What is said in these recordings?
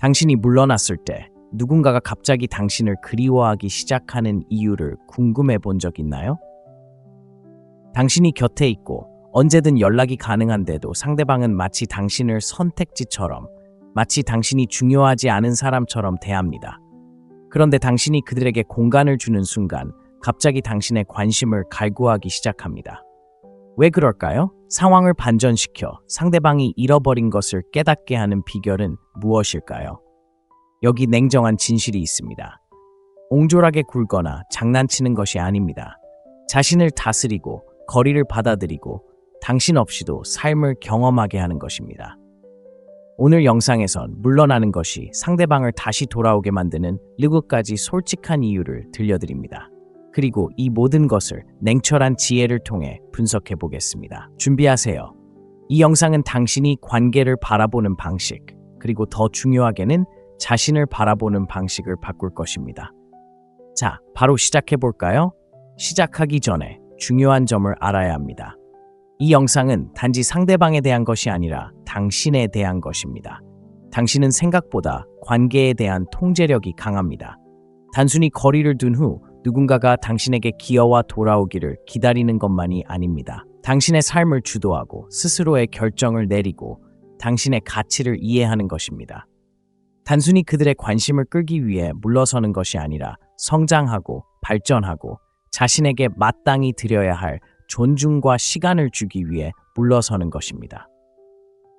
당신이 물러났을 때 누군가가 갑자기 당신을 그리워하기 시작하는 이유를 궁금해 본 적 있나요? 당신이 곁에 있고 언제든 연락이 가능한데도 상대방은 마치 당신을 선택지처럼, 마치 당신이 중요하지 않은 사람처럼 대합니다. 그런데 당신이 그들에게 공간을 주는 순간 갑자기 당신의 관심을 갈구하기 시작합니다. 왜 그럴까요? 상황을 반전시켜 상대방이 잃어버린 것을 깨닫게 하는 비결은 무엇일까요? 여기 냉정한 진실이 있습니다. 옹졸하게 굴거나 장난치는 것이 아닙니다. 자신을 다스리고 거리를 받아들이고 당신 없이도 삶을 경험하게 하는 것입니다. 오늘 영상에선 물러나는 것이 상대방을 다시 돌아오게 만드는 7가지 솔직한 이유를 들려드립니다. 그리고 이 모든 것을 냉철한 지혜를 통해 분석해 보겠습니다. 준비하세요. 이 영상은 당신이 관계를 바라보는 방식, 그리고 더 중요하게는 자신을 바라보는 방식을 바꿀 것입니다. 자, 바로 시작해 볼까요? 시작하기 전에 중요한 점을 알아야 합니다. 이 영상은 단지 상대방에 대한 것이 아니라 당신에 대한 것입니다. 당신은 생각보다 관계에 대한 통제력이 강합니다. 단순히 거리를 둔 후 누군가가 당신에게 기어와 돌아오기를 기다리는 것만이 아닙니다. 당신의 삶을 주도하고 스스로의 결정을 내리고 당신의 가치를 이해하는 것입니다. 단순히 그들의 관심을 끌기 위해 물러서는 것이 아니라 성장하고 발전하고 자신에게 마땅히 드려야 할 존중과 시간을 주기 위해 물러서는 것입니다.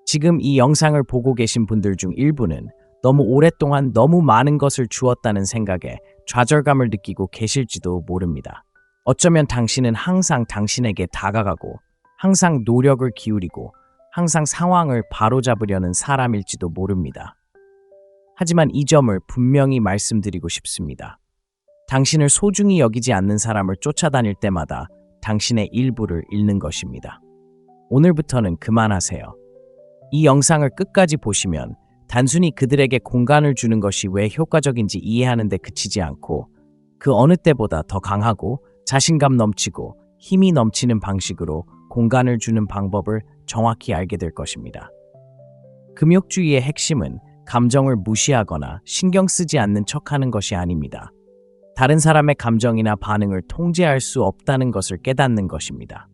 지금 이 영상을 보고 계신 분들 중 일부는 너무 오랫동안 너무 많은 것을 주었다는 생각에 좌절감을 느끼고 계실지도 모릅니다. 어쩌면 당신은 항상 당신에게 다가가고 항상 노력을 기울이고 항상 상황을 바로잡으려는 사람일지도 모릅니다. 하지만 이 점을 분명히 말씀드리고 싶습니다. 당신을 소중히 여기지 않는 사람을 쫓아다닐 때마다 당신의 일부를 잃는 것입니다. 오늘부터는 그만하세요. 이 영상을 끝까지 보시면 단순히 그들에게 공간을 주는 것이 왜 효과적인지 이해하는 데 그치지 않고 그 어느 때보다 더 강하고 자신감 넘치고 힘이 넘치는 방식으로 공간을 주는 방법을 정확히 알게 될 것입니다. 금욕주의의 핵심은 감정을 무시하거나 신경 쓰지 않는 척하는 것이 아닙니다. 다른 사람의 감정이나 반응을 통제할 수 없다는 것을 깨닫는 것입니다.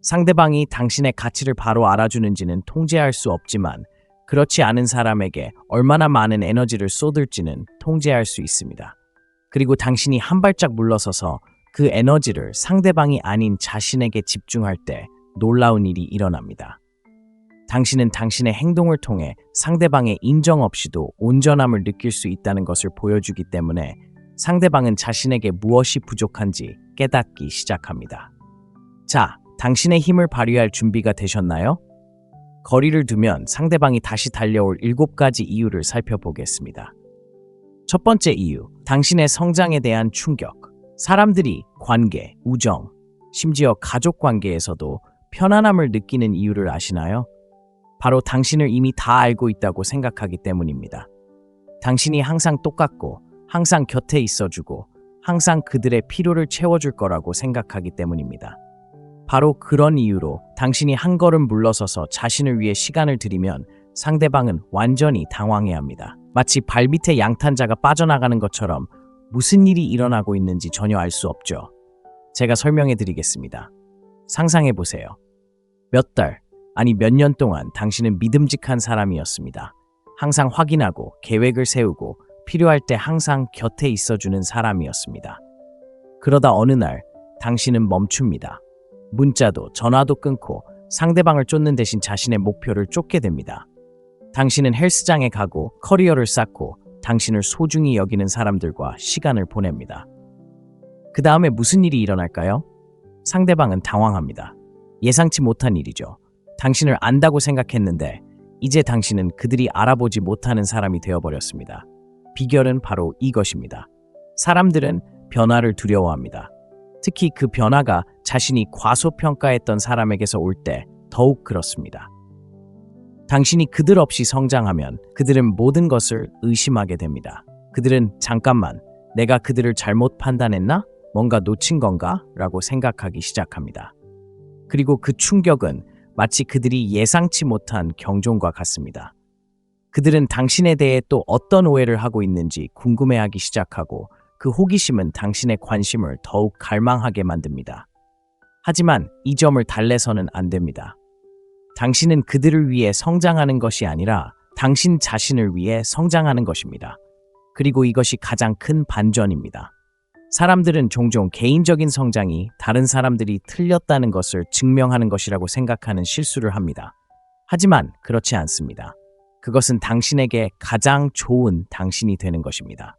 상대방이 당신의 가치를 바로 알아주는지는 통제할 수 없지만 그렇지 않은 사람에게 얼마나 많은 에너지를 쏟을지는 통제할 수 있습니다. 그리고 당신이 한 발짝 물러서서 그 에너지를 상대방이 아닌 자신에게 집중할 때 놀라운 일이 일어납니다. 당신은 당신의 행동을 통해 상대방의 인정 없이도 온전함을 느낄 수 있다는 것을 보여주기 때문에 상대방은 자신에게 무엇이 부족한지 깨닫기 시작합니다. 자, 당신의 힘을 발휘할 준비가 되셨나요? 거리를 두면 상대방이 다시 달려올 7가지 이유를 살펴보겠습니다. 첫 번째 이유, 당신의 성장에 대한 충격. 사람들이 관계, 우정, 심지어 가족 관계에서도 편안함을 느끼는 이유를 아시나요? 바로 당신을 이미 다 알고 있다고 생각하기 때문입니다. 당신이 항상 똑같고 항상 곁에 있어주고 항상 그들의 필요를 채워줄 거라고 생각하기 때문입니다. 바로 그런 이유로 당신이 한 걸음 물러서서 자신을 위해 시간을 들이면 상대방은 완전히 당황해합니다. 마치 발밑에 양탄자가 빠져나가는 것처럼 무슨 일이 일어나고 있는지 전혀 알 수 없죠. 제가 설명해 드리겠습니다. 상상해 보세요. 몇 달, 아니 몇 년 동안 당신은 믿음직한 사람이었습니다. 항상 확인하고 계획을 세우고 필요할 때 항상 곁에 있어주는 사람이었습니다. 그러다 어느 날 당신은 멈춥니다. 문자도 전화도 끊고 상대방을 쫓는 대신 자신의 목표를 쫓게 됩니다. 당신은 헬스장에 가고 커리어를 쌓고 당신을 소중히 여기는 사람들과 시간을 보냅니다. 그 다음에 무슨 일이 일어날까요? 상대방은 당황합니다. 예상치 못한 일이죠. 당신을 안다고 생각했는데 이제 당신은 그들이 알아보지 못하는 사람이 되어버렸습니다. 비결은 바로 이것입니다. 사람들은 변화를 두려워합니다. 특히 그 변화가 자신이 과소평가했던 사람에게서 올 때 더욱 그렇습니다. 당신이 그들 없이 성장하면 그들은 모든 것을 의심하게 됩니다. 그들은 잠깐만, 내가 그들을 잘못 판단했나? 뭔가 놓친 건가? 라고 생각하기 시작합니다. 그리고 그 충격은 마치 그들이 예상치 못한 경종과 같습니다. 그들은 당신에 대해 또 어떤 오해를 하고 있는지 궁금해하기 시작하고 그 호기심은 당신의 관심을 더욱 갈망하게 만듭니다. 하지만 이 점을 달래서는 안 됩니다. 당신은 그들을 위해 성장하는 것이 아니라 당신 자신을 위해 성장하는 것입니다. 그리고 이것이 가장 큰 반전입니다. 사람들은 종종 개인적인 성장이 다른 사람들이 틀렸다는 것을 증명하는 것이라고 생각하는 실수를 합니다. 하지만 그렇지 않습니다. 그것은 당신에게 가장 좋은 당신이 되는 것입니다.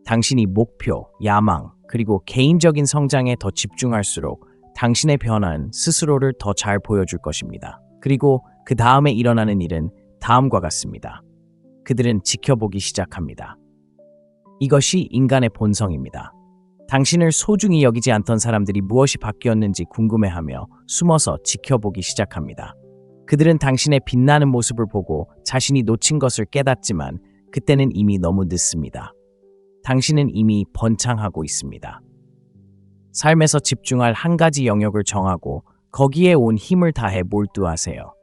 당신이 목표, 야망, 그리고 개인적인 성장에 더 집중할수록 당신의 변화는 스스로를 더 잘 보여줄 것입니다. 그리고 그 다음에 일어나는 일은 다음과 같습니다. 그들은 지켜보기 시작합니다. 이것이 인간의 본성입니다. 당신을 소중히 여기지 않던 사람들이 무엇이 바뀌었는지 궁금해하며 숨어서 지켜보기 시작합니다. 그들은 당신의 빛나는 모습을 보고 자신이 놓친 것을 깨닫지만 그때는 이미 너무 늦습니다. 당신은 이미 번창하고 있습니다. 삶에서 집중할 한 가지 영역을 정하고 거기에 온 힘을 다해 몰두하세요.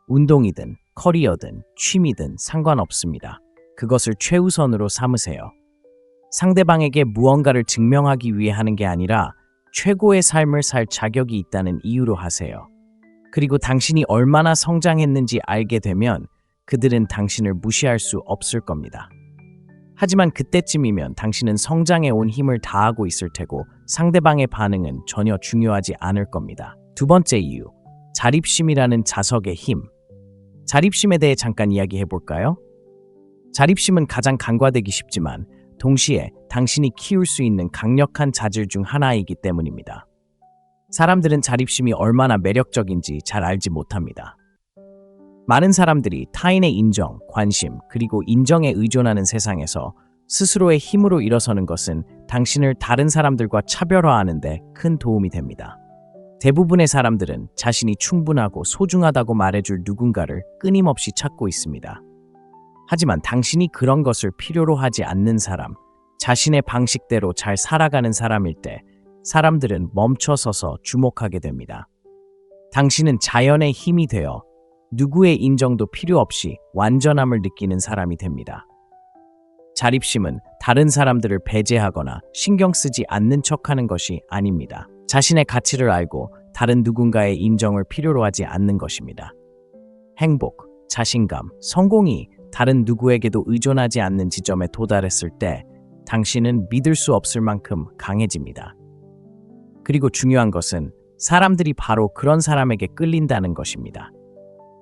운동이든 커리어든 취미든 상관없습니다. 그것을 최우선으로 삼으세요. 상대방에게 무언가를 증명하기 위해 하는 게 아니라 최고의 삶을 살 자격이 있다는 이유로 하세요. 그리고 당신이 얼마나 성장했는지 알게 되면 그들은 당신을 무시할 수 없을 겁니다. 하지만 그때쯤이면 당신은 성장에 온 힘을 다하고 있을 테고 상대방의 반응은 전혀 중요하지 않을 겁니다. 두 번째 이유, 자립심이라는 자석의 힘. 자립심에 대해 잠깐 이야기해 볼까요? 자립심은 가장 간과되기 쉽지만 동시에 당신이 키울 수 있는 강력한 자질 중 하나이기 때문입니다. 사람들은 자립심이 얼마나 매력적인지 잘 알지 못합니다. 많은 사람들이 타인의 인정, 관심, 그리고 인정에 의존하는 세상에서 스스로의 힘으로 일어서는 것은 당신을 다른 사람들과 차별화하는 데 큰 도움이 됩니다. 대부분의 사람들은 자신이 충분하고 소중하다고 말해줄 누군가를 끊임없이 찾고 있습니다. 하지만 당신이 그런 것을 필요로 하지 않는 사람, 자신의 방식대로 잘 살아가는 사람일 때 사람들은 멈춰서서 주목하게 됩니다. 당신은 자연의 힘이 되어 누구의 인정도 필요 없이 완전함을 느끼는 사람이 됩니다. 자립심은 다른 사람들을 배제하거나 신경 쓰지 않는 척하는 것이 아닙니다. 자신의 가치를 알고 다른 누군가의 인정을 필요로 하지 않는 것입니다. 행복, 자신감, 성공이 다른 누구에게도 의존하지 않는 지점에 도달했을 때 당신은 믿을 수 없을 만큼 강해집니다. 그리고 중요한 것은 사람들이 바로 그런 사람에게 끌린다는 것입니다.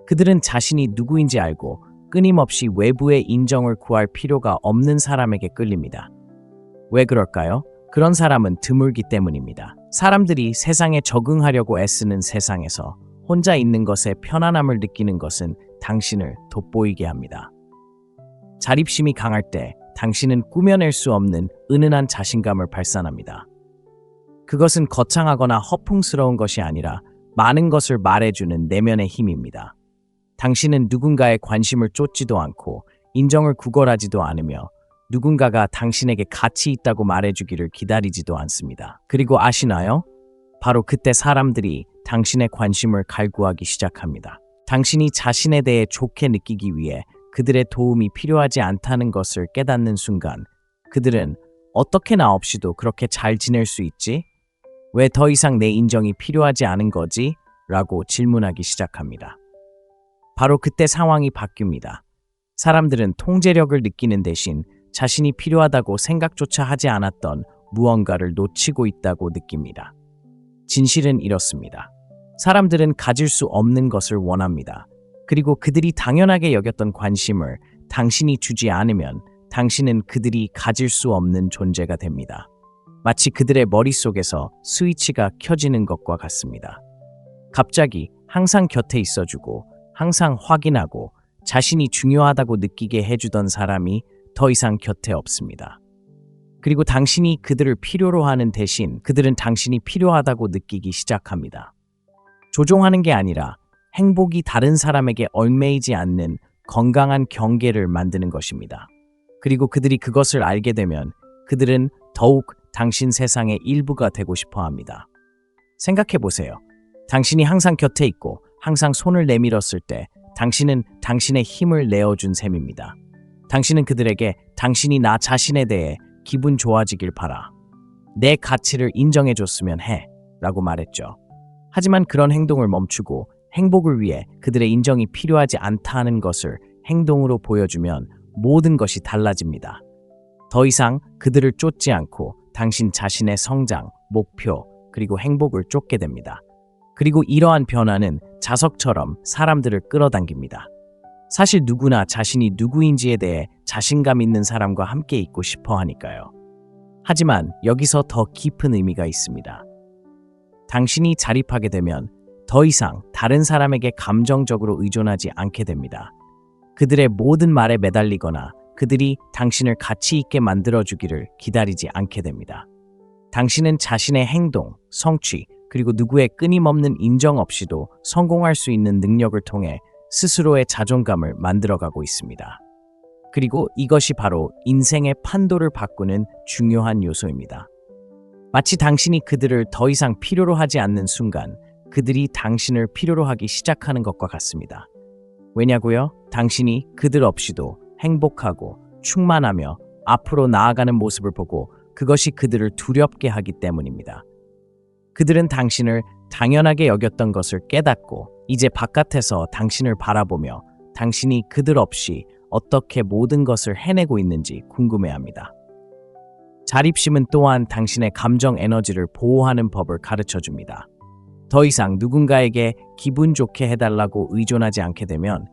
그들은 자신이 누구인지 알고 끊임없이 외부의 인정을 구할 필요가 없는 사람에게 끌립니다. 왜 그럴까요? 그런 사람은 드물기 때문입니다. 사람들이 세상에 적응하려고 애쓰는 세상에서 혼자 있는 것에 편안함을 느끼는 것은 당신을 돋보이게 합니다. 자립심이 강할 때 당신은 꾸며낼 수 없는 은은한 자신감을 발산합니다. 그것은 거창하거나 허풍스러운 것이 아니라 많은 것을 말해주는 내면의 힘입니다. 당신은 누군가의 관심을 쫓지도 않고 인정을 구걸하지도 않으며 누군가가 당신에게 가치 있다고 말해주기를 기다리지도 않습니다. 그리고 아시나요? 바로 그때 사람들이 당신의 관심을 갈구하기 시작합니다. 당신이 자신에 대해 좋게 느끼기 위해 그들의 도움이 필요하지 않다는 것을 깨닫는 순간 그들은 어떻게 나 없이도 그렇게 잘 지낼 수 있지? 왜 더 이상 내 인정이 필요하지 않은 거지? 라고 질문하기 시작합니다. 바로 그때 상황이 바뀝니다. 사람들은 통제력을 느끼는 대신 자신이 필요하다고 생각조차 하지 않았던 무언가를 놓치고 있다고 느낍니다. 진실은 이렇습니다. 사람들은 가질 수 없는 것을 원합니다. 그리고 그들이 당연하게 여겼던 관심을 당신이 주지 않으면 당신은 그들이 가질 수 없는 존재가 됩니다. 마치 그들의 머릿속에서 스위치가 켜지는 것과 같습니다. 갑자기 항상 곁에 있어주고 항상 확인하고 자신이 중요하다고 느끼게 해주던 사람이 더 이상 곁에 없습니다. 그리고 당신이 그들을 필요로 하는 대신 그들은 당신이 필요하다고 느끼기 시작합니다. 조종하는 게 아니라 행복이 다른 사람에게 얽매이지 않는 건강한 경계를 만드는 것입니다. 그리고 그들이 그것을 알게 되면 그들은 더욱 당신 세상의 일부가 되고 싶어 합니다. 생각해 보세요. 당신이 항상 곁에 있고 항상 손을 내밀었을 때 당신은 당신의 힘을 내어준 셈입니다. 당신은 그들에게 당신이 나 자신에 대해 기분 좋아지길 바라. 내 가치를 인정해줬으면 해. 라고 말했죠. 하지만 그런 행동을 멈추고 행복을 위해 그들의 인정이 필요하지 않다는 것을 행동으로 보여주면 모든 것이 달라집니다. 더 이상 그들을 쫓지 않고 당신 자신의 성장, 목표, 그리고 행복을 쫓게 됩니다. 그리고 이러한 변화는 자석처럼 사람들을 끌어당깁니다. 사실 누구나 자신이 누구인지에 대해 자신감 있는 사람과 함께 있고 싶어 하니까요. 하지만 여기서 더 깊은 의미가 있습니다. 당신이 자립하게 되면 더 이상 다른 사람에게 감정적으로 의존하지 않게 됩니다. 그들의 모든 말에 매달리거나 그들이 당신을 가치 있게 만들어주기를 기다리지 않게 됩니다. 당신은 자신의 행동, 성취, 그리고 누구의 끊임없는 인정 없이도 성공할 수 있는 능력을 통해 스스로의 자존감을 만들어가고 있습니다. 그리고 이것이 바로 인생의 판도를 바꾸는 중요한 요소입니다. 마치 당신이 그들을 더 이상 필요로 하지 않는 순간 그들이 당신을 필요로 하기 시작하는 것과 같습니다. 왜냐고요? 당신이 그들 없이도 행복하고 충만하며 앞으로 나아가는 모습을 보고 그것이 그들을 두렵게 하기 때문입니다. 그들은 당신을 당연하게 여겼던 것을 깨닫고 이제 바깥에서 당신을 바라보며 당신이 그들 없이 어떻게 모든 것을 해내고 있는지 궁금해합니다. 자립심은 또한 당신의 감정 에너지를 보호하는 법을 가르쳐 줍니다. 더 이상 누군가에게 기분 좋게 해달라고 의존하지 않게 되면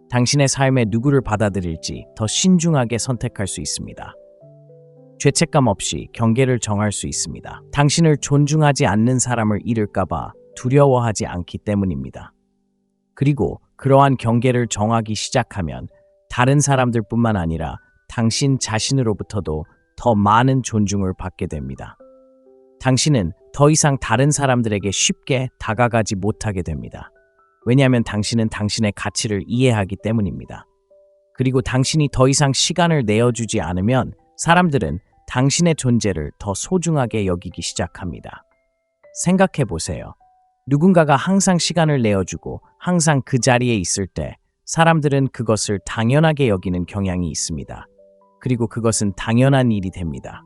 당신의 삶에 누구를 받아들일지 더 신중하게 선택할 수 있습니다. 죄책감 없이 경계를 정할 수 있습니다. 당신을 존중하지 않는 사람을 잃을까봐 두려워하지 않기 때문입니다. 그리고 그러한 경계를 정하기 시작하면 다른 사람들뿐만 아니라 당신 자신으로부터도 더 많은 존중을 받게 됩니다. 당신은 더 이상 다른 사람들에게 쉽게 다가가지 못하게 됩니다. 왜냐하면 당신은 당신의 가치를 이해하기 때문입니다. 그리고 당신이 더 이상 시간을 내어주지 않으면 사람들은 당신의 존재를 더 소중하게 여기기 시작합니다. 생각해 보세요. 누군가가 항상 시간을 내어주고 항상 그 자리에 있을 때 사람들은 그것을 당연하게 여기는 경향이 있습니다. 그리고 그것은 당연한 일이 됩니다.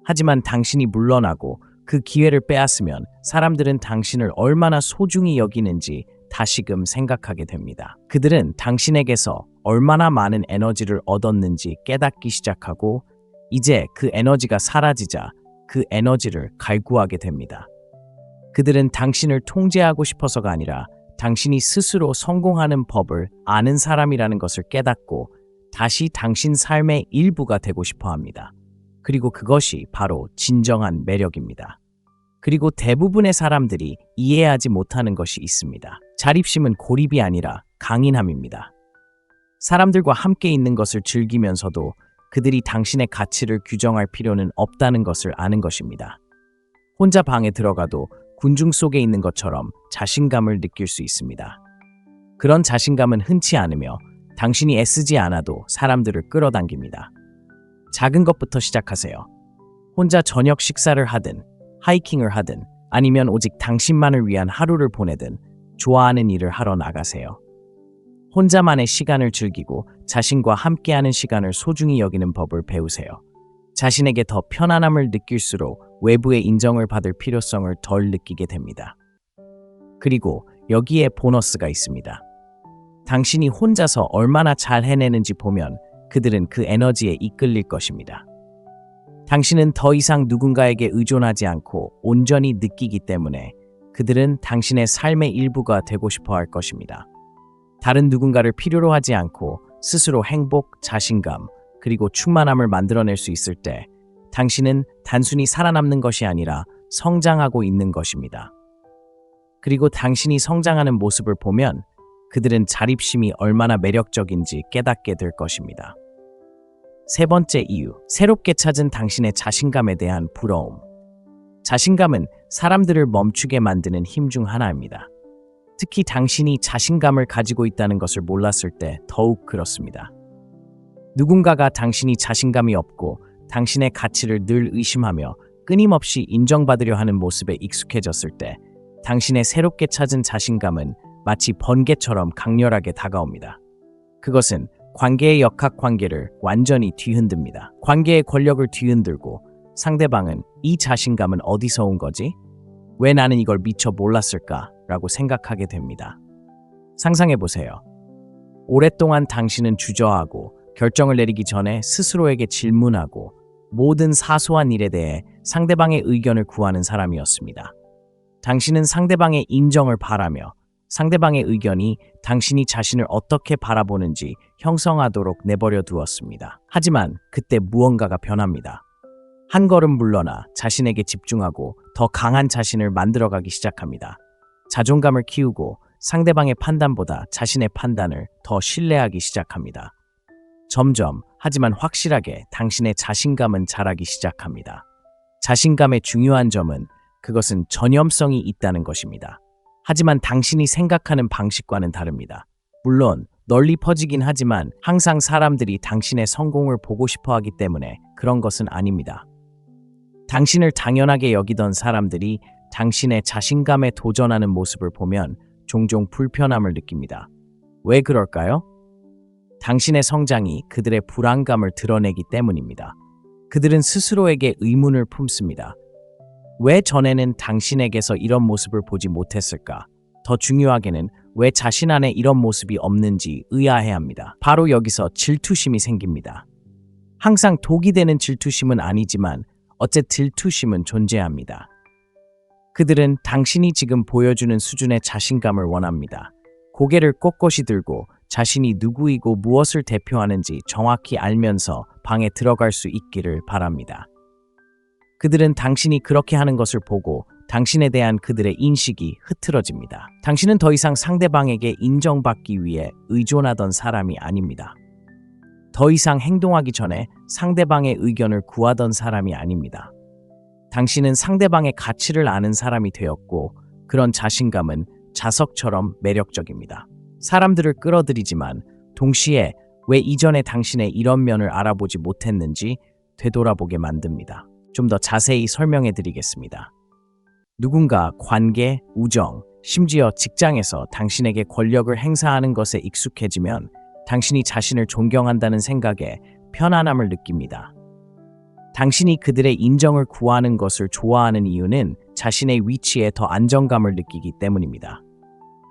하지만 당신이 물러나고 그 기회를 빼앗으면 사람들은 당신을 얼마나 소중히 여기는지 다시금 생각하게 됩니다. 그들은 당신에게서 얼마나 많은 에너지를 얻었는지 깨닫기 시작하고 이제 그 에너지가 사라지자 그 에너지를 갈구하게 됩니다. 그들은 당신을 통제하고 싶어서가 아니라 당신이 스스로 성공하는 법을 아는 사람이라는 것을 깨닫고 다시 당신 삶의 일부가 되고 싶어 합니다. 그리고 그것이 바로 진정한 매력입니다. 그리고 대부분의 사람들이 이해하지 못하는 것이 있습니다. 자립심은 고립이 아니라 강인함입니다. 사람들과 함께 있는 것을 즐기면서도 그들이 당신의 가치를 규정할 필요는 없다는 것을 아는 것입니다. 혼자 방에 들어가도 군중 속에 있는 것처럼 자신감을 느낄 수 있습니다. 그런 자신감은 흔치 않으며 당신이 애쓰지 않아도 사람들을 끌어당깁니다. 작은 것부터 시작하세요. 혼자 저녁 식사를 하든 하이킹을 하든 아니면 오직 당신만을 위한 하루를 보내든 좋아하는 일을 하러 나가세요. 혼자만의 시간을 즐기고 자신과 함께하는 시간을 소중히 여기는 법을 배우세요. 자신에게 더 편안함을 느낄수록 외부의 인정을 받을 필요성을 덜 느끼게 됩니다. 그리고 여기에 보너스가 있습니다. 당신이 혼자서 얼마나 잘 해내는지 보면 그들은 그 에너지에 이끌릴 것입니다. 당신은 더 이상 누군가에게 의존하지 않고 온전히 느끼기 때문에 그들은 당신의 삶의 일부가 되고 싶어 할 것입니다. 다른 누군가를 필요로 하지 않고 스스로 행복, 자신감, 그리고 충만함을 만들어낼 수 있을 때 당신은 단순히 살아남는 것이 아니라 성장하고 있는 것입니다. 그리고 당신이 성장하는 모습을 보면 그들은 자립심이 얼마나 매력적인지 깨닫게 될 것입니다. 세 번째 이유, 새롭게 찾은 당신의 자신감에 대한 부러움. 자신감은 사람들을 멈추게 만드는 힘 중 하나입니다. 특히 당신이 자신감을 가지고 있다는 것을 몰랐을 때 더욱 그렇습니다. 누군가가 당신이 자신감이 없고 당신의 가치를 늘 의심하며 끊임없이 인정받으려 하는 모습에 익숙해졌을 때 당신의 새롭게 찾은 자신감은 마치 번개처럼 강렬하게 다가옵니다. 그것은 관계의 역학관계를 완전히 뒤흔듭니다. 관계의 권력을 뒤흔들고 상대방은 이 자신감은 어디서 온 거지? 왜 나는 이걸 미처 몰랐을까? 라고 생각하게 됩니다. 상상해보세요. 오랫동안 당신은 주저하고 결정을 내리기 전에 스스로에게 질문하고 모든 사소한 일에 대해 상대방의 의견을 구하는 사람이었습니다. 당신은 상대방의 인정을 바라며 상대방의 의견이 당신이 자신을 어떻게 바라보는지 형성하도록 내버려 두었습니다. 하지만 그때 무언가가 변합니다. 한 걸음 물러나 자신에게 집중하고 더 강한 자신을 만들어가기 시작합니다. 자존감을 키우고 상대방의 판단보다 자신의 판단을 더 신뢰하기 시작합니다. 점점, 하지만 확실하게 당신의 자신감은 자라기 시작합니다. 자신감의 중요한 점은 그것은 전염성이 있다는 것입니다. 하지만 당신이 생각하는 방식과는 다릅니다. 물론 널리 퍼지긴 하지만 항상 사람들이 당신의 성공을 보고 싶어 하기 때문에 그런 것은 아닙니다. 당신을 당연하게 여기던 사람들이 당신의 자신감에 도전하는 모습을 보면 종종 불편함을 느낍니다. 왜 그럴까요? 당신의 성장이 그들의 불안감을 드러내기 때문입니다. 그들은 스스로에게 의문을 품습니다. 왜 전에는 당신에게서 이런 모습을 보지 못했을까? 더 중요하게는 왜 자신 안에 이런 모습이 없는지 의아해합니다. 바로 여기서 질투심이 생깁니다. 항상 독이 되는 질투심은 아니지만 어쨌든 질투심은 존재합니다. 그들은 당신이 지금 보여주는 수준의 자신감을 원합니다. 고개를 꼿꼿이 들고 자신이 누구이고 무엇을 대표하는지 정확히 알면서 방에 들어갈 수 있기를 바랍니다. 그들은 당신이 그렇게 하는 것을 보고 당신에 대한 그들의 인식이 흐트러집니다. 당신은 더 이상 상대방에게 인정받기 위해 의존하던 사람이 아닙니다. 더 이상 행동하기 전에 상대방의 의견을 구하던 사람이 아닙니다. 당신은 상대방의 가치를 아는 사람이 되었고 그런 자신감은 자석처럼 매력적입니다. 사람들을 끌어들이지만 동시에 왜 이전에 당신의 이런 면을 알아보지 못했는지 되돌아보게 만듭니다. 좀 더 자세히 설명해 드리겠습니다. 누군가 관계, 우정, 심지어 직장에서 당신에게 권력을 행사하는 것에 익숙해지면 당신이 자신을 존경한다는 생각에 편안함을 느낍니다. 당신이 그들의 인정을 구하는 것을 좋아하는 이유는 자신의 위치에 더 안정감을 느끼기 때문입니다.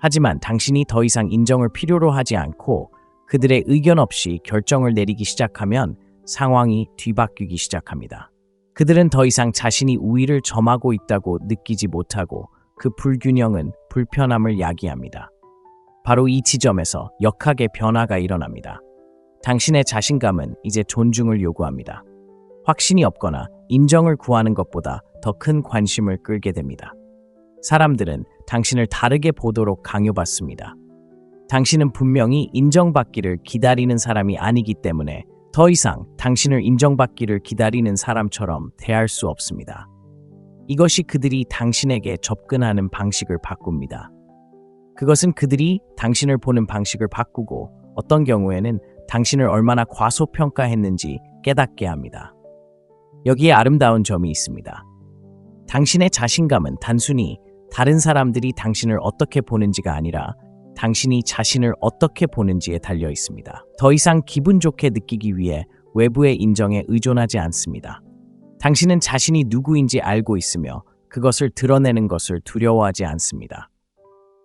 하지만 당신이 더 이상 인정을 필요로 하지 않고 그들의 의견 없이 결정을 내리기 시작하면 상황이 뒤바뀌기 시작합니다. 그들은 더 이상 자신이 우위를 점하고 있다고 느끼지 못하고 그 불균형은 불편함을 야기합니다. 바로 이 지점에서 역학의 변화가 일어납니다. 당신의 자신감은 이제 존중을 요구합니다. 확신이 없거나 인정을 구하는 것보다 더 큰 관심을 끌게 됩니다. 사람들은 당신을 다르게 보도록 강요받습니다. 당신은 분명히 인정받기를 기다리는 사람이 아니기 때문에 더 이상 당신을 인정받기를 기다리는 사람처럼 대할 수 없습니다. 이것이 그들이 당신에게 접근하는 방식을 바꿉니다. 그것은 그들이 당신을 보는 방식을 바꾸고 어떤 경우에는 당신을 얼마나 과소평가했는지 깨닫게 합니다. 여기에 아름다운 점이 있습니다. 당신의 자신감은 단순히 다른 사람들이 당신을 어떻게 보는지가 아니라 당신이 자신을 어떻게 보는지에 달려 있습니다. 더 이상 기분 좋게 느끼기 위해 외부의 인정에 의존하지 않습니다. 당신은 자신이 누구인지 알고 있으며 그것을 드러내는 것을 두려워하지 않습니다.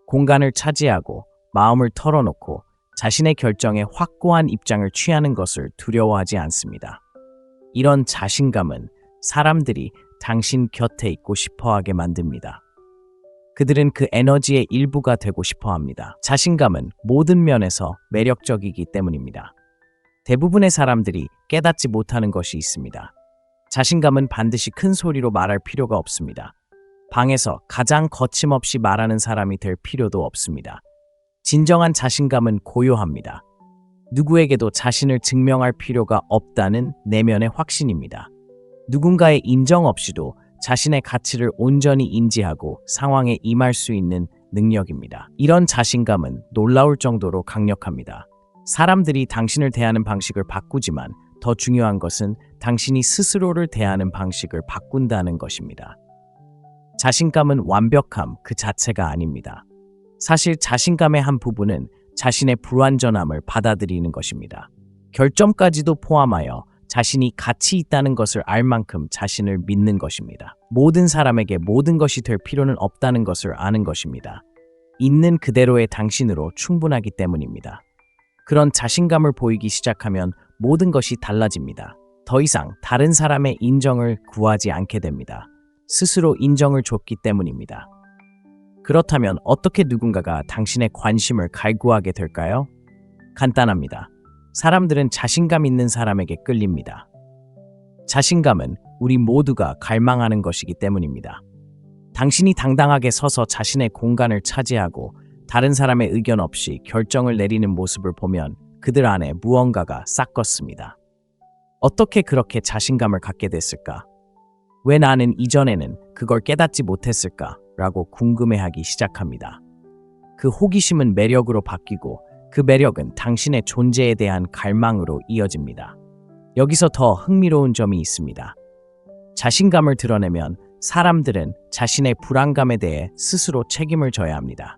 공간을 차지하고 마음을 털어놓고 자신의 결정에 확고한 입장을 취하는 것을 두려워하지 않습니다. 이런 자신감은 사람들이 당신 곁에 있고 싶어하게 만듭니다. 그들은 그 에너지의 일부가 되고 싶어 합니다. 자신감은 모든 면에서 매력적이기 때문입니다. 대부분의 사람들이 깨닫지 못하는 것이 있습니다. 자신감은 반드시 큰 소리로 말할 필요가 없습니다. 방에서 가장 거침없이 말하는 사람이 될 필요도 없습니다. 진정한 자신감은 고요합니다. 누구에게도 자신을 증명할 필요가 없다는 내면의 확신입니다. 누군가의 인정 없이도 자신의 가치를 온전히 인지하고 상황에 임할 수 있는 능력입니다. 이런 자신감은 놀라울 정도로 강력합니다. 사람들이 당신을 대하는 방식을 바꾸지만 더 중요한 것은 당신이 스스로를 대하는 방식을 바꾼다는 것입니다. 자신감은 완벽함 그 자체가 아닙니다. 사실 자신감의 한 부분은 자신의 불완전함을 받아들이는 것입니다. 결점까지도 포함하여 자신이 가치 있다는 것을 알 만큼 자신을 믿는 것입니다. 모든 사람에게 모든 것이 될 필요는 없다는 것을 아는 것입니다. 있는 그대로의 당신으로 충분하기 때문입니다. 그런 자신감을 보이기 시작하면 모든 것이 달라집니다. 더 이상 다른 사람의 인정을 구하지 않게 됩니다. 스스로 인정을 줬기 때문입니다. 그렇다면 어떻게 누군가가 당신의 관심을 갈구하게 될까요? 간단합니다. 사람들은 자신감 있는 사람에게 끌립니다. 자신감은 우리 모두가 갈망하는 것이기 때문입니다. 당신이 당당하게 서서 자신의 공간을 차지하고 다른 사람의 의견 없이 결정을 내리는 모습을 보면 그들 안에 무언가가 싹껐습니다. 어떻게 그렇게 자신감을 갖게 됐을까? 왜 나는 이전에는 그걸 깨닫지 못했을까? 라고 궁금해하기 시작합니다. 그 호기심은 매력으로 바뀌고 그 매력은 당신의 존재에 대한 갈망으로 이어집니다. 여기서 더 흥미로운 점이 있습니다. 자신감을 드러내면 사람들은 자신의 불안감에 대해 스스로 책임을 져야 합니다.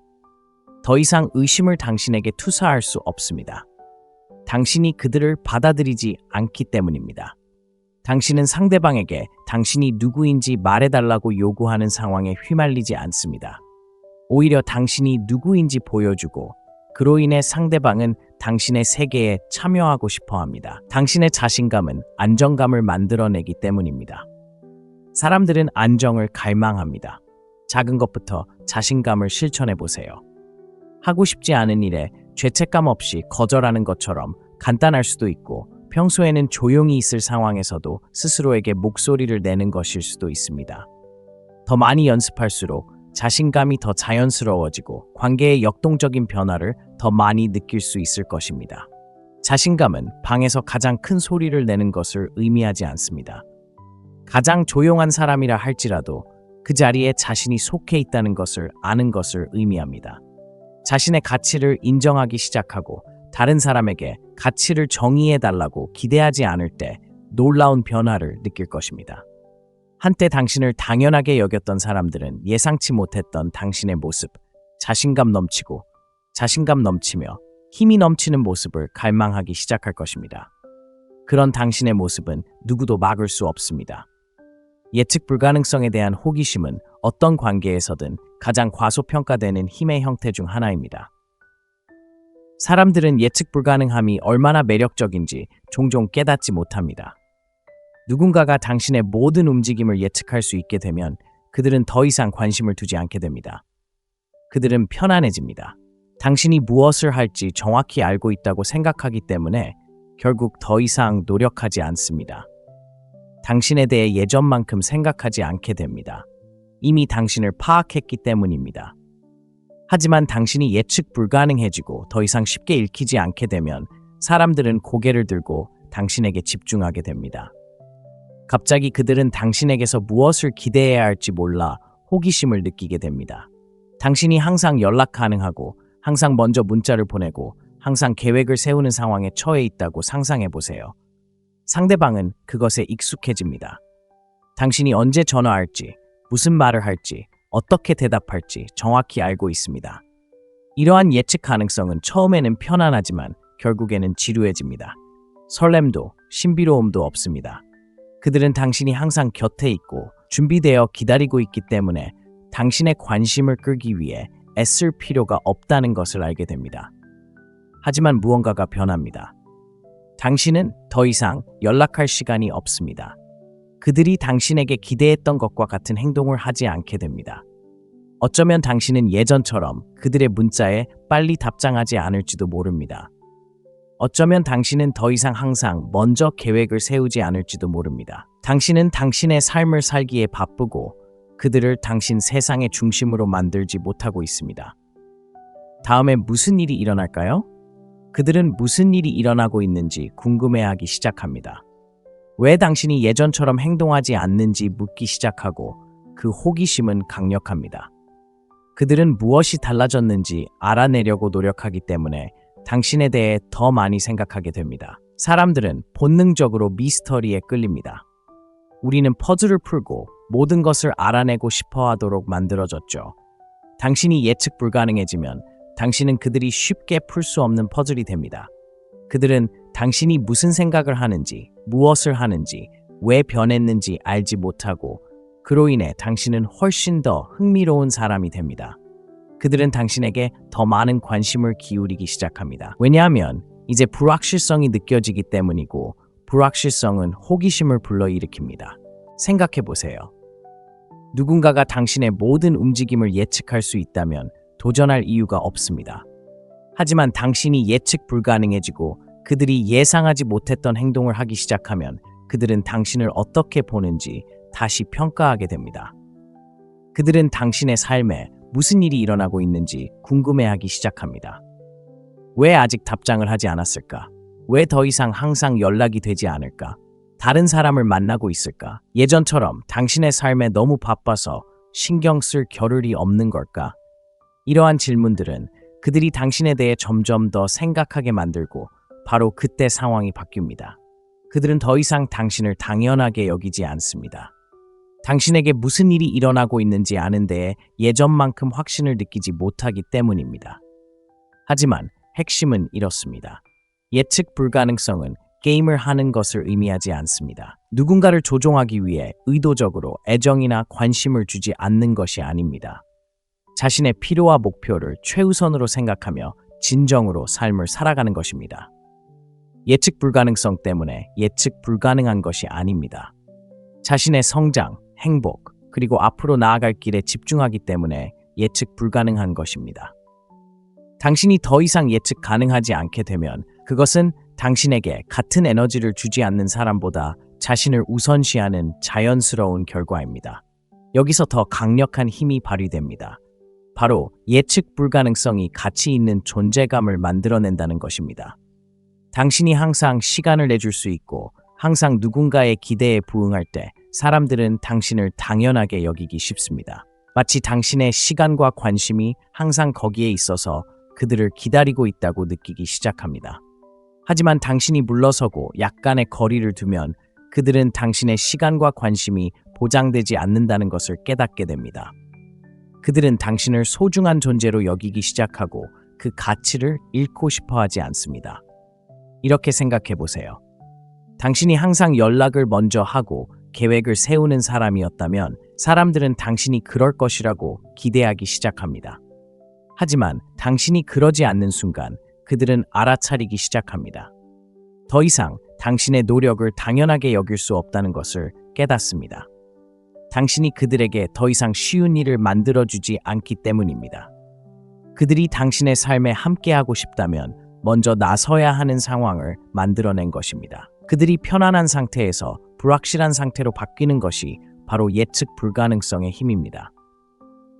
더 이상 의심을 당신에게 투사할 수 없습니다. 당신이 그들을 받아들이지 않기 때문입니다. 당신은 상대방에게 당신이 누구인지 말해달라고 요구하는 상황에 휘말리지 않습니다. 오히려 당신이 누구인지 보여주고 그로 인해 상대방은 당신의 세계에 참여하고 싶어 합니다. 당신의 자신감은 안정감을 만들어내기 때문입니다. 사람들은 안정을 갈망합니다. 작은 것부터 자신감을 실천해 보세요. 하고 싶지 않은 일에 죄책감 없이 거절하는 것처럼 간단할 수도 있고 평소에는 조용히 있을 상황에서도 스스로에게 목소리를 내는 것일 수도 있습니다. 더 많이 연습할수록 자신감이 더 자연스러워지고 관계의 역동적인 변화를 더 많이 느낄 수 있을 것입니다. 자신감은 방에서 가장 큰 소리를 내는 것을 의미하지 않습니다. 가장 조용한 사람이라 할지라도 그 자리에 자신이 속해 있다는 것을 아는 것을 의미합니다. 자신의 가치를 인정하기 시작하고 다른 사람에게 가치를 정의해달라고 기대하지 않을 때 놀라운 변화를 느낄 것입니다. 한때 당신을 당연하게 여겼던 사람들은 예상치 못했던 당신의 모습, 자신감 넘치고 자신감 넘치며 힘이 넘치는 모습을 갈망하기 시작할 것입니다. 그런 당신의 모습은 누구도 막을 수 없습니다. 예측 불가능성에 대한 호기심은 어떤 관계에서든 가장 과소평가되는 힘의 형태 중 하나입니다. 사람들은 예측 불가능함이 얼마나 매력적인지 종종 깨닫지 못합니다. 누군가가 당신의 모든 움직임을 예측할 수 있게 되면 그들은 더 이상 관심을 두지 않게 됩니다. 그들은 편안해집니다. 당신이 무엇을 할지 정확히 알고 있다고 생각하기 때문에 결국 더 이상 노력하지 않습니다. 당신에 대해 예전만큼 생각하지 않게 됩니다. 이미 당신을 파악했기 때문입니다. 하지만 당신이 예측 불가능해지고 더 이상 쉽게 읽히지 않게 되면 사람들은 고개를 들고 당신에게 집중하게 됩니다. 갑자기 그들은 당신에게서 무엇을 기대해야 할지 몰라 호기심을 느끼게 됩니다. 당신이 항상 연락 가능하고 항상 먼저 문자를 보내고 항상 계획을 세우는 상황에 처해 있다고 상상해 보세요. 상대방은 그것에 익숙해집니다. 당신이 언제 전화할지, 무슨 말을 할지, 어떻게 대답할지 정확히 알고 있습니다. 이러한 예측 가능성은 처음에는 편안하지만 결국에는 지루해집니다. 설렘도 신비로움도 없습니다. 그들은 당신이 항상 곁에 있고 준비되어 기다리고 있기 때문에 당신의 관심을 끌기 위해 애쓸 필요가 없다는 것을 알게 됩니다. 하지만 무언가가 변합니다. 당신은 더 이상 연락할 시간이 없습니다. 그들이 당신에게 기대했던 것과 같은 행동을 하지 않게 됩니다. 어쩌면 당신은 예전처럼 그들의 문자에 빨리 답장하지 않을지도 모릅니다. 어쩌면 당신은 더 이상 항상 먼저 계획을 세우지 않을지도 모릅니다. 당신은 당신의 삶을 살기에 바쁘고 그들을 당신 세상의 중심으로 만들지 못하고 있습니다. 다음에 무슨 일이 일어날까요? 그들은 무슨 일이 일어나고 있는지 궁금해하기 시작합니다. 왜 당신이 예전처럼 행동하지 않는지 묻기 시작하고 그 호기심은 강력합니다. 그들은 무엇이 달라졌는지 알아내려고 노력하기 때문에 당신에 대해 더 많이 생각하게 됩니다. 사람들은 본능적으로 미스터리에 끌립니다. 우리는 퍼즐을 풀고 모든 것을 알아내고 싶어 하도록 만들어졌죠. 당신이 예측 불가능해지면 당신은 그들이 쉽게 풀 수 없는 퍼즐이 됩니다. 그들은 당신이 무슨 생각을 하는지, 무엇을 하는지, 왜 변했는지 알지 못하고 그로 인해 당신은 훨씬 더 흥미로운 사람이 됩니다. 그들은 당신에게 더 많은 관심을 기울이기 시작합니다. 왜냐하면 이제 불확실성이 느껴지기 때문이고 불확실성은 호기심을 불러일으킵니다. 생각해 보세요. 누군가가 당신의 모든 움직임을 예측할 수 있다면 도전할 이유가 없습니다. 하지만 당신이 예측 불가능해지고 그들이 예상하지 못했던 행동을 하기 시작하면 그들은 당신을 어떻게 보는지 다시 평가하게 됩니다. 그들은 당신의 삶에 무슨 일이 일어나고 있는지 궁금해하기 시작합니다. 왜 아직 답장을 하지 않았을까? 왜 더 이상 항상 연락이 되지 않을까? 다른 사람을 만나고 있을까? 예전처럼 당신의 삶에 너무 바빠서 신경 쓸 겨를이 없는 걸까? 이러한 질문들은 그들이 당신에 대해 점점 더 생각하게 만들고 바로 그때 상황이 바뀝니다. 그들은 더 이상 당신을 당연하게 여기지 않습니다. 당신에게 무슨 일이 일어나고 있는지 아는 데에 예전만큼 확신을 느끼지 못하기 때문입니다. 하지만 핵심은 이렇습니다. 예측 불가능성은 게임을 하는 것을 의미하지 않습니다. 누군가를 조종하기 위해 의도적으로 애정이나 관심을 주지 않는 것이 아닙니다. 자신의 필요와 목표를 최우선으로 생각하며 진정으로 삶을 살아가는 것입니다. 예측 불가능성 때문에 예측 불가능한 것이 아닙니다. 자신의 성장, 행복, 그리고 앞으로 나아갈 길에 집중하기 때문에 예측 불가능한 것입니다. 당신이 더 이상 예측 가능하지 않게 되면 그것은 당신에게 같은 에너지를 주지 않는 사람보다 자신을 우선시하는 자연스러운 결과입니다. 여기서 더 강력한 힘이 발휘됩니다. 바로 예측 불가능성이 가치 있는 존재감을 만들어낸다는 것입니다. 당신이 항상 시간을 내줄 수 있고 항상 누군가의 기대에 부응할 때 사람들은 당신을 당연하게 여기기 쉽습니다. 마치 당신의 시간과 관심이 항상 거기에 있어서 그들을 기다리고 있다고 느끼기 시작합니다. 하지만 당신이 물러서고 약간의 거리를 두면 그들은 당신의 시간과 관심이 보장되지 않는다는 것을 깨닫게 됩니다. 그들은 당신을 소중한 존재로 여기기 시작하고 그 가치를 잃고 싶어 하지 않습니다. 이렇게 생각해 보세요. 당신이 항상 연락을 먼저 하고 계획을 세우는 사람이었다면 사람들은 당신이 그럴 것이라고 기대하기 시작합니다. 하지만 당신이 그러지 않는 순간 그들은 알아차리기 시작합니다. 더 이상 당신의 노력을 당연하게 여길 수 없다는 것을 깨닫습니다. 당신이 그들에게 더 이상 쉬운 일을 만들어주지 않기 때문입니다. 그들이 당신의 삶에 함께하고 싶다면 먼저 나서야 하는 상황을 만들어낸 것입니다. 그들이 편안한 상태에서 불확실한 상태로 바뀌는 것이 바로 예측 불가능성의 힘입니다.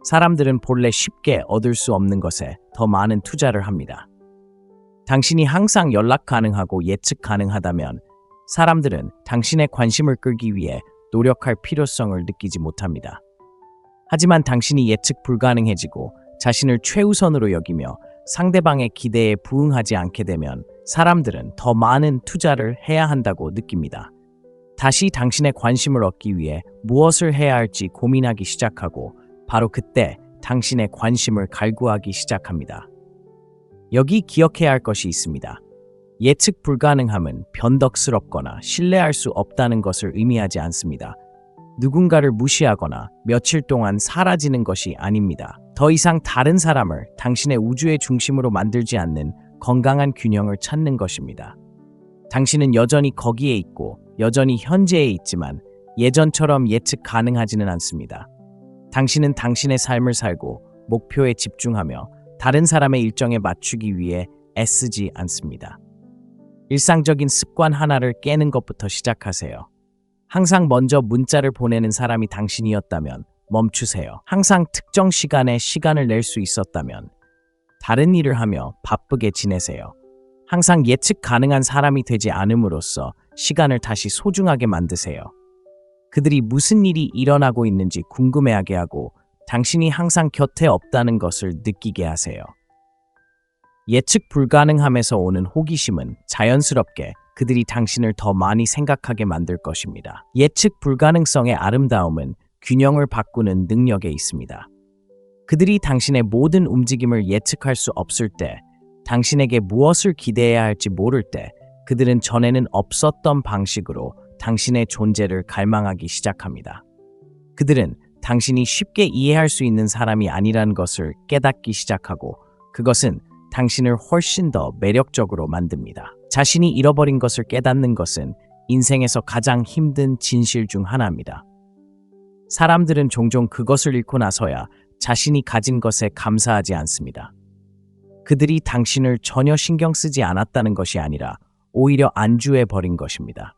사람들은 본래 쉽게 얻을 수 없는 것에 더 많은 투자를 합니다. 당신이 항상 연락 가능하고 예측 가능하다면 사람들은 당신의 관심을 끌기 위해 노력할 필요성을 느끼지 못합니다. 하지만 당신이 예측 불가능해지고 자신을 최우선으로 여기며 상대방의 기대에 부응하지 않게 되면 사람들은 더 많은 투자를 해야 한다고 느낍니다. 다시 당신의 관심을 얻기 위해 무엇을 해야 할지 고민하기 시작하고 바로 그때 당신의 관심을 갈구하기 시작합니다. 여기 기억해야 할 것이 있습니다. 예측 불가능함은 변덕스럽거나 신뢰할 수 없다는 것을 의미하지 않습니다. 누군가를 무시하거나 며칠 동안 사라지는 것이 아닙니다. 더 이상 다른 사람을 당신의 우주의 중심으로 만들지 않는 건강한 균형을 찾는 것입니다. 당신은 여전히 거기에 있고 여전히 현재에 있지만 예전처럼 예측 가능하지는 않습니다. 당신은 당신의 삶을 살고 목표에 집중하며 다른 사람의 일정에 맞추기 위해 애쓰지 않습니다. 일상적인 습관 하나를 깨는 것부터 시작하세요. 항상 먼저 문자를 보내는 사람이 당신이었다면 멈추세요. 항상 특정 시간에 시간을 낼 수 있었다면 다른 일을 하며 바쁘게 지내세요. 항상 예측 가능한 사람이 되지 않음으로써 시간을 다시 소중하게 만드세요. 그들이 무슨 일이 일어나고 있는지 궁금해하게 하고 당신이 항상 곁에 없다는 것을 느끼게 하세요. 예측 불가능함에서 오는 호기심은 자연스럽게 그들이 당신을 더 많이 생각하게 만들 것입니다. 예측 불가능성의 아름다움은 균형을 바꾸는 능력에 있습니다. 그들이 당신의 모든 움직임을 예측할 수 없을 때, 당신에게 무엇을 기대해야 할지 모를 때, 그들은 전에는 없었던 방식으로 당신의 존재를 갈망하기 시작합니다. 그들은 당신이 쉽게 이해할 수 있는 사람이 아니라는 것을 깨닫기 시작하고, 그것은 당신을 훨씬 더 매력적으로 만듭니다. 자신이 잃어버린 것을 깨닫는 것은 인생에서 가장 힘든 진실 중 하나입니다. 사람들은 종종 그것을 잃고 나서야 자신이 가진 것에 감사하지 않습니다. 그들이 당신을 전혀 신경 쓰지 않았다는 것이 아니라 오히려 안주해 버린 것입니다.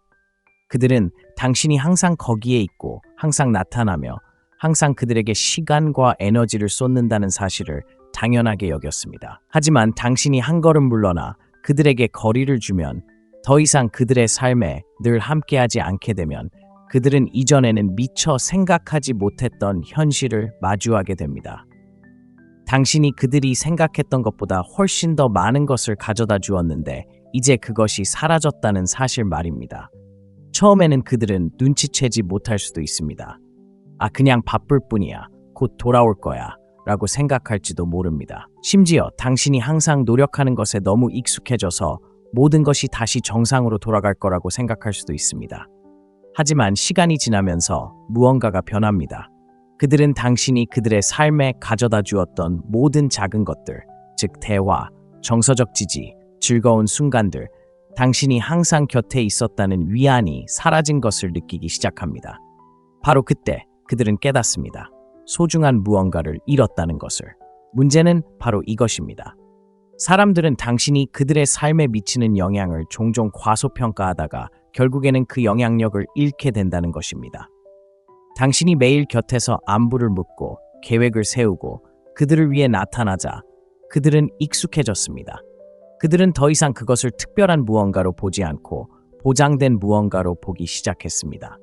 그들은 당신이 항상 거기에 있고 항상 나타나며 항상 그들에게 시간과 에너지를 쏟는다는 사실을 당연하게 여겼습니다. 하지만 당신이 한 걸음 물러나 그들에게 거리를 주면, 더 이상 그들의 삶에 늘 함께하지 않게 되면 그들은 이전에는 미처 생각하지 못했던 현실을 마주하게 됩니다. 당신이 그들이 생각했던 것보다 훨씬 더 많은 것을 가져다 주었는데 이제 그것이 사라졌다는 사실 말입니다. 처음에는 그들은 눈치채지 못할 수도 있습니다. 아, 그냥 바쁠 뿐이야. 곧 돌아올 거야. 라고 생각할지도 모릅니다. 심지어 당신이 항상 노력하는 것에 너무 익숙해져서 모든 것이 다시 정상으로 돌아갈 거라고 생각할 수도 있습니다. 하지만 시간이 지나면서 무언가가 변합니다. 그들은 당신이 그들의 삶에 가져다 주었던 모든 작은 것들, 즉 대화, 정서적 지지, 즐거운 순간들, 당신이 항상 곁에 있었다는 위안이 사라진 것을 느끼기 시작합니다. 바로 그때 그들은 깨닫습니다. 소중한 무언가를 잃었다는 것을. 문제는 바로 이것입니다. 사람들은 당신이 그들의 삶에 미치는 영향을 종종 과소평가하다가 결국에는 그 영향력을 잃게 된다는 것입니다. 당신이 매일 곁에서 안부를 묻고 계획을 세우고 그들을 위해 나타나자 그들은 익숙해졌습니다. 그들은 더 이상 그것을 특별한 무언가로 보지 않고 보장된 무언가로 보기 시작했습니다.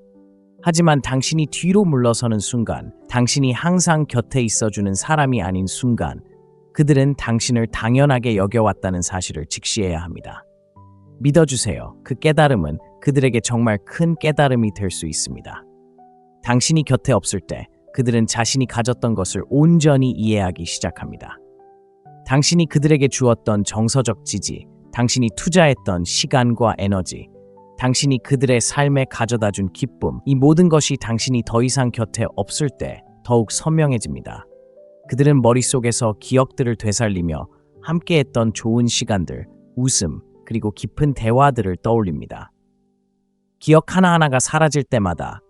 하지만 당신이 뒤로 물러서는 순간, 당신이 항상 곁에 있어주는 사람이 아닌 순간, 그들은 당신을 당연하게 여겨왔다는 사실을 직시해야 합니다. 믿어주세요. 그 깨달음은 그들에게 정말 큰 깨달음이 될 수 있습니다. 당신이 곁에 없을 때 그들은 자신이 가졌던 것을 온전히 이해하기 시작합니다. 당신이 그들에게 주었던 정서적 지지, 당신이 투자했던 시간과 에너지, 당신이 그들의 삶에 가져다준 기쁨, 이 모든 것이 당신이 더 이상 곁에 없을 때 더욱 선명해집니다. 그들은 머릿속에서 기억들을 되살리며 함께했던 좋은 시간들, 웃음, 그리고 깊은 대화들을 떠올립니다. 기억 하나하나가 사라질 때마다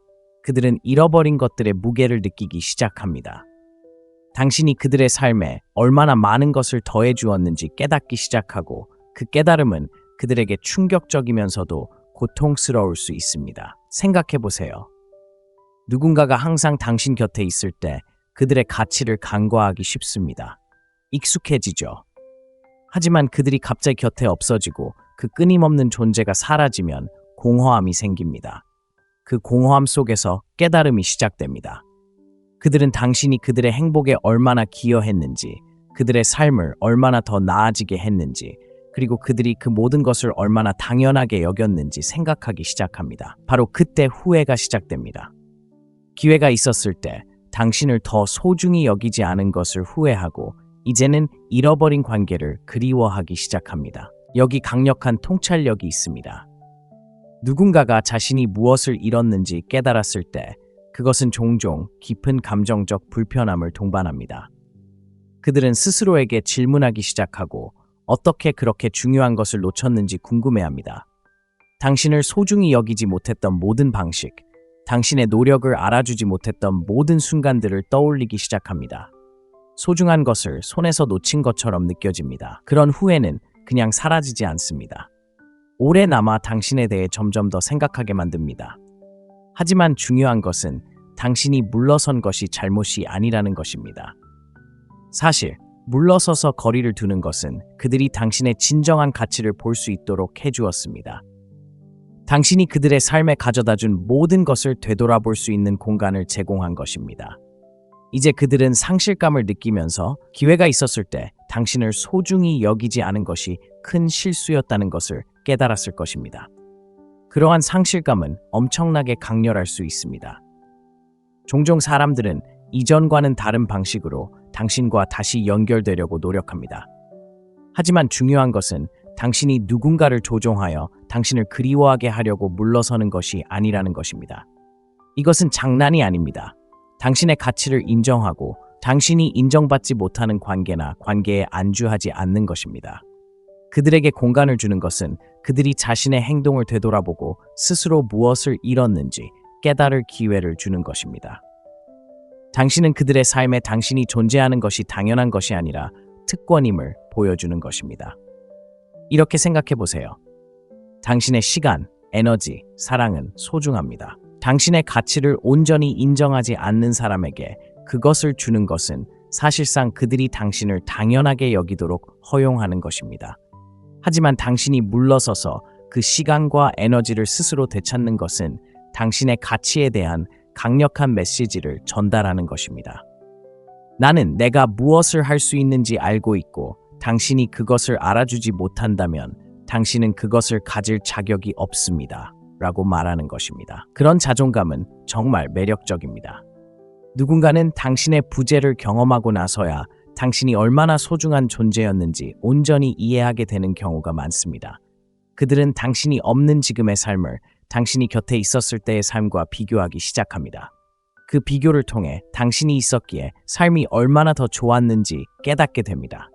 그들은 잃어버린 것들의 무게를 느끼기 시작합니다. 당신이 그들의 삶에 얼마나 많은 것을 더해 주었는지 깨닫기 시작하고, 그 깨달음은 그들에게 충격적이면서도 고통스러울 수 있습니다. 생각해 보세요. 누군가가 항상 당신 곁에 있을 때 그들의 가치를 간과하기 쉽습니다. 익숙해지죠. 하지만 그들이 갑자기 곁에 없어지고 그 끊임없는 존재가 사라지면 공허함이 생깁니다. 그 공허함 속에서 깨달음이 시작됩니다. 그들은 당신이 그들의 행복에 얼마나 기여했는지, 그들의 삶을 얼마나 더 나아지게 했는지, 그리고 그들이 그 모든 것을 얼마나 당연하게 여겼는지 생각하기 시작합니다. 바로 그때 후회가 시작됩니다. 기회가 있었을 때 당신을 더 소중히 여기지 않은 것을 후회하고, 이제는 잃어버린 관계를 그리워하기 시작합니다. 여기 강력한 통찰력이 있습니다. 누군가가 자신이 무엇을 잃었는지 깨달았을 때 그것은 종종 깊은 감정적 불편함을 동반합니다. 그들은 스스로에게 질문하기 시작하고 어떻게 그렇게 중요한 것을 놓쳤는지 궁금해합니다. 당신을 소중히 여기지 못했던 모든 방식, 당신의 노력을 알아주지 못했던 모든 순간들을 떠올리기 시작합니다. 소중한 것을 손에서 놓친 것처럼 느껴집니다. 그런 후회는 그냥 사라지지 않습니다. 오래 남아 당신에 대해 점점 더 생각하게 만듭니다. 하지만 중요한 것은 당신이 물러선 것이 잘못이 아니라는 것입니다. 사실 물러서서 거리를 두는 것은 그들이 당신의 진정한 가치를 볼 수 있도록 해주었습니다. 당신이 그들의 삶에 가져다준 모든 것을 되돌아볼 수 있는 공간을 제공한 것입니다. 이제 그들은 상실감을 느끼면서 기회가 있었을 때 당신을 소중히 여기지 않은 것이 큰 실수였다는 것을 깨달았을 것입니다. 그러한 상실감은 엄청나게 강렬할 수 있습니다. 종종 사람들은 이전과는 다른 방식으로 당신과 다시 연결되려고 노력합니다. 하지만 중요한 것은 당신이 누군가를 조종하여 당신을 그리워하게 하려고 물러서는 것이 아니라는 것입니다. 이것은 장난이 아닙니다. 당신의 가치를 인정하고 당신이 인정받지 못하는 관계나 관계에 안주하지 않는 것입니다. 그들에게 공간을 주는 것은 그들이 자신의 행동을 되돌아보고 스스로 무엇을 잃었는지 깨달을 기회를 주는 것입니다. 당신은 그들의 삶에 당신이 존재하는 것이 당연한 것이 아니라 특권임을 보여주는 것입니다. 이렇게 생각해 보세요. 당신의 시간, 에너지, 사랑은 소중합니다. 당신의 가치를 온전히 인정하지 않는 사람에게 그것을 주는 것은 사실상 그들이 당신을 당연하게 여기도록 허용하는 것입니다. 하지만 당신이 물러서서 그 시간과 에너지를 스스로 되찾는 것은 당신의 가치에 대한 강력한 메시지를 전달하는 것입니다. 나는 내가 무엇을 할 수 있는지 알고 있고 당신이 그것을 알아주지 못한다면 당신은 그것을 가질 자격이 없습니다. 라고 말하는 것입니다. 그런 자존감은 정말 매력적입니다. 누군가는 당신의 부재를 경험하고 나서야 당신이 얼마나 소중한 존재였는지 온전히 이해하게 되는 경우가 많습니다. 그들은 당신이 없는 지금의 삶을 당신이 곁에 있었을 때의 삶과 비교하기 시작합니다. 그 비교를 통해 당신이 있었기에 삶이 얼마나 더 좋았는지 깨닫게 됩니다.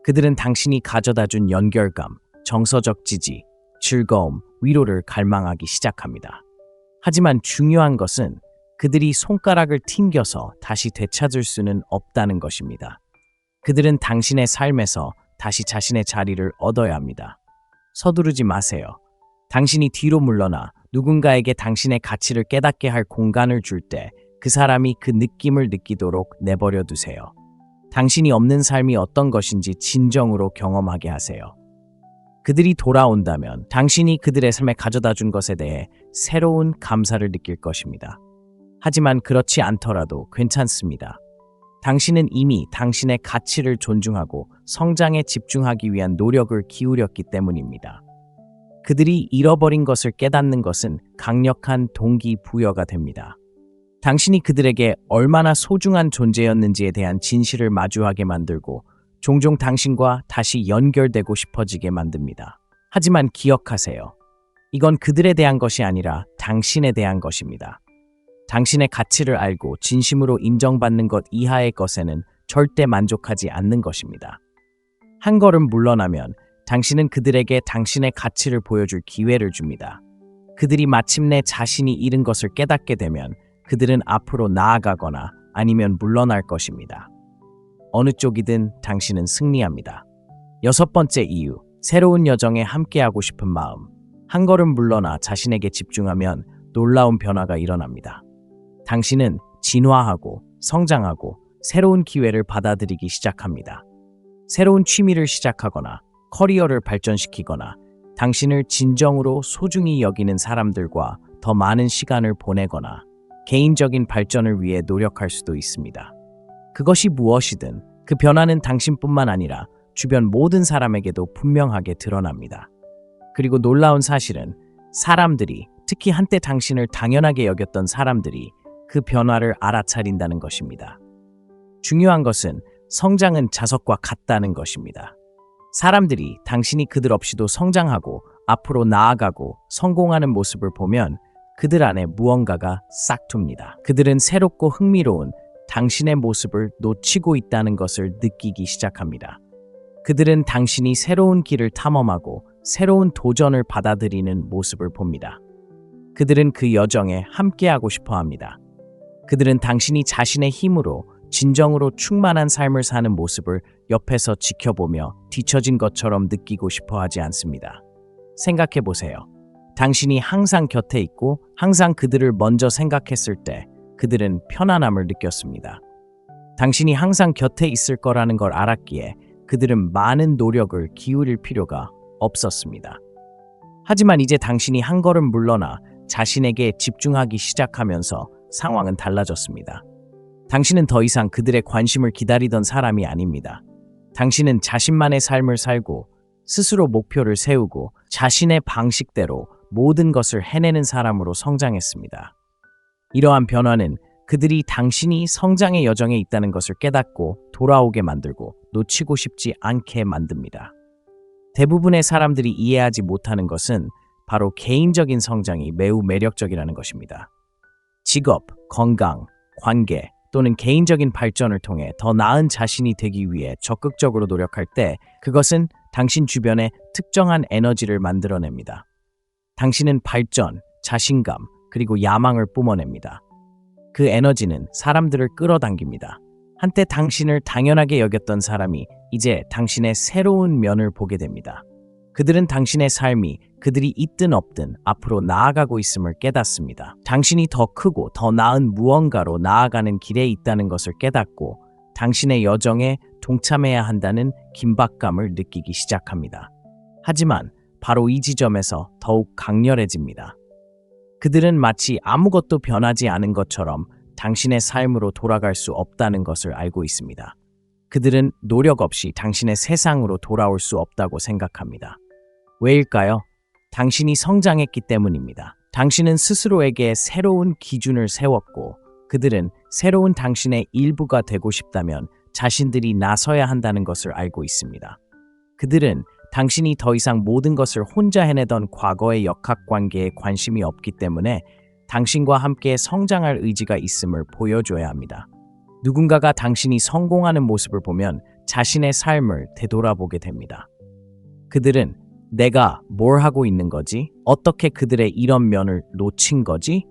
그들은 당신이 가져다준 연결감, 정서적 지지, 즐거움, 위로를 갈망하기 시작합니다. 하지만 중요한 것은 그들이 손가락을 튕겨서 다시 되찾을 수는 없다는 것입니다. 그들은 당신의 삶에서 다시 자신의 자리를 얻어야 합니다. 서두르지 마세요. 당신이 뒤로 물러나 누군가에게 당신의 가치를 깨닫게 할 공간을 줄 때 그 사람이 그 느낌을 느끼도록 내버려 두세요. 당신이 없는 삶이 어떤 것인지 진정으로 경험하게 하세요. 그들이 돌아온다면 당신이 그들의 삶에 가져다 준 것에 대해 새로운 감사를 느낄 것입니다. 하지만 그렇지 않더라도 괜찮습니다. 당신은 이미 당신의 가치를 존중하고 성장에 집중하기 위한 노력을 기울였기 때문입니다. 그들이 잃어버린 것을 깨닫는 것은 강력한 동기부여가 됩니다. 당신이 그들에게 얼마나 소중한 존재였는지에 대한 진실을 마주하게 만들고 종종 당신과 다시 연결되고 싶어지게 만듭니다. 하지만 기억하세요. 이건 그들에 대한 것이 아니라 당신에 대한 것입니다. 당신의 가치를 알고 진심으로 인정받는 것 이하의 것에는 절대 만족하지 않는 것입니다. 한 걸음 물러나면 당신은 그들에게 당신의 가치를 보여줄 기회를 줍니다. 그들이 마침내 자신이 잃은 것을 깨닫게 되면 그들은 앞으로 나아가거나 아니면 물러날 것입니다. 어느 쪽이든 당신은 승리합니다. 6번째 이유, 새로운 여정에 함께하고 싶은 마음. 한 걸음 물러나 자신에게 집중하면 놀라운 변화가 일어납니다. 당신은 진화하고 성장하고 새로운 기회를 받아들이기 시작합니다. 새로운 취미를 시작하거나 커리어를 발전시키거나 당신을 진정으로 소중히 여기는 사람들과 더 많은 시간을 보내거나 개인적인 발전을 위해 노력할 수도 있습니다. 그것이 무엇이든 그 변화는 당신뿐만 아니라 주변 모든 사람에게도 분명하게 드러납니다. 그리고 놀라운 사실은 사람들이, 특히 한때 당신을 당연하게 여겼던 사람들이 그 변화를 알아차린다는 것입니다. 중요한 것은 성장은 자석과 같다는 것입니다. 사람들이 당신이 그들 없이도 성장하고 앞으로 나아가고 성공하는 모습을 보면 그들 안에 무언가가 싹툽니다. 그들은 새롭고 흥미로운 당신의 모습을 놓치고 있다는 것을 느끼기 시작합니다. 그들은 당신이 새로운 길을 탐험하고 새로운 도전을 받아들이는 모습을 봅니다. 그들은 그 여정에 함께하고 싶어 합니다. 그들은 당신이 자신의 힘으로 진정으로 충만한 삶을 사는 모습을 옆에서 지켜보며 뒤처진 것처럼 느끼고 싶어 하지 않습니다. 생각해 보세요. 당신이 항상 곁에 있고 항상 그들을 먼저 생각했을 때 그들은 편안함을 느꼈습니다. 당신이 항상 곁에 있을 거라는 걸 알았기에 그들은 많은 노력을 기울일 필요가 없었습니다. 하지만 이제 당신이 한 걸음 물러나 자신에게 집중하기 시작하면서 상황은 달라졌습니다. 당신은 더 이상 그들의 관심을 기다리던 사람이 아닙니다. 당신은 자신만의 삶을 살고 스스로 목표를 세우고 자신의 방식대로 모든 것을 해내는 사람으로 성장했습니다. 이러한 변화는 그들이 당신이 성장의 여정에 있다는 것을 깨닫고 돌아오게 만들고 놓치고 싶지 않게 만듭니다. 대부분의 사람들이 이해하지 못하는 것은 바로 개인적인 성장이 매우 매력적이라는 것입니다. 직업, 건강, 관계 또는 개인적인 발전을 통해 더 나은 자신이 되기 위해 적극적으로 노력할 때 그것은 당신 주변에 특정한 에너지를 만들어냅니다. 당신은 발전, 자신감, 그리고 야망을 뿜어냅니다. 그 에너지는 사람들을 끌어당깁니다. 한때 당신을 당연하게 여겼던 사람이 이제 당신의 새로운 면을 보게 됩니다. 그들은 당신의 삶이 그들이 있든 없든 앞으로 나아가고 있음을 깨닫습니다. 당신이 더 크고 더 나은 무언가로 나아가는 길에 있다는 것을 깨닫고 당신의 여정에 동참해야 한다는 긴박감을 느끼기 시작합니다. 하지만 바로 이 지점에서 더욱 강렬해집니다. 그들은 마치 아무것도 변하지 않은 것처럼 당신의 삶으로 돌아갈 수 없다는 것을 알고 있습니다. 그들은 노력 없이 당신의 세상으로 돌아올 수 없다고 생각합니다. 왜일까요? 당신이 성장했기 때문입니다. 당신은 스스로에게 새로운 기준을 세웠고 그들은 새로운 당신의 일부가 되고 싶다면 자신들이 나서야 한다는 것을 알고 있습니다. 그들은 당신이 더 이상 모든 것을 혼자 해내던 과거의 역학관계에 관심이 없기 때문에 당신과 함께 성장할 의지가 있음을 보여줘야 합니다. 누군가가 당신이 성공하는 모습을 보면 자신의 삶을 되돌아보게 됩니다. 그들은 내가 뭘 하고 있는 거지? 어떻게 그들의 이런 면을 놓친 거지?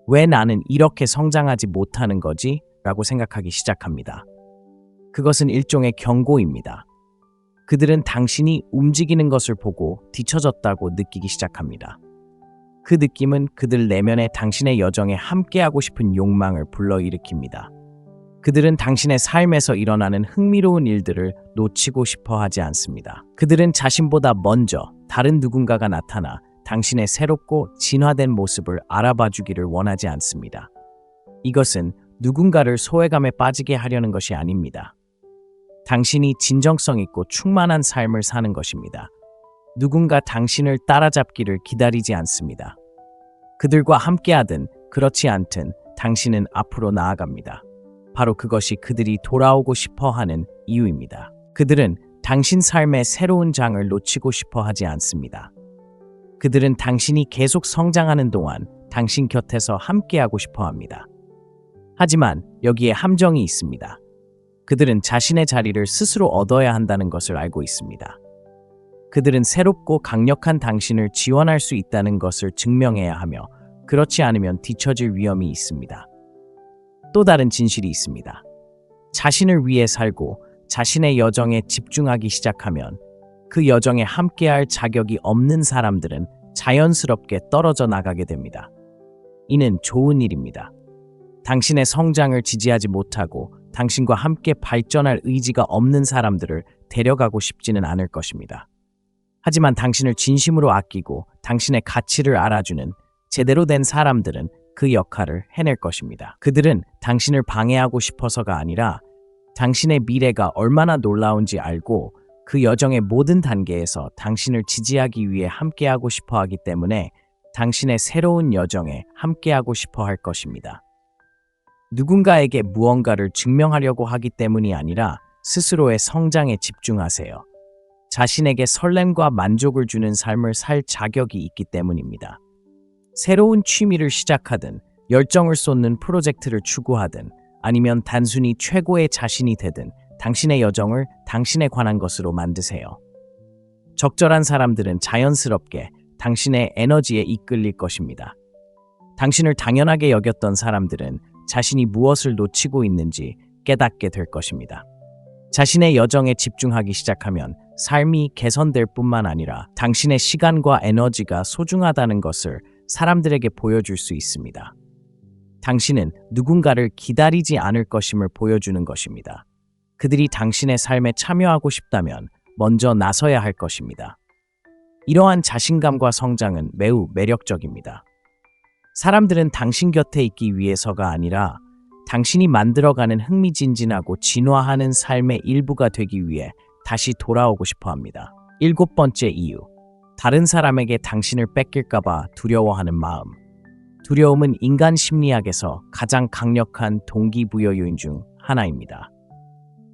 왜 나는 이렇게 성장하지 못하는 거지? 라고 생각하기 시작합니다. 그것은 일종의 경고입니다. 그들은 당신이 움직이는 것을 보고 뒤처졌다고 느끼기 시작합니다. 그 느낌은 그들 내면에 당신의 여정에 함께하고 싶은 욕망을 불러일으킵니다. 그들은 당신의 삶에서 일어나는 흥미로운 일들을 놓치고 싶어 하지 않습니다. 그들은 자신보다 먼저 다른 누군가가 나타나 당신의 새롭고 진화된 모습을 알아봐 주기를 원하지 않습니다. 이것은 누군가를 소외감에 빠지게 하려는 것이 아닙니다. 당신이 진정성 있고 충만한 삶을 사는 것입니다. 누군가 당신을 따라잡기를 기다리지 않습니다. 그들과 함께하든 그렇지 않든 당신은 앞으로 나아갑니다. 바로 그것이 그들이 돌아오고 싶어 하는 이유입니다. 그들은 당신 삶의 새로운 장을 놓치고 싶어 하지 않습니다. 그들은 당신이 계속 성장하는 동안 당신 곁에서 함께하고 싶어 합니다. 하지만 여기에 함정이 있습니다. 그들은 자신의 자리를 스스로 얻어야 한다는 것을 알고 있습니다. 그들은 새롭고 강력한 당신을 지원할 수 있다는 것을 증명해야 하며 그렇지 않으면 뒤처질 위험이 있습니다. 또 다른 진실이 있습니다. 자신을 위해 살고 자신의 여정에 집중하기 시작하면 그 여정에 함께할 자격이 없는 사람들은 자연스럽게 떨어져 나가게 됩니다. 이는 좋은 일입니다. 당신의 성장을 지지하지 못하고 당신과 함께 발전할 의지가 없는 사람들을 데려가고 싶지는 않을 것입니다. 하지만 당신을 진심으로 아끼고 당신의 가치를 알아주는 제대로 된 사람들은 그 역할을 해낼 것입니다. 그들은 당신을 방해하고 싶어서가 아니라 당신의 미래가 얼마나 놀라운지 알고 그 여정의 모든 단계에서 당신을 지지하기 위해 함께하고 싶어 하기 때문에 당신의 새로운 여정에 함께하고 싶어 할 것입니다. 누군가에게 무언가를 증명하려고 하기 때문이 아니라 스스로의 성장에 집중하세요. 자신에게 설렘과 만족을 주는 삶을 살 자격이 있기 때문입니다. 새로운 취미를 시작하든 열정을 쏟는 프로젝트를 추구하든 아니면 단순히 최고의 자신이 되든 당신의 여정을 당신에 관한 것으로 만드세요. 적절한 사람들은 자연스럽게 당신의 에너지에 이끌릴 것입니다. 당신을 당연하게 여겼던 사람들은 자신이 무엇을 놓치고 있는지 깨닫게 될 것입니다. 자신의 여정에 집중하기 시작하면 삶이 개선될 뿐만 아니라 당신의 시간과 에너지가 소중하다는 것을 사람들에게 보여줄 수 있습니다. 당신은 누군가를 기다리지 않을 것임을 보여주는 것입니다. 그들이 당신의 삶에 참여하고 싶다면 먼저 나서야 할 것입니다. 이러한 자신감과 성장은 매우 매력적입니다. 사람들은 당신 곁에 있기 위해서가 아니라 당신이 만들어가는 흥미진진하고 진화하는 삶의 일부가 되기 위해 다시 돌아오고 싶어 합니다. 7번째 이유, 다른 사람에게 당신을 뺏길까봐 두려워하는 마음. 두려움은 인간 심리학에서 가장 강력한 동기부여 요인 중 하나입니다.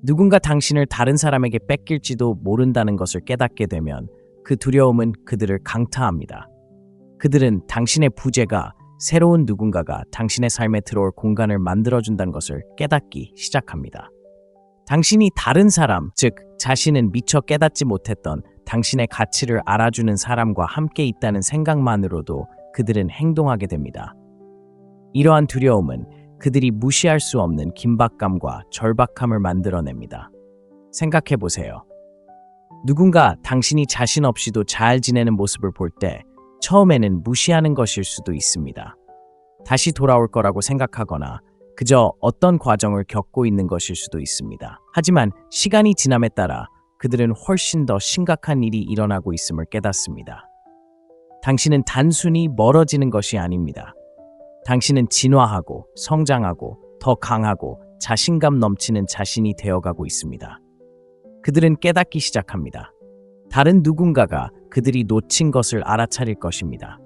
누군가 당신을 다른 사람에게 뺏길지도 모른다는 것을 깨닫게 되면 그 두려움은 그들을 강타합니다. 그들은 당신의 부재가 새로운 누군가가 당신의 삶에 들어올 공간을 만들어준다는 것을 깨닫기 시작합니다. 당신이 다른 사람, 즉 자신은 미처 깨닫지 못했던 당신의 가치를 알아주는 사람과 함께 있다는 생각만으로도 그들은 행동하게 됩니다. 이러한 두려움은 그들이 무시할 수 없는 긴박감과 절박함을 만들어냅니다. 생각해 보세요. 누군가 당신이 자신 없이도 잘 지내는 모습을 볼 때 처음에는 무시하는 것일 수도 있습니다. 다시 돌아올 거라고 생각하거나 그저 어떤 과정을 겪고 있는 것일 수도 있습니다. 하지만 시간이 지남에 따라 그들은 훨씬 더 심각한 일이 일어나고 있음을 깨닫습니다. 당신은 단순히 멀어지는 것이 아닙니다. 당신은 진화하고 성장하고 더 강하고 자신감 넘치는 자신이 되어가고 있습니다. 그들은 깨닫기 시작합니다. 다른 누군가가 그들이 놓친 것을 알아차릴 것입니다.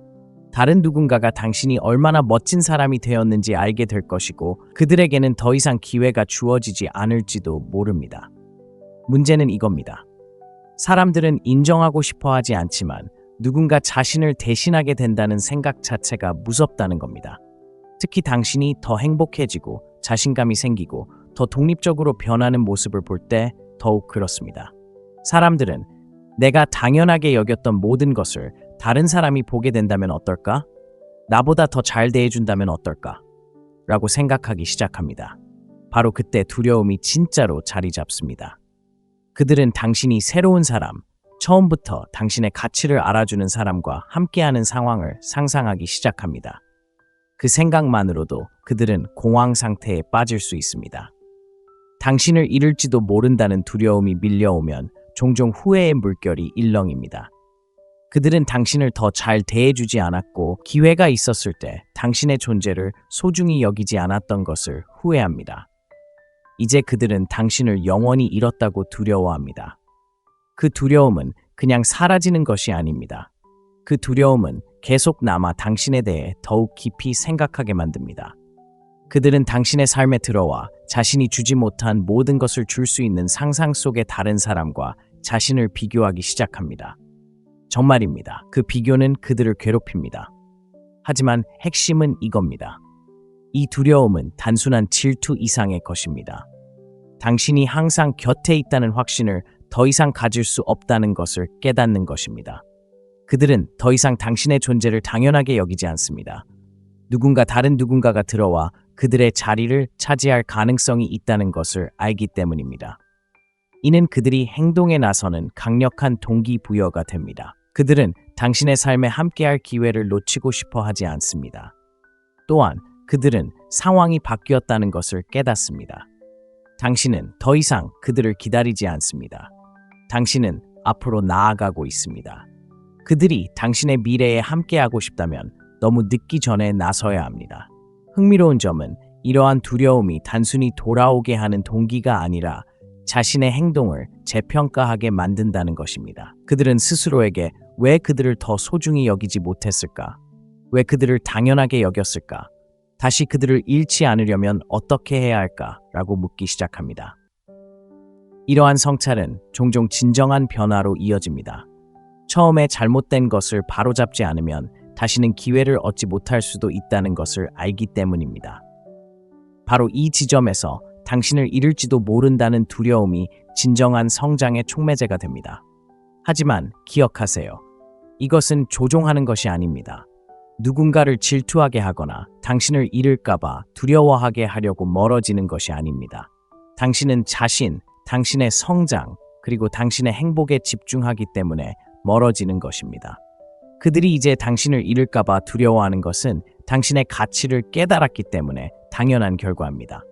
다른 누군가가 당신이 얼마나 멋진 사람이 되었는지 알게 될 것이고 그들에게는 더 이상 기회가 주어지지 않을지도 모릅니다. 문제는 이겁니다. 사람들은 인정하고 싶어 하지 않지만 누군가 자신을 대신하게 된다는 생각 자체가 무섭다는 겁니다. 특히 당신이 더 행복해지고 자신감이 생기고 더 독립적으로 변하는 모습을 볼 때 더욱 그렇습니다. 사람들은 내가 당연하게 여겼던 모든 것을 다른 사람이 보게 된다면 어떨까? 나보다 더 잘 대해준다면 어떨까? 라고 생각하기 시작합니다. 바로 그때 두려움이 진짜로 자리 잡습니다. 그들은 당신이 새로운 사람, 처음부터 당신의 가치를 알아주는 사람과 함께하는 상황을 상상하기 시작합니다. 그 생각만으로도 그들은 공황 상태에 빠질 수 있습니다. 당신을 잃을지도 모른다는 두려움이 밀려오면 종종 후회의 물결이 일렁입니다. 그들은 당신을 더 잘 대해주지 않았고 기회가 있었을 때 당신의 존재를 소중히 여기지 않았던 것을 후회합니다. 이제 그들은 당신을 영원히 잃었다고 두려워합니다. 그 두려움은 그냥 사라지는 것이 아닙니다. 그 두려움은 계속 남아 당신에 대해 더욱 깊이 생각하게 만듭니다. 그들은 당신의 삶에 들어와 자신이 주지 못한 모든 것을 줄 수 있는 상상 속의 다른 사람과 자신을 비교하기 시작합니다. 정말입니다. 그 비교는 그들을 괴롭힙니다. 하지만 핵심은 이겁니다. 이 두려움은 단순한 질투 이상의 것입니다. 당신이 항상 곁에 있다는 확신을 더 이상 가질 수 없다는 것을 깨닫는 것입니다. 그들은 더 이상 당신의 존재를 당연하게 여기지 않습니다. 다른 누군가가 들어와 그들의 자리를 차지할 가능성이 있다는 것을 알기 때문입니다. 이는 그들이 행동에 나서는 강력한 동기부여가 됩니다. 그들은 당신의 삶에 함께할 기회를 놓치고 싶어 하지 않습니다. 또한 그들은 상황이 바뀌었다는 것을 깨닫습니다. 당신은 더 이상 그들을 기다리지 않습니다. 당신은 앞으로 나아가고 있습니다. 그들이 당신의 미래에 함께하고 싶다면 너무 늦기 전에 나서야 합니다. 흥미로운 점은 이러한 두려움이 단순히 돌아오게 하는 동기가 아니라 자신의 행동을 재평가하게 만든다는 것입니다. 그들은 스스로에게 왜 그들을 더 소중히 여기지 못했을까? 왜 그들을 당연하게 여겼을까? 다시 그들을 잃지 않으려면 어떻게 해야 할까? 라고 묻기 시작합니다. 이러한 성찰은 종종 진정한 변화로 이어집니다. 처음에 잘못된 것을 바로잡지 않으면 다시는 기회를 얻지 못할 수도 있다는 것을 알기 때문입니다. 바로 이 지점에서 당신을 잃을지도 모른다는 두려움이 진정한 성장의 촉매제가 됩니다. 하지만 기억하세요. 이것은 조종하는 것이 아닙니다. 누군가를 질투하게 하거나 당신을 잃을까봐 두려워하게 하려고 멀어지는 것이 아닙니다. 당신은 당신의 성장, 그리고 당신의 행복에 집중하기 때문에 멀어지는 것입니다. 그들이 이제 당신을 잃을까봐 두려워하는 것은 당신의 가치를 깨달았기 때문에 당연한 결과입니다.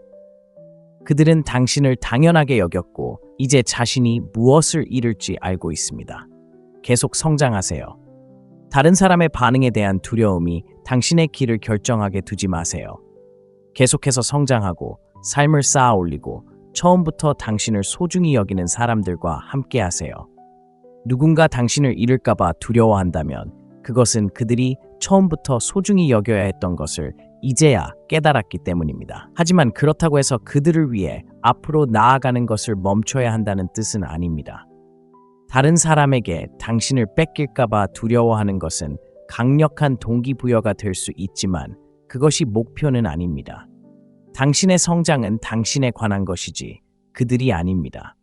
그들은 당신을 당연하게 여겼고 이제 자신이 무엇을 잃을지 알고 있습니다. 계속 성장하세요. 다른 사람의 반응에 대한 두려움이 당신의 길을 결정하게 두지 마세요. 계속해서 성장하고 삶을 쌓아 올리고 처음부터 당신을 소중히 여기는 사람들과 함께 하세요. 누군가 당신을 잃을까봐 두려워한다면 그것은 그들이 처음부터 소중히 여겨야 했던 것을 이제야 깨달았기 때문입니다. 하지만 그렇다고 해서 그들을 위해 앞으로 나아가는 것을 멈춰야 한다는 뜻은 아닙니다. 다른 사람에게 당신을 뺏길까봐 두려워하는 것은 강력한 동기부여가 될 수 있지만 그것이 목표는 아닙니다. 당신의 성장은 당신에 관한 것이지 그들이 아닙니다.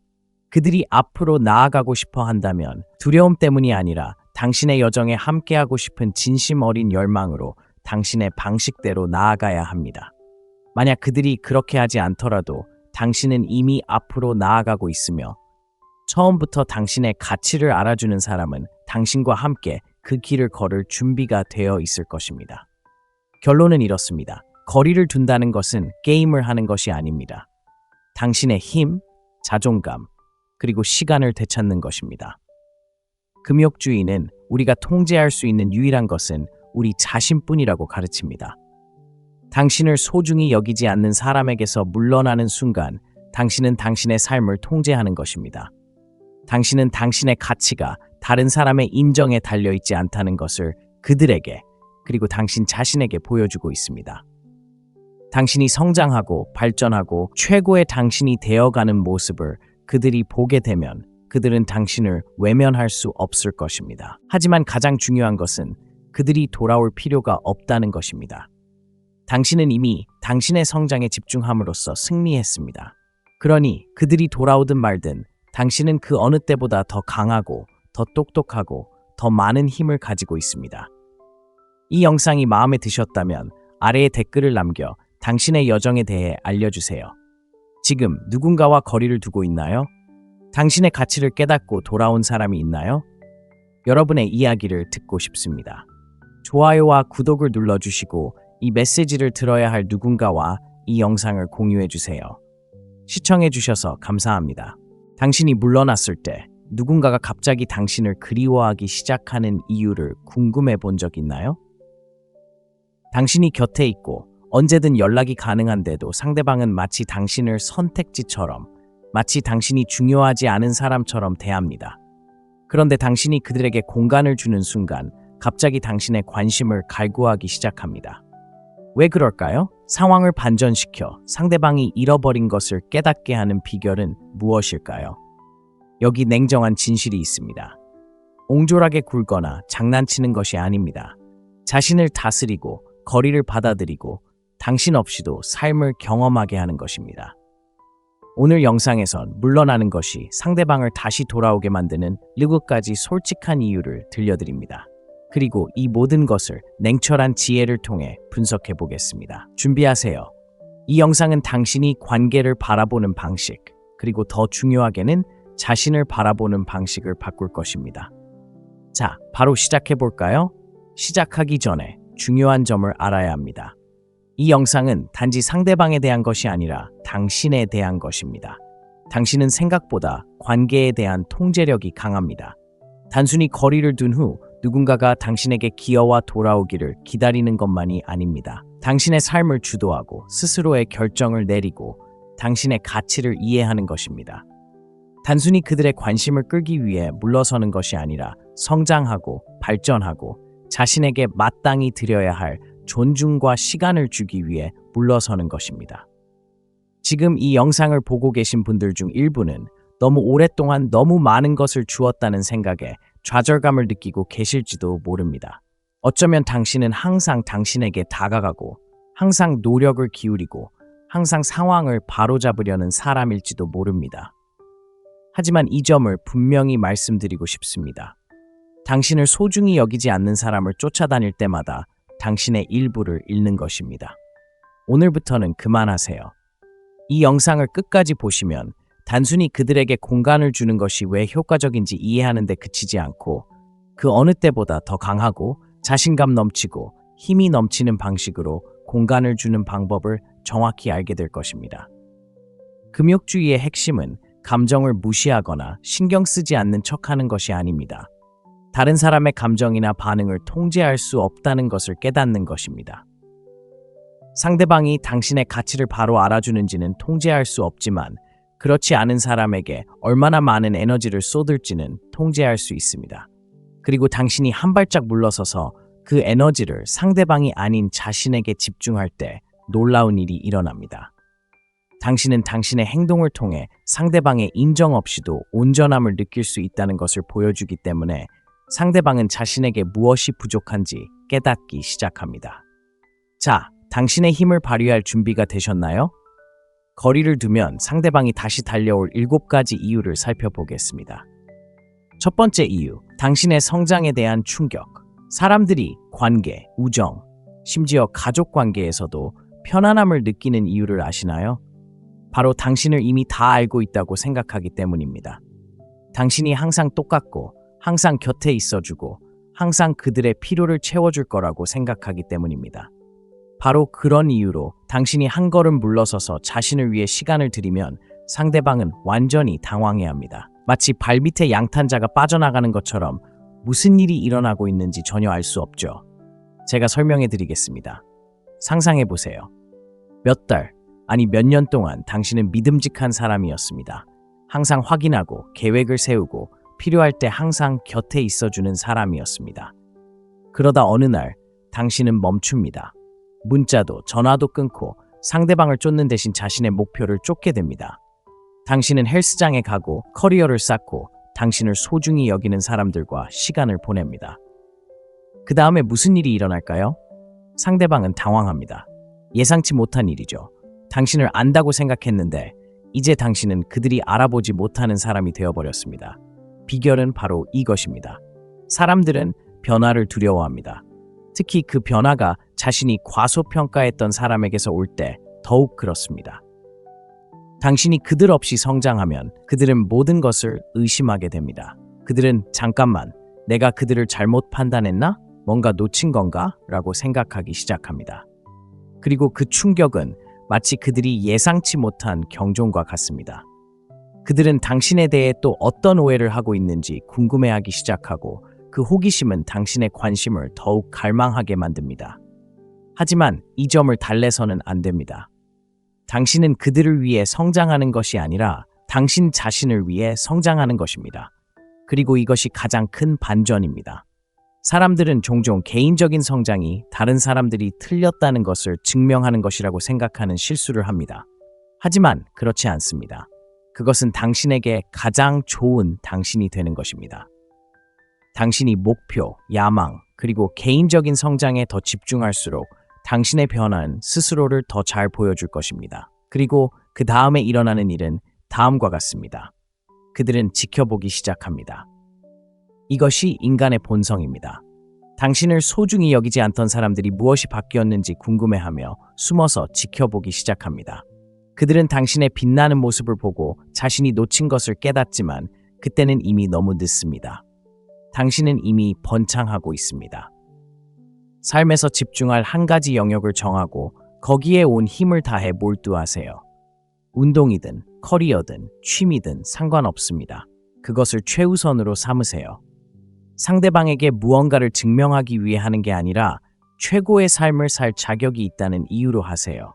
그들이 앞으로 나아가고 싶어 한다면 두려움 때문이 아니라 당신의 여정에 함께하고 싶은 진심 어린 열망으로 당신의 방식대로 나아가야 합니다. 만약 그들이 그렇게 하지 않더라도 당신은 이미 앞으로 나아가고 있으며 처음부터 당신의 가치를 알아주는 사람은 당신과 함께 그 길을 걸을 준비가 되어 있을 것입니다. 결론은 이렇습니다. 거리를 둔다는 것은 게임을 하는 것이 아닙니다. 당신의 힘, 자존감, 그리고 시간을 되찾는 것입니다. 금욕주의는 우리가 통제할 수 있는 유일한 것은 우리 자신뿐이라고 가르칩니다. 당신을 소중히 여기지 않는 사람에게서 물러나는 순간 당신은 당신의 삶을 통제하는 것입니다. 당신은 당신의 가치가 다른 사람의 인정에 달려있지 않다는 것을 그들에게 그리고 당신 자신에게 보여주고 있습니다. 당신이 성장하고 발전하고 최고의 당신이 되어가는 모습을 그들이 보게 되면 그들은 당신을 외면할 수 없을 것입니다. 하지만 가장 중요한 것은 그들이 돌아올 필요가 없다는 것입니다. 당신은 이미 당신의 성장에 집중함으로써 승리했습니다. 그러니 그들이 돌아오든 말든 당신은 그 어느 때보다 더 강하고 더 똑똑하고 더 많은 힘을 가지고 있습니다. 이 영상이 마음에 드셨다면 아래에 댓글을 남겨 당신의 여정에 대해 알려주세요. 지금 누군가와 거리를 두고 있나요? 당신의 가치를 깨닫고 돌아온 사람이 있나요? 여러분의 이야기를 듣고 싶습니다. 좋아요와 구독을 눌러주시고 이 메시지를 들어야 할 누군가와 이 영상을 공유해주세요. 시청해주셔서 감사합니다. 당신이 물러났을 때 누군가가 갑자기 당신을 그리워하기 시작하는 이유를 궁금해 본 적 있나요? 당신이 곁에 있고 언제든 연락이 가능한데도 상대방은 마치 당신을 선택지처럼, 마치 당신이 중요하지 않은 사람처럼 대합니다. 그런데 당신이 그들에게 공간을 주는 순간 갑자기 당신의 관심을 갈구하기 시작합니다. 왜 그럴까요? 상황을 반전시켜 상대방이 잃어버린 것을 깨닫게 하는 비결은 무엇일까요? 여기 냉정한 진실이 있습니다. 옹졸하게 굴거나 장난치는 것이 아닙니다. 자신을 다스리고 거리를 받아들이고 당신 없이도 삶을 경험하게 하는 것입니다. 오늘 영상에선 물러나는 것이 상대방을 다시 돌아오게 만드는 7가지 솔직한 이유를 들려드립니다. 그리고 이 모든 것을 냉철한 지혜를 통해 분석해 보겠습니다. 준비하세요. 이 영상은 당신이 관계를 바라보는 방식, 그리고 더 중요하게는 자신을 바라보는 방식을 바꿀 것입니다. 자, 바로 시작해 볼까요? 시작하기 전에 중요한 점을 알아야 합니다. 이 영상은 단지 상대방에 대한 것이 아니라 당신에 대한 것입니다. 당신은 생각보다 관계에 대한 통제력이 강합니다. 단순히 거리를 둔 후 누군가가 당신에게 기어와 돌아오기를 기다리는 것만이 아닙니다. 당신의 삶을 주도하고 스스로의 결정을 내리고 당신의 가치를 이해하는 것입니다. 단순히 그들의 관심을 끌기 위해 물러서는 것이 아니라 성장하고 발전하고 자신에게 마땅히 드려야 할 존중과 시간을 주기 위해 물러서는 것입니다. 지금 이 영상을 보고 계신 분들 중 일부는 너무 오랫동안 너무 많은 것을 주었다는 생각에 좌절감을 느끼고 계실지도 모릅니다. 어쩌면 당신은 항상 당신에게 다가가고 항상 노력을 기울이고 항상 상황을 바로잡으려는 사람일지도 모릅니다. 하지만 이 점을 분명히 말씀드리고 싶습니다. 당신을 소중히 여기지 않는 사람을 쫓아다닐 때마다 당신의 일부를 잃는 것입니다. 오늘부터는 그만하세요. 이 영상을 끝까지 보시면 단순히 그들에게 공간을 주는 것이 왜 효과적인지 이해하는 데 그치지 않고 그 어느 때보다 더 강하고 자신감 넘치고 힘이 넘치는 방식으로 공간을 주는 방법을 정확히 알게 될 것입니다. 금욕주의의 핵심은 감정을 무시하거나 신경 쓰지 않는 척하는 것이 아닙니다. 다른 사람의 감정이나 반응을 통제할 수 없다는 것을 깨닫는 것입니다. 상대방이 당신의 가치를 바로 알아주는지는 통제할 수 없지만 그렇지 않은 사람에게 얼마나 많은 에너지를 쏟을지는 통제할 수 있습니다. 그리고 당신이 한 발짝 물러서서 그 에너지를 상대방이 아닌 자신에게 집중할 때 놀라운 일이 일어납니다. 당신은 당신의 행동을 통해 상대방의 인정 없이도 온전함을 느낄 수 있다는 것을 보여주기 때문에 상대방은 자신에게 무엇이 부족한지 깨닫기 시작합니다. 자, 당신의 힘을 발휘할 준비가 되셨나요? 거리를 두면 상대방이 다시 달려올 7가지 이유를 살펴보겠습니다. 첫 번째 이유, 당신의 성장에 대한 충격. 사람들이 관계, 우정, 심지어 가족 관계에서도 편안함을 느끼는 이유를 아시나요? 바로 당신을 이미 다 알고 있다고 생각하기 때문입니다. 당신이 항상 똑같고 항상 곁에 있어주고 항상 그들의 필요를 채워줄 거라고 생각하기 때문입니다. 바로 그런 이유로 당신이 한 걸음 물러서서 자신을 위해 시간을 들이면 상대방은 완전히 당황해합니다. 마치 발밑에 양탄자가 빠져나가는 것처럼 무슨 일이 일어나고 있는지 전혀 알 수 없죠. 제가 설명해 드리겠습니다. 상상해 보세요. 몇 달, 아니 몇 년 동안 당신은 믿음직한 사람이었습니다. 항상 확인하고 계획을 세우고 필요할 때 항상 곁에 있어주는 사람이었습니다. 그러다 어느 날 당신은 멈춥니다. 문자도 전화도 끊고 상대방을 쫓는 대신 자신의 목표를 쫓게 됩니다. 당신은 헬스장에 가고 커리어를 쌓고 당신을 소중히 여기는 사람들과 시간을 보냅니다. 그 다음에 무슨 일이 일어날까요? 상대방은 당황합니다. 예상치 못한 일이죠. 당신을 안다고 생각했는데 이제 당신은 그들이 알아보지 못하는 사람이 되어버렸습니다. 비결은 바로 이것입니다. 사람들은 변화를 두려워합니다. 특히 그 변화가 자신이 과소평가했던 사람에게서 올 때 더욱 그렇습니다. 당신이 그들 없이 성장하면 그들은 모든 것을 의심하게 됩니다. 그들은 잠깐만, 내가 그들을 잘못 판단했나? 뭔가 놓친 건가? 라고 생각하기 시작합니다. 그리고 그 충격은 마치 그들이 예상치 못한 경종과 같습니다. 그들은 당신에 대해 또 어떤 오해를 하고 있는지 궁금해하기 시작하고 그 호기심은 당신의 관심을 더욱 갈망하게 만듭니다. 하지만 이 점을 달래서는 안 됩니다. 당신은 그들을 위해 성장하는 것이 아니라 당신 자신을 위해 성장하는 것입니다. 그리고 이것이 가장 큰 반전입니다. 사람들은 종종 개인적인 성장이 다른 사람들이 틀렸다는 것을 증명하는 것이라고 생각하는 실수를 합니다. 하지만 그렇지 않습니다. 그것은 당신에게 가장 좋은 당신이 되는 것입니다. 당신이 목표, 야망, 그리고 개인적인 성장에 더 집중할수록 당신의 변화는 스스로를 더 잘 보여줄 것입니다. 그리고 그 다음에 일어나는 일은 다음과 같습니다. 그들은 지켜보기 시작합니다. 이것이 인간의 본성입니다. 당신을 소중히 여기지 않던 사람들이 무엇이 바뀌었는지 궁금해하며 숨어서 지켜보기 시작합니다. 그들은 당신의 빛나는 모습을 보고 자신이 놓친 것을 깨닫지만 그때는 이미 너무 늦습니다. 당신은 이미 번창하고 있습니다. 삶에서 집중할 한 가지 영역을 정하고 거기에 온 힘을 다해 몰두하세요. 운동이든 커리어든 취미든 상관없습니다. 그것을 최우선으로 삼으세요. 상대방에게 무언가를 증명하기 위해 하는 게 아니라 최고의 삶을 살 자격이 있다는 이유로 하세요.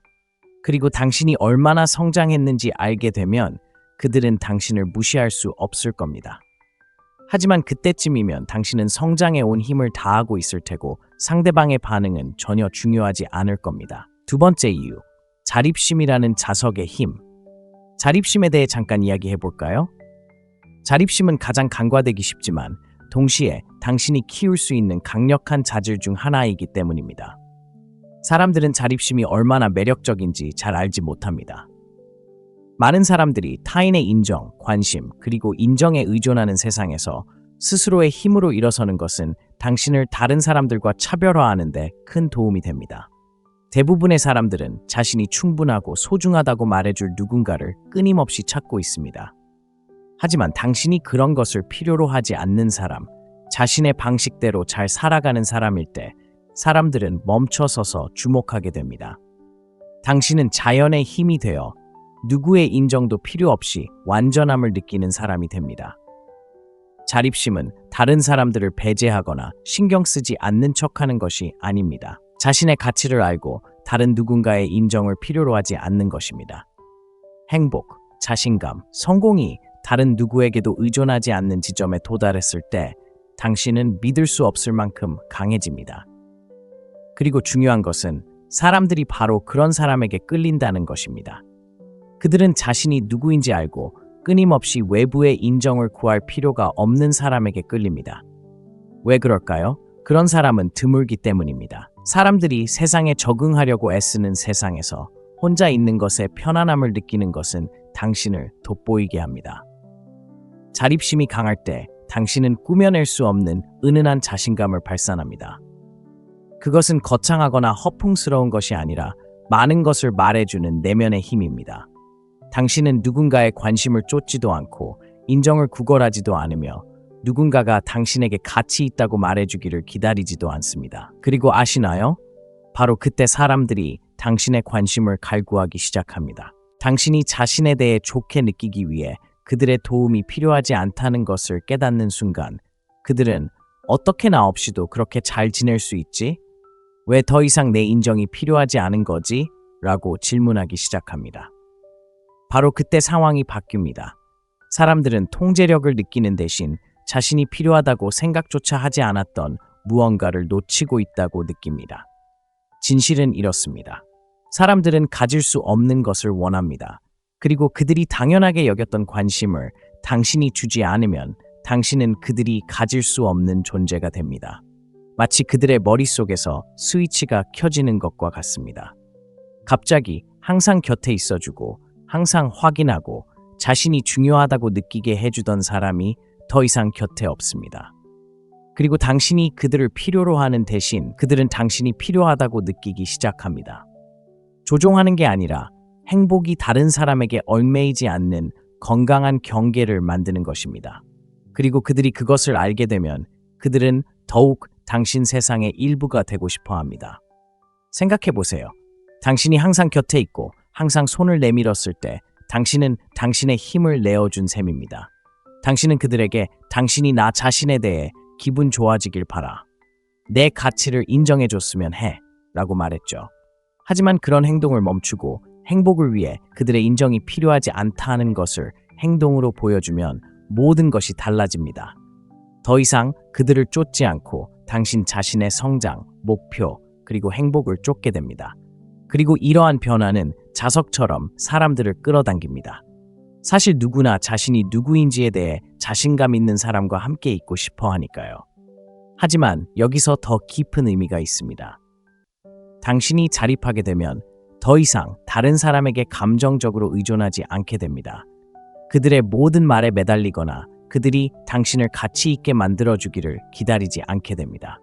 그리고 당신이 얼마나 성장했는지 알게 되면 그들은 당신을 무시할 수 없을 겁니다. 하지만 그때쯤이면 당신은 성장에 온 힘을 다하고 있을 테고 상대방의 반응은 전혀 중요하지 않을 겁니다. 두 번째 이유, 자립심이라는 자석의 힘. 자립심에 대해 잠깐 이야기해 볼까요? 자립심은 가장 간과되기 쉽지만 동시에 당신이 키울 수 있는 강력한 자질 중 하나이기 때문입니다. 사람들은 자립심이 얼마나 매력적인지 잘 알지 못합니다. 많은 사람들이 타인의 인정, 관심, 그리고 인정에 의존하는 세상에서 스스로의 힘으로 일어서는 것은 당신을 다른 사람들과 차별화하는 데 큰 도움이 됩니다. 대부분의 사람들은 자신이 충분하고 소중하다고 말해줄 누군가를 끊임없이 찾고 있습니다. 하지만 당신이 그런 것을 필요로 하지 않는 사람, 자신의 방식대로 잘 살아가는 사람일 때 사람들은 멈춰서서 주목하게 됩니다. 당신은 자연의 힘이 되어 누구의 인정도 필요 없이 완전함을 느끼는 사람이 됩니다. 자립심은 다른 사람들을 배제하거나 신경 쓰지 않는 척하는 것이 아닙니다. 자신의 가치를 알고 다른 누군가의 인정을 필요로 하지 않는 것입니다. 행복, 자신감, 성공이 다른 누구에게도 의존하지 않는 지점에 도달했을 때 당신은 믿을 수 없을 만큼 강해집니다. 그리고 중요한 것은 사람들이 바로 그런 사람에게 끌린다는 것입니다. 그들은 자신이 누구인지 알고 끊임없이 외부의 인정을 구할 필요가 없는 사람에게 끌립니다. 왜 그럴까요? 그런 사람은 드물기 때문입니다. 사람들이 세상에 적응하려고 애쓰는 세상에서 혼자 있는 것에 편안함을 느끼는 것은 당신을 돋보이게 합니다. 자립심이 강할 때 당신은 꾸며낼 수 없는 은은한 자신감을 발산합니다. 그것은 거창하거나 허풍스러운 것이 아니라 많은 것을 말해주는 내면의 힘입니다. 당신은 누군가의 관심을 쫓지도 않고 인정을 구걸하지도 않으며 누군가가 당신에게 가치 있다고 말해주기를 기다리지도 않습니다. 그리고 아시나요? 바로 그때 사람들이 당신의 관심을 갈구하기 시작합니다. 당신이 자신에 대해 좋게 느끼기 위해 그들의 도움이 필요하지 않다는 것을 깨닫는 순간 그들은 어떻게 나 없이도 그렇게 잘 지낼 수 있지? 왜 더 이상 내 인정이 필요하지 않은 거지? 라고 질문하기 시작합니다. 바로 그때 상황이 바뀝니다. 사람들은 통제력을 느끼는 대신 자신이 필요하다고 생각조차 하지 않았던 무언가를 놓치고 있다고 느낍니다. 진실은 이렇습니다. 사람들은 가질 수 없는 것을 원합니다. 그리고 그들이 당연하게 여겼던 관심을 당신이 주지 않으면 당신은 그들이 가질 수 없는 존재가 됩니다. 마치 그들의 머릿속에서 스위치가 켜지는 것과 같습니다. 갑자기 항상 곁에 있어주고 항상 확인하고 자신이 중요하다고 느끼게 해주던 사람이 더 이상 곁에 없습니다. 그리고 당신이 그들을 필요로 하는 대신 그들은 당신이 필요하다고 느끼기 시작합니다. 조종하는 게 아니라 행복이 다른 사람에게 얽매이지 않는 건강한 경계를 만드는 것입니다. 그리고 그들이 그것을 알게 되면 그들은 더욱 당신 세상의 일부가 되고 싶어 합니다. 생각해 보세요. 당신이 항상 곁에 있고 항상 손을 내밀었을 때 당신은 당신의 힘을 내어준 셈입니다. 당신은 그들에게 당신이 나 자신에 대해 기분 좋아지길 바라. 내 가치를 인정해줬으면 해. 라고 말했죠. 하지만 그런 행동을 멈추고 행복을 위해 그들의 인정이 필요하지 않다는 것을 행동으로 보여주면 모든 것이 달라집니다. 더 이상 그들을 쫓지 않고 당신 자신의 성장, 목표, 그리고 행복을 쫓게 됩니다. 그리고 이러한 변화는 자석처럼 사람들을 끌어당깁니다. 사실 누구나 자신이 누구인지에 대해 자신감 있는 사람과 함께 있고 싶어 하니까요. 하지만 여기서 더 깊은 의미가 있습니다. 당신이 자립하게 되면 더 이상 다른 사람에게 감정적으로 의존하지 않게 됩니다. 그들의 모든 말에 매달리거나 그들이 당신을 가치 있게 만들어주기를 기다리지 않게 됩니다.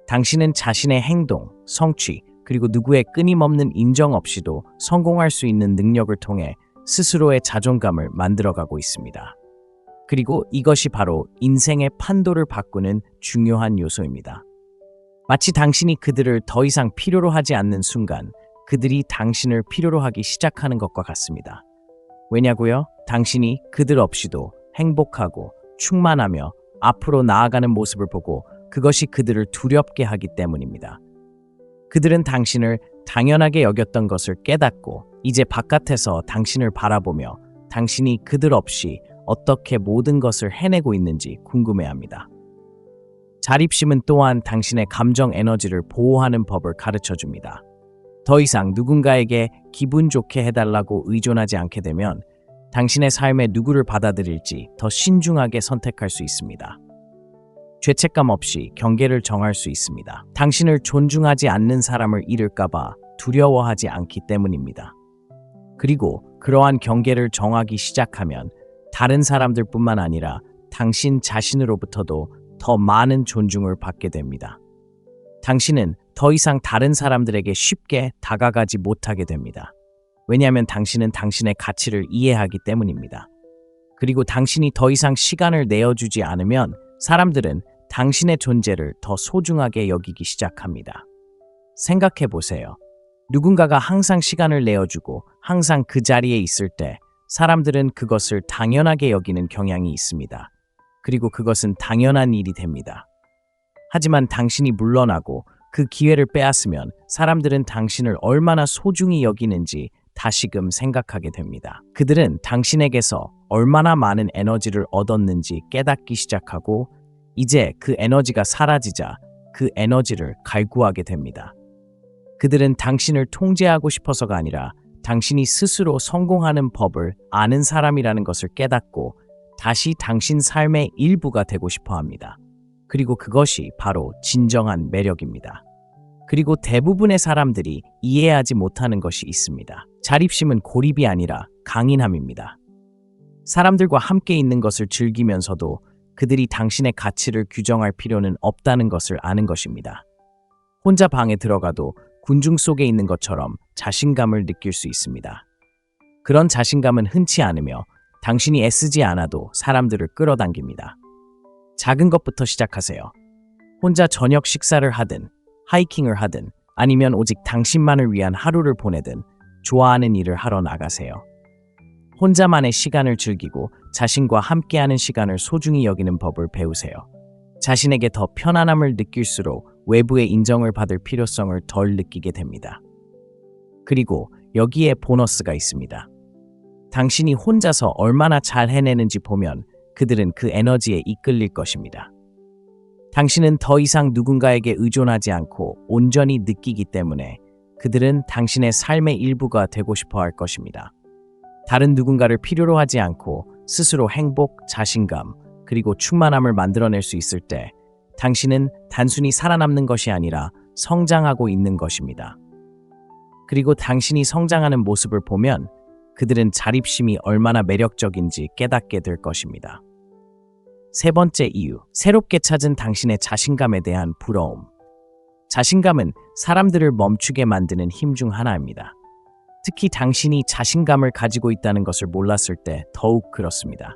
당신은 자신의 행동, 성취, 그리고 누구의 끊임없는 인정 없이도 성공할 수 있는 능력을 통해 스스로의 자존감을 만들어가고 있습니다. 그리고 이것이 바로 인생의 판도를 바꾸는 중요한 요소입니다. 마치 당신이 그들을 더 이상 필요로 하지 않는 순간 그들이 당신을 필요로 하기 시작하는 것과 같습니다. 왜냐고요? 당신이 그들 없이도 행복하고 충만하며 앞으로 나아가는 모습을 보고 그것이 그들을 두렵게 하기 때문입니다. 그들은 당신을 당연하게 여겼던 것을 깨닫고 이제 바깥에서 당신을 바라보며 당신이 그들 없이 어떻게 모든 것을 해내고 있는지 궁금해합니다. 자립심은 또한 당신의 감정 에너지를 보호하는 법을 가르쳐줍니다. 더 이상 누군가에게 기분 좋게 해달라고 의존하지 않게 되면 당신의 삶에 누구를 받아들일지 더 신중하게 선택할 수 있습니다. 죄책감 없이 경계를 정할 수 있습니다. 당신을 존중하지 않는 사람을 잃을까봐 두려워하지 않기 때문입니다. 그리고 그러한 경계를 정하기 시작하면 다른 사람들뿐만 아니라 당신 자신으로부터도 더 많은 존중을 받게 됩니다. 당신은 더 이상 다른 사람들에게 쉽게 다가가지 못하게 됩니다. 왜냐하면 당신은 당신의 가치를 이해하기 때문입니다. 그리고 당신이 더 이상 시간을 내어주지 않으면 사람들은 당신의 존재를 더 소중하게 여기기 시작합니다. 생각해 보세요. 누군가가 항상 시간을 내어주고 항상 그 자리에 있을 때 사람들은 그것을 당연하게 여기는 경향이 있습니다. 그리고 그것은 당연한 일이 됩니다. 하지만 당신이 물러나고 그 기회를 빼앗으면 사람들은 당신을 얼마나 소중히 여기는지 다시금 생각하게 됩니다. 그들은 당신에게서 얼마나 많은 에너지를 얻었는지 깨닫기 시작하고 이제 그 에너지가 사라지자 그 에너지를 갈구하게 됩니다. 그들은 당신을 통제하고 싶어서가 아니라 당신이 스스로 성공하는 법을 아는 사람이라는 것을 깨닫고 다시 당신 삶의 일부가 되고 싶어 합니다. 그리고 그것이 바로 진정한 매력입니다. 그리고 대부분의 사람들이 이해하지 못하는 것이 있습니다. 자립심은 고립이 아니라 강인함입니다. 사람들과 함께 있는 것을 즐기면서도 그들이 당신의 가치를 규정할 필요는 없다는 것을 아는 것입니다. 혼자 방에 들어가도 군중 속에 있는 것처럼 자신감을 느낄 수 있습니다. 그런 자신감은 흔치 않으며 당신이 애쓰지 않아도 사람들을 끌어당깁니다. 작은 것부터 시작하세요. 혼자 저녁 식사를 하든 하이킹을 하든 아니면 오직 당신만을 위한 하루를 보내든 좋아하는 일을 하러 나가세요. 혼자만의 시간을 즐기고 자신과 함께하는 시간을 소중히 여기는 법을 배우세요. 자신에게 더 편안함을 느낄수록 외부의 인정을 받을 필요성을 덜 느끼게 됩니다. 그리고 여기에 보너스가 있습니다. 당신이 혼자서 얼마나 잘 해내는지 보면 그들은 그 에너지에 이끌릴 것입니다. 당신은 더 이상 누군가에게 의존하지 않고 온전히 느끼기 때문에 그들은 당신의 삶의 일부가 되고 싶어 할 것입니다. 다른 누군가를 필요로 하지 않고 스스로 행복, 자신감, 그리고 충만함을 만들어낼 수 있을 때 당신은 단순히 살아남는 것이 아니라 성장하고 있는 것입니다. 그리고 당신이 성장하는 모습을 보면 그들은 자립심이 얼마나 매력적인지 깨닫게 될 것입니다. 세 번째 이유, 새롭게 찾은 당신의 자신감에 대한 부러움. 자신감은 사람들을 멈추게 만드는 힘 중 하나입니다. 특히 당신이 자신감을 가지고 있다는 것을 몰랐을 때 더욱 그렇습니다.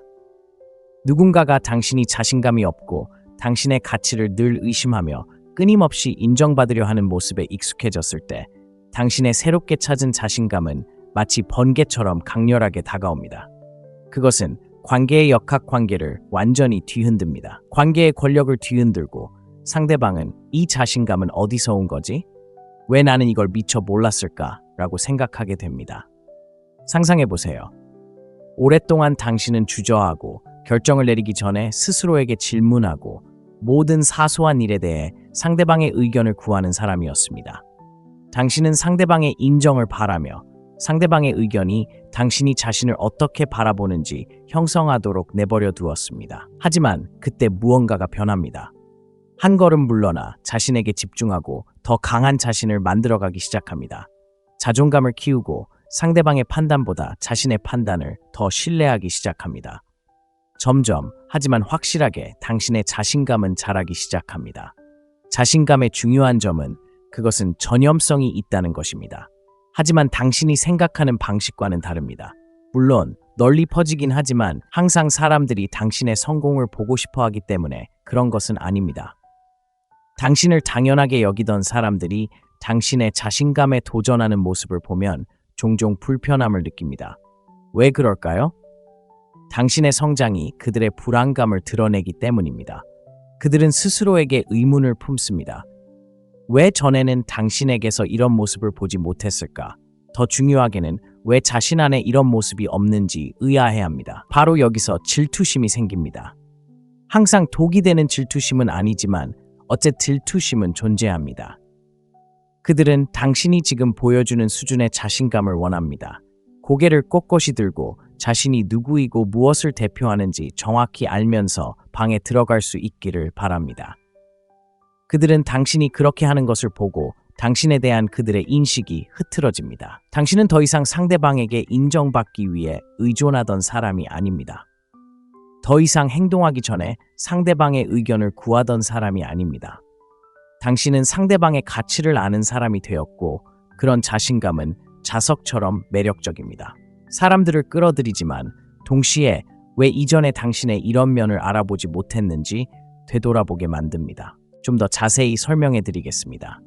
누군가가 당신이 자신감이 없고 당신의 가치를 늘 의심하며 끊임없이 인정받으려 하는 모습에 익숙해졌을 때 당신의 새롭게 찾은 자신감은 마치 번개처럼 강렬하게 다가옵니다. 그것은 관계의 역학관계를 완전히 뒤흔듭니다. 관계의 권력을 뒤흔들고 상대방은 이 자신감은 어디서 온 거지? 왜 나는 이걸 미처 몰랐을까? 라고 생각하게 됩니다. 상상해보세요. 오랫동안 당신은 주저하고 결정을 내리기 전에 스스로에게 질문하고 모든 사소한 일에 대해 상대방의 의견을 구하는 사람이었습니다. 당신은 상대방의 인정을 바라며 상대방의 의견이 당신이 자신을 어떻게 바라보는지 형성하도록 내버려 두었습니다. 하지만 그때 무언가가 변합니다. 한 걸음 물러나 자신에게 집중하고 더 강한 자신을 만들어가기 시작합니다. 자존감을 키우고 상대방의 판단보다 자신의 판단을 더 신뢰하기 시작합니다. 점점, 하지만 확실하게 당신의 자신감은 자라기 시작합니다. 자신감의 중요한 점은 그것은 전염성이 있다는 것입니다. 하지만 당신이 생각하는 방식과는 다릅니다. 물론 널리 퍼지긴 하지만 항상 사람들이 당신의 성공을 보고 싶어 하기 때문에 그런 것은 아닙니다. 당신을 당연하게 여기던 사람들이 당신의 자신감에 도전하는 모습을 보면 종종 불편함을 느낍니다. 왜 그럴까요? 당신의 성장이 그들의 불안감을 드러내기 때문입니다. 그들은 스스로에게 의문을 품습니다. 왜 전에는 당신에게서 이런 모습을 보지 못했을까? 더 중요하게는 왜 자신 안에 이런 모습이 없는지 의아해합니다. 바로 여기서 질투심이 생깁니다. 항상 독이 되는 질투심은 아니지만 어째 질투심은 존재합니다. 그들은 당신이 지금 보여주는 수준의 자신감을 원합니다. 고개를 꼿꼿이 들고 자신이 누구이고 무엇을 대표하는지 정확히 알면서 방에 들어갈 수 있기를 바랍니다. 그들은 당신이 그렇게 하는 것을 보고 당신에 대한 그들의 인식이 흐트러집니다. 당신은 더 이상 상대방에게 인정받기 위해 의존하던 사람이 아닙니다. 더 이상 행동하기 전에 상대방의 의견을 구하던 사람이 아닙니다. 당신은 상대방의 가치를 아는 사람이 되었고 그런 자신감은 자석처럼 매력적입니다. 사람들을 끌어들이지만 동시에 왜 이전에 당신의 이런 면을 알아보지 못했는지 되돌아보게 만듭니다. 좀 더 자세히 설명해 드리겠습니다.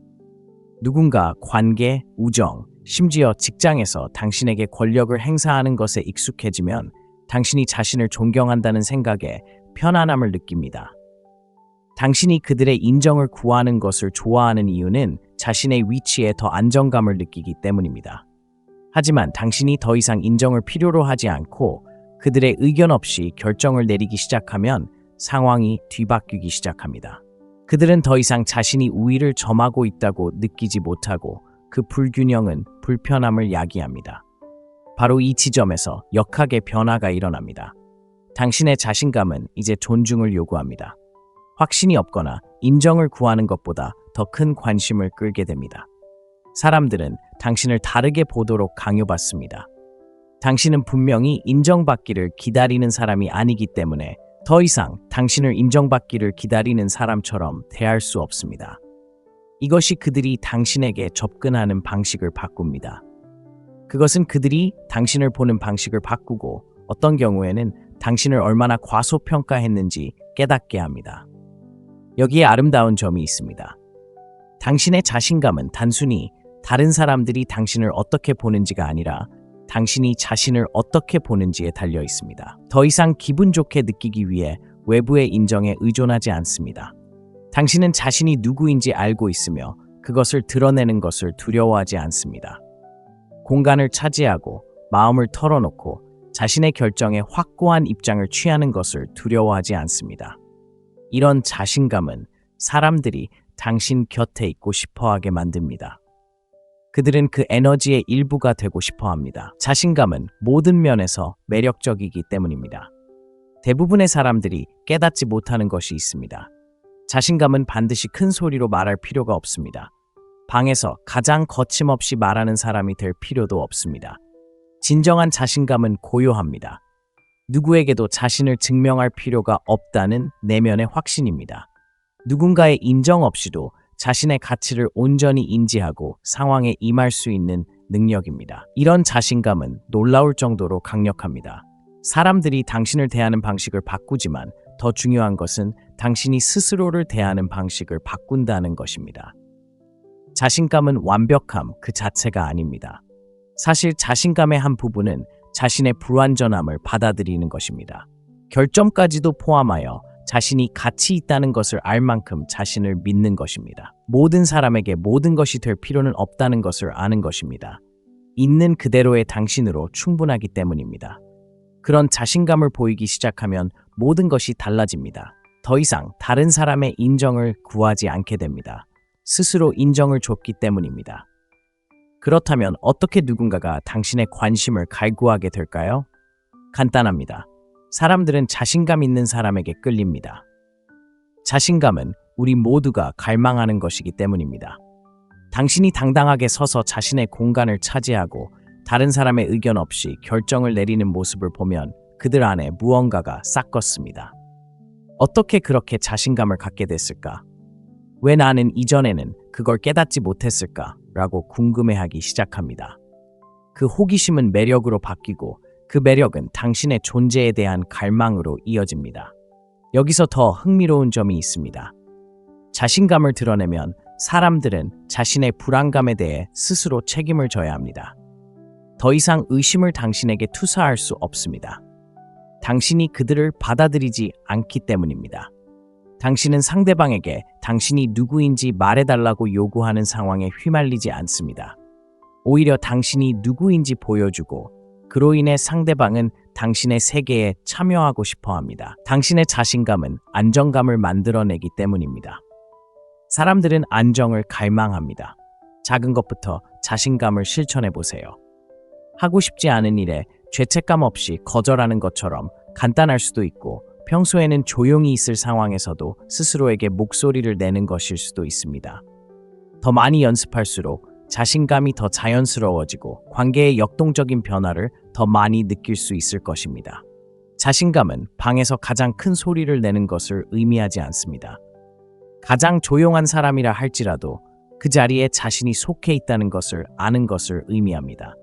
누군가 관계, 우정, 심지어 직장에서 당신에게 권력을 행사하는 것에 익숙해지면 당신이 자신을 존경한다는 생각에 편안함을 느낍니다. 당신이 그들의 인정을 구하는 것을 좋아하는 이유는 자신의 위치에 더 안정감을 느끼기 때문입니다. 하지만 당신이 더 이상 인정을 필요로 하지 않고 그들의 의견 없이 결정을 내리기 시작하면 상황이 뒤바뀌기 시작합니다. 그들은 더 이상 자신이 우위를 점하고 있다고 느끼지 못하고 그 불균형은 불편함을 야기합니다. 바로 이 지점에서 역학의 변화가 일어납니다. 당신의 자신감은 이제 존중을 요구합니다. 확신이 없거나 인정을 구하는 것보다 더 큰 관심을 끌게 됩니다. 사람들은 당신을 다르게 보도록 강요받습니다. 당신은 분명히 인정받기를 기다리는 사람이 아니기 때문에 더 이상 당신을 인정받기를 기다리는 사람처럼 대할 수 없습니다. 이것이 그들이 당신에게 접근하는 방식을 바꿉니다. 그것은 그들이 당신을 보는 방식을 바꾸고 어떤 경우에는 당신을 얼마나 과소평가했는지 깨닫게 합니다. 여기에 아름다운 점이 있습니다. 당신의 자신감은 단순히 다른 사람들이 당신을 어떻게 보는지가 아니라 당신이 자신을 어떻게 보는지에 달려 있습니다. 더 이상 기분 좋게 느끼기 위해 외부의 인정에 의존하지 않습니다. 당신은 자신이 누구인지 알고 있으며 그것을 드러내는 것을 두려워하지 않습니다. 공간을 차지하고 마음을 털어놓고 자신의 결정에 확고한 입장을 취하는 것을 두려워하지 않습니다. 이런 자신감은 사람들이 당신 곁에 있고 싶어하게 만듭니다. 그들은 그 에너지의 일부가 되고 싶어합니다. 자신감은 모든 면에서 매력적이기 때문입니다. 대부분의 사람들이 깨닫지 못하는 것이 있습니다. 자신감은 반드시 큰 소리로 말할 필요가 없습니다. 방에서 가장 거침없이 말하는 사람이 될 필요도 없습니다. 진정한 자신감은 고요합니다. 누구에게도 자신을 증명할 필요가 없다는 내면의 확신입니다. 누군가의 인정 없이도 자신의 가치를 온전히 인지하고 상황에 임할 수 있는 능력입니다. 이런 자신감은 놀라울 정도로 강력합니다. 사람들이 당신을 대하는 방식을 바꾸지만 더 중요한 것은 당신이 스스로를 대하는 방식을 바꾼다는 것입니다. 자신감은 완벽함 그 자체가 아닙니다. 사실 자신감의 한 부분은 자신의 불완전함을 받아들이는 것입니다. 결점까지도 포함하여 자신이 가치 있다는 것을 알 만큼 자신을 믿는 것입니다. 모든 사람에게 모든 것이 될 필요는 없다는 것을 아는 것입니다. 있는 그대로의 당신으로 충분하기 때문입니다. 그런 자신감을 보이기 시작하면 모든 것이 달라집니다. 더 이상 다른 사람의 인정을 구하지 않게 됩니다. 스스로 인정을 줬기 때문입니다. 그렇다면 어떻게 누군가가 당신의 관심을 갈구하게 될까요? 간단합니다. 사람들은 자신감 있는 사람에게 끌립니다. 자신감은 우리 모두가 갈망하는 것이기 때문입니다. 당신이 당당하게 서서 자신의 공간을 차지하고 다른 사람의 의견 없이 결정을 내리는 모습을 보면 그들 안에 무언가가 싹껐습니다. 어떻게 그렇게 자신감을 갖게 됐을까? 왜 나는 이전에는 그걸 깨닫지 못했을까? 라고 궁금해하기 시작합니다. 그 호기심은 매력으로 바뀌고 그 매력은 당신의 존재에 대한 갈망으로 이어집니다. 여기서 더 흥미로운 점이 있습니다. 자신감을 드러내면 사람들은 자신의 불안감에 대해 스스로 책임을 져야 합니다. 더 이상 의심을 당신에게 투사할 수 없습니다. 당신이 그들을 받아들이지 않기 때문입니다. 당신은 상대방에게 당신이 누구인지 말해달라고 요구하는 상황에 휘말리지 않습니다. 오히려 당신이 누구인지 보여주고 그로 인해 상대방은 당신의 세계에 참여하고 싶어 합니다. 당신의 자신감은 안정감을 만들어내기 때문입니다. 사람들은 안정을 갈망합니다. 작은 것부터 자신감을 실천해 보세요. 하고 싶지 않은 일에 죄책감 없이 거절하는 것처럼 간단할 수도 있고 평소에는 조용히 있을 상황에서도 스스로에게 목소리를 내는 것일 수도 있습니다. 더 많이 연습할수록 자신감이 더 자연스러워지고 관계의 역동적인 변화를 더 많이 느낄 수 있을 것입니다. 자신감은 방에서 가장 큰 소리를 내는 것을 의미하지 않습니다. 가장 조용한 사람이라 할지라도 그 자리에 자신이 속해 있다는 것을 아는 것을 의미합니다.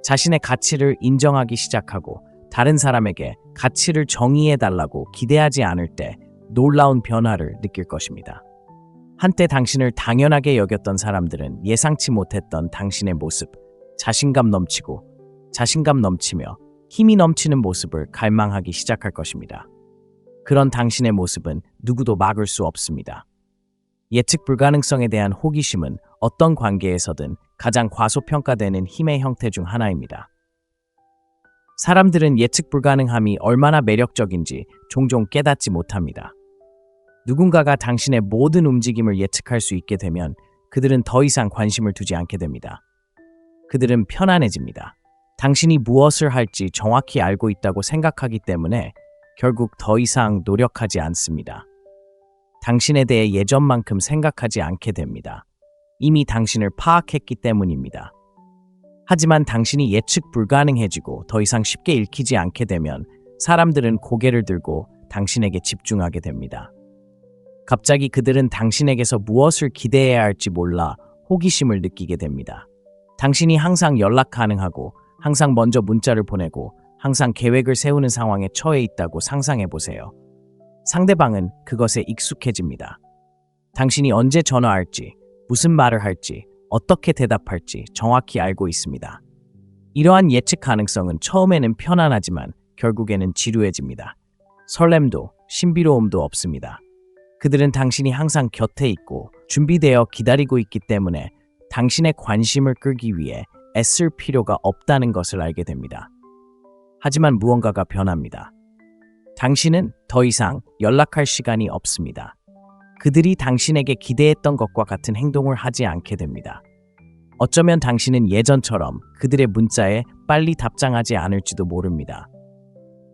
자신의 가치를 인정하기 시작하고 다른 사람에게 가치를 정의해달라고 기대하지 않을 때 놀라운 변화를 느낄 것입니다. 한때 당신을 당연하게 여겼던 사람들은 예상치 못했던 당신의 모습, 자신감 넘치며 힘이 넘치는 모습을 갈망하기 시작할 것입니다. 그런 당신의 모습은 누구도 막을 수 없습니다. 예측 불가능성에 대한 호기심은 어떤 관계에서든 가장 과소평가되는 힘의 형태 중 하나입니다. 사람들은 예측 불가능함이 얼마나 매력적인지 종종 깨닫지 못합니다. 누군가가 당신의 모든 움직임을 예측할 수 있게 되면 그들은 더 이상 관심을 두지 않게 됩니다. 그들은 편안해집니다. 당신이 무엇을 할지 정확히 알고 있다고 생각하기 때문에 결국 더 이상 노력하지 않습니다. 당신에 대해 예전만큼 생각하지 않게 됩니다. 이미 당신을 파악했기 때문입니다. 하지만 당신이 예측 불가능해지고 더 이상 쉽게 읽히지 않게 되면 사람들은 고개를 들고 당신에게 집중하게 됩니다. 갑자기 그들은 당신에게서 무엇을 기대해야 할지 몰라 호기심을 느끼게 됩니다. 당신이 항상 연락 가능하고 항상 먼저 문자를 보내고 항상 계획을 세우는 상황에 처해 있다고 상상해 보세요. 상대방은 그것에 익숙해집니다. 당신이 언제 전화할지, 무슨 말을 할지, 어떻게 대답할지 정확히 알고 있습니다. 이러한 예측 가능성은 처음에는 편안하지만 결국에는 지루해집니다. 설렘도 신비로움도 없습니다. 그들은 당신이 항상 곁에 있고 준비되어 기다리고 있기 때문에 당신의 관심을 끌기 위해 애쓸 필요가 없다는 것을 알게 됩니다. 하지만 무언가가 변합니다. 당신은 더 이상 연락할 시간이 없습니다. 그들이 당신에게 기대했던 것과 같은 행동을 하지 않게 됩니다. 어쩌면 당신은 예전처럼 그들의 문자에 빨리 답장하지 않을지도 모릅니다.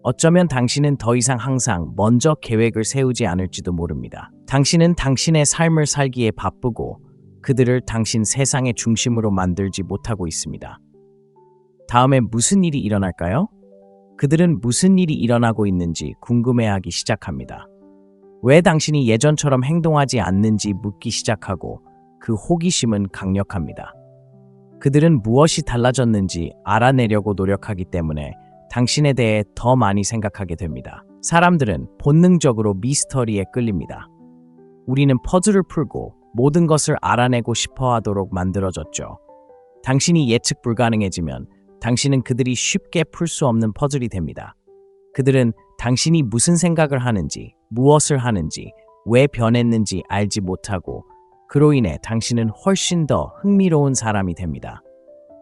어쩌면 당신은 더 이상 항상 먼저 계획을 세우지 않을지도 모릅니다. 당신은 당신의 삶을 살기에 바쁘고 그들을 당신 세상의 중심으로 만들지 못하고 있습니다. 다음에 무슨 일이 일어날까요? 그들은 무슨 일이 일어나고 있는지 궁금해하기 시작합니다. 왜 당신이 예전처럼 행동하지 않는지 묻기 시작하고 그 호기심은 강력합니다. 그들은 무엇이 달라졌는지 알아내려고 노력하기 때문에 당신에 대해 더 많이 생각하게 됩니다. 사람들은 본능적으로 미스터리에 끌립니다. 우리는 퍼즐을 풀고 모든 것을 알아내고 싶어 하도록 만들어졌죠. 당신이 예측 불가능해지면 당신은 그들이 쉽게 풀 수 없는 퍼즐이 됩니다. 그들은 당신이 무슨 생각을 하는지, 무엇을 하는지, 왜 변했는지 알지 못하고 그로 인해 당신은 훨씬 더 흥미로운 사람이 됩니다.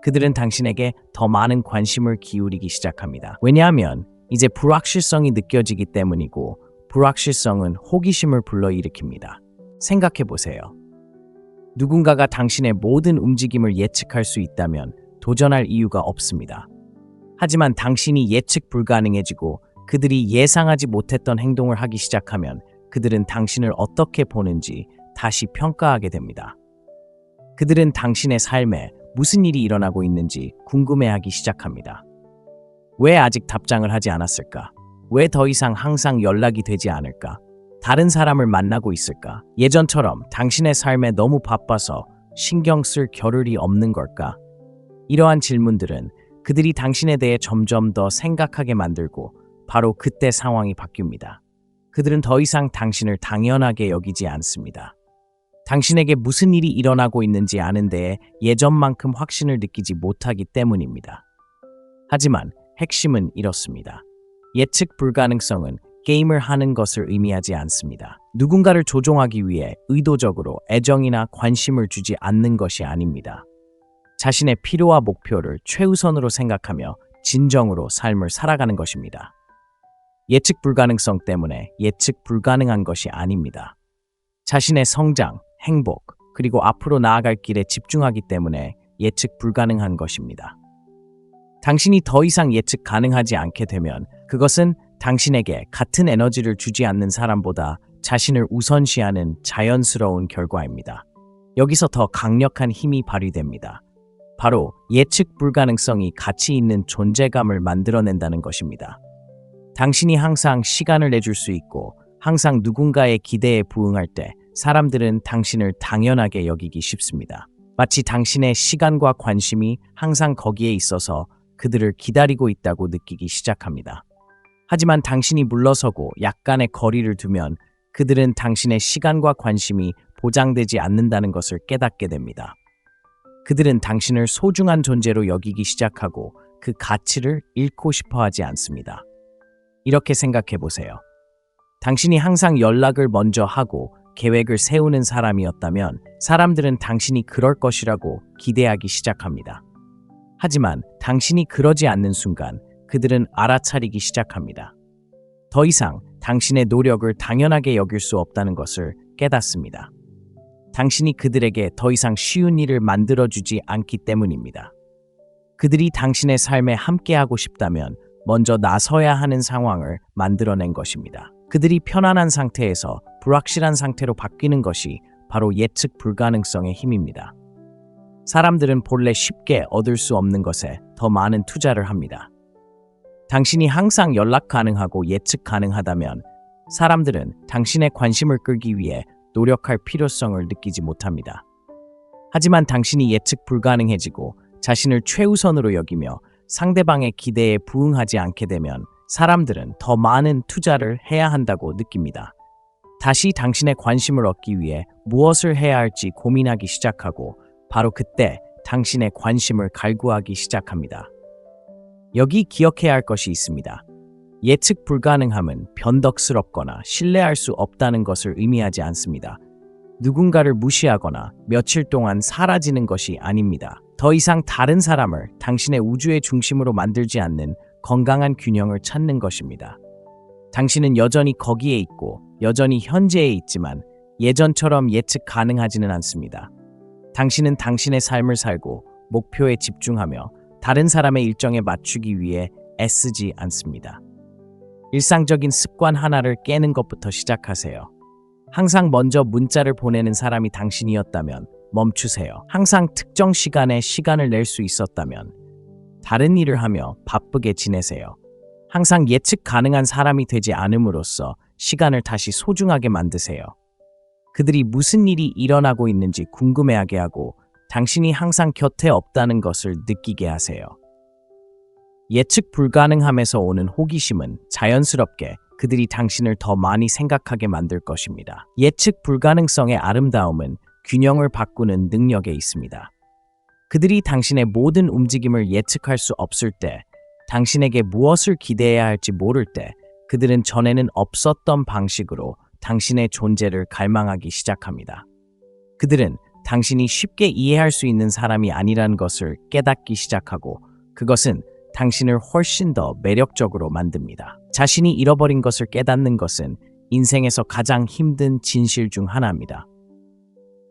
그들은 당신에게 더 많은 관심을 기울이기 시작합니다. 왜냐하면 이제 불확실성이 느껴지기 때문이고 불확실성은 호기심을 불러일으킵니다. 생각해 보세요. 누군가가 당신의 모든 움직임을 예측할 수 있다면 도전할 이유가 없습니다. 하지만 당신이 예측 불가능해지고 그들이 예상하지 못했던 행동을 하기 시작하면 그들은 당신을 어떻게 보는지 다시 평가하게 됩니다. 그들은 당신의 삶에 무슨 일이 일어나고 있는지 궁금해하기 시작합니다. 왜 아직 답장을 하지 않았을까? 왜 더 이상 항상 연락이 되지 않을까? 다른 사람을 만나고 있을까? 예전처럼 당신의 삶에 너무 바빠서 신경 쓸 겨를이 없는 걸까? 이러한 질문들은 그들이 당신에 대해 점점 더 생각하게 만들고 바로 그때 상황이 바뀝니다. 그들은 더 이상 당신을 당연하게 여기지 않습니다. 당신에게 무슨 일이 일어나고 있는지 아는 데에 예전만큼 확신을 느끼지 못하기 때문입니다. 하지만 핵심은 이렇습니다. 예측 불가능성은 게임을 하는 것을 의미하지 않습니다. 누군가를 조종하기 위해 의도적으로 애정이나 관심을 주지 않는 것이 아닙니다. 자신의 필요와 목표를 최우선으로 생각하며 진정으로 삶을 살아가는 것입니다. 예측 불가능성 때문에 예측 불가능한 것이 아닙니다. 자신의 성장, 행복, 그리고 앞으로 나아갈 길에 집중하기 때문에 예측 불가능한 것입니다. 당신이 더 이상 예측 가능하지 않게 되면 그것은 당신에게 같은 에너지를 주지 않는 사람보다 자신을 우선시하는 자연스러운 결과입니다. 여기서 더 강력한 힘이 발휘됩니다. 바로 예측 불가능성이 가치 있는 존재감을 만들어낸다는 것입니다. 당신이 항상 시간을 내줄 수 있고 항상 누군가의 기대에 부응할 때 사람들은 당신을 당연하게 여기기 쉽습니다. 마치 당신의 시간과 관심이 항상 거기에 있어서 그들을 기다리고 있다고 느끼기 시작합니다. 하지만 당신이 물러서고 약간의 거리를 두면 그들은 당신의 시간과 관심이 보장되지 않는다는 것을 깨닫게 됩니다. 그들은 당신을 소중한 존재로 여기기 시작하고 그 가치를 잃고 싶어 하지 않습니다. 이렇게 생각해 보세요. 당신이 항상 연락을 먼저 하고 계획을 세우는 사람이었다면 사람들은 당신이 그럴 것이라고 기대하기 시작합니다. 하지만 당신이 그러지 않는 순간 그들은 알아차리기 시작합니다. 더 이상 당신의 노력을 당연하게 여길 수 없다는 것을 깨닫습니다. 당신이 그들에게 더 이상 쉬운 일을 만들어주지 않기 때문입니다. 그들이 당신의 삶에 함께하고 싶다면 먼저 나서야 하는 상황을 만들어낸 것입니다. 그들이 편안한 상태에서 불확실한 상태로 바뀌는 것이 바로 예측 불가능성의 힘입니다. 사람들은 본래 쉽게 얻을 수 없는 것에 더 많은 투자를 합니다. 당신이 항상 연락 가능하고 예측 가능하다면 사람들은 당신의 관심을 끌기 위해 노력할 필요성을 느끼지 못합니다. 하지만 당신이 예측 불가능해지고 자신을 최우선으로 여기며 상대방의 기대에 부응하지 않게 되면 사람들은 더 많은 투자를 해야 한다고 느낍니다. 다시 당신의 관심을 얻기 위해 무엇을 해야 할지 고민하기 시작하고 바로 그때 당신의 관심을 갈구하기 시작합니다. 여기 기억해야 할 것이 있습니다. 예측 불가능함은 변덕스럽거나 신뢰할 수 없다는 것을 의미하지 않습니다. 누군가를 무시하거나 며칠 동안 사라지는 것이 아닙니다. 더 이상 다른 사람을 당신의 우주의 중심으로 만들지 않는 건강한 균형을 찾는 것입니다. 당신은 여전히 거기에 있고 여전히 현재에 있지만 예전처럼 예측 가능하지는 않습니다. 당신은 당신의 삶을 살고 목표에 집중하며 다른 사람의 일정에 맞추기 위해 애쓰지 않습니다. 일상적인 습관 하나를 깨는 것부터 시작하세요. 항상 먼저 문자를 보내는 사람이 당신이었다면 멈추세요. 항상 특정 시간에 시간을 낼 수 있었다면 다른 일을 하며 바쁘게 지내세요. 항상 예측 가능한 사람이 되지 않음으로써 시간을 다시 소중하게 만드세요. 그들이 무슨 일이 일어나고 있는지 궁금해하게 하고 당신이 항상 곁에 없다는 것을 느끼게 하세요. 예측 불가능함에서 오는 호기심은 자연스럽게 그들이 당신을 더 많이 생각하게 만들 것입니다. 예측 불가능성의 아름다움은 균형을 바꾸는 능력에 있습니다. 그들이 당신의 모든 움직임을 예측할 수 없을 때, 당신에게 무엇을 기대해야 할지 모를 때, 그들은 전에는 없었던 방식으로 당신의 존재를 갈망하기 시작합니다. 그들은 당신이 쉽게 이해할 수 있는 사람이 아니라는 것을 깨닫기 시작하고 그것은 당신을 훨씬 더 매력적으로 만듭니다. 자신이 잃어버린 것을 깨닫는 것은 인생에서 가장 힘든 진실 중 하나입니다.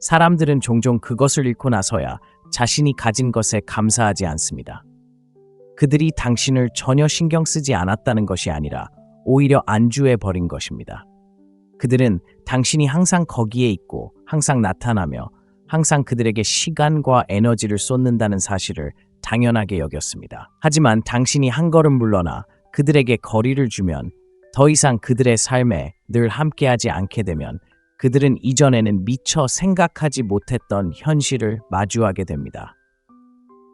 사람들은 종종 그것을 잃고 나서야 자신이 가진 것에 감사하지 않습니다. 그들이 당신을 전혀 신경 쓰지 않았다는 것이 아니라 오히려 안주해버린 것입니다. 그들은 당신이 항상 거기에 있고 항상 나타나며 항상 그들에게 시간과 에너지를 쏟는다는 사실을 당연하게 여겼습니다. 하지만 당신이 한 걸음 물러나 그들에게 거리를 주면 더 이상 그들의 삶에 늘 함께하지 않게 되면 그들은 이전에는 미처 생각하지 못했던 현실을 마주하게 됩니다.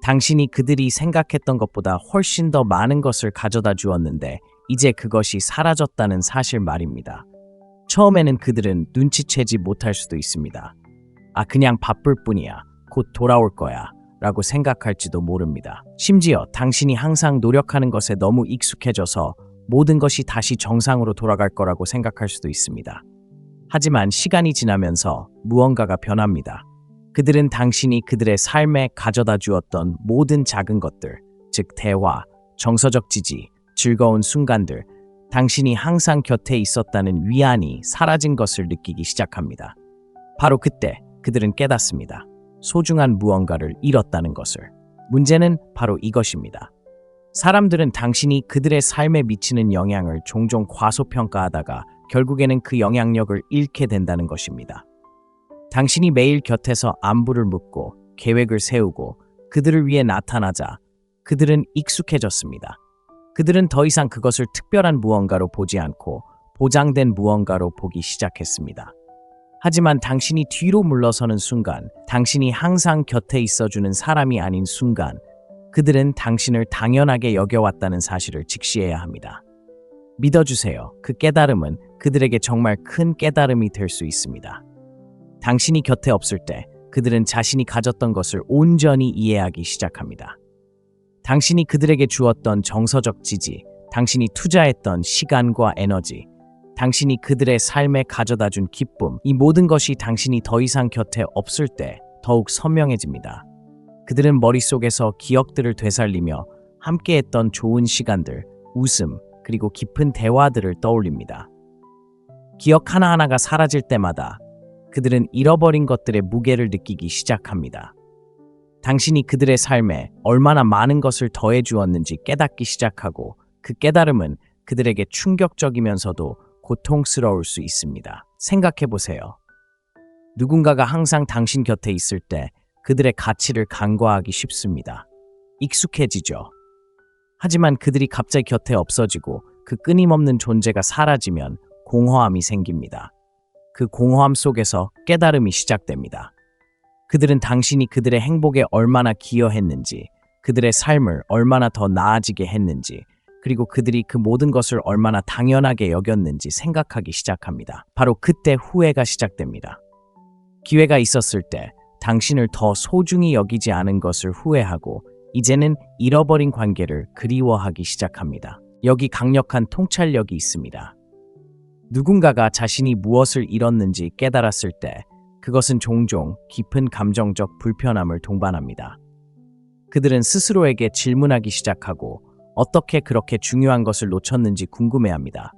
당신이 그들이 생각했던 것보다 훨씬 더 많은 것을 가져다 주었는데 이제 그것이 사라졌다는 사실 말입니다. 처음에는 그들은 눈치채지 못할 수도 있습니다. 아, 그냥 바쁠 뿐이야. 곧 돌아올 거야. 라고 생각할지도 모릅니다. 심지어 당신이 항상 노력하는 것에 너무 익숙해져서 모든 것이 다시 정상으로 돌아갈 거라고 생각할 수도 있습니다. 하지만 시간이 지나면서 무언가가 변합니다. 그들은 당신이 그들의 삶에 가져다 주었던 모든 작은 것들, 즉 대화, 정서적 지지, 즐거운 순간들, 당신이 항상 곁에 있었다는 위안이 사라진 것을 느끼기 시작합니다. 바로 그때 그들은 깨닫습니다. 소중한 무언가를 잃었다는 것을. 문제는 바로 이것입니다. 사람들은 당신이 그들의 삶에 미치는 영향을 종종 과소평가하다가 결국에는 그 영향력을 잃게 된다는 것입니다. 당신이 매일 곁에서 안부를 묻고 계획을 세우고 그들을 위해 나타나자 그들은 익숙해졌습니다. 그들은 더 이상 그것을 특별한 무언가로 보지 않고 보장된 무언가로 보기 시작했습니다. 하지만 당신이 뒤로 물러서는 순간, 당신이 항상 곁에 있어주는 사람이 아닌 순간, 그들은 당신을 당연하게 여겨왔다는 사실을 직시해야 합니다. 믿어주세요. 그 깨달음은 그들에게 정말 큰 깨달음이 될 수 있습니다. 당신이 곁에 없을 때 그들은 자신이 가졌던 것을 온전히 이해하기 시작합니다. 당신이 그들에게 주었던 정서적 지지, 당신이 투자했던 시간과 에너지, 당신이 그들의 삶에 가져다준 기쁨, 이 모든 것이 당신이 더 이상 곁에 없을 때 더욱 선명해집니다. 그들은 머릿속에서 기억들을 되살리며 함께했던 좋은 시간들, 웃음, 그리고 깊은 대화들을 떠올립니다. 기억 하나하나가 사라질 때마다 그들은 잃어버린 것들의 무게를 느끼기 시작합니다. 당신이 그들의 삶에 얼마나 많은 것을 더해 주었는지 깨닫기 시작하고 그 깨달음은 그들에게 충격적이면서도 고통스러울 수 있습니다. 생각해 보세요. 누군가가 항상 당신 곁에 있을 때 그들의 가치를 간과하기 쉽습니다. 익숙해지죠. 하지만 그들이 갑자기 곁에 없어지고 그 끊임없는 존재가 사라지면 공허함이 생깁니다. 그 공허함 속에서 깨달음이 시작됩니다. 그들은 당신이 그들의 행복에 얼마나 기여했는지, 그들의 삶을 얼마나 더 나아지게 했는지, 그리고 그들이 그 모든 것을 얼마나 당연하게 여겼는지 생각하기 시작합니다. 바로 그때 후회가 시작됩니다. 기회가 있었을 때 당신을 더 소중히 여기지 않은 것을 후회하고 이제는 잃어버린 관계를 그리워하기 시작합니다. 여기 강력한 통찰력이 있습니다. 누군가가 자신이 무엇을 잃었는지 깨달았을 때 그것은 종종 깊은 감정적 불편함을 동반합니다. 그들은 스스로에게 질문하기 시작하고 어떻게 그렇게 중요한 것을 놓쳤는지 궁금해합니다.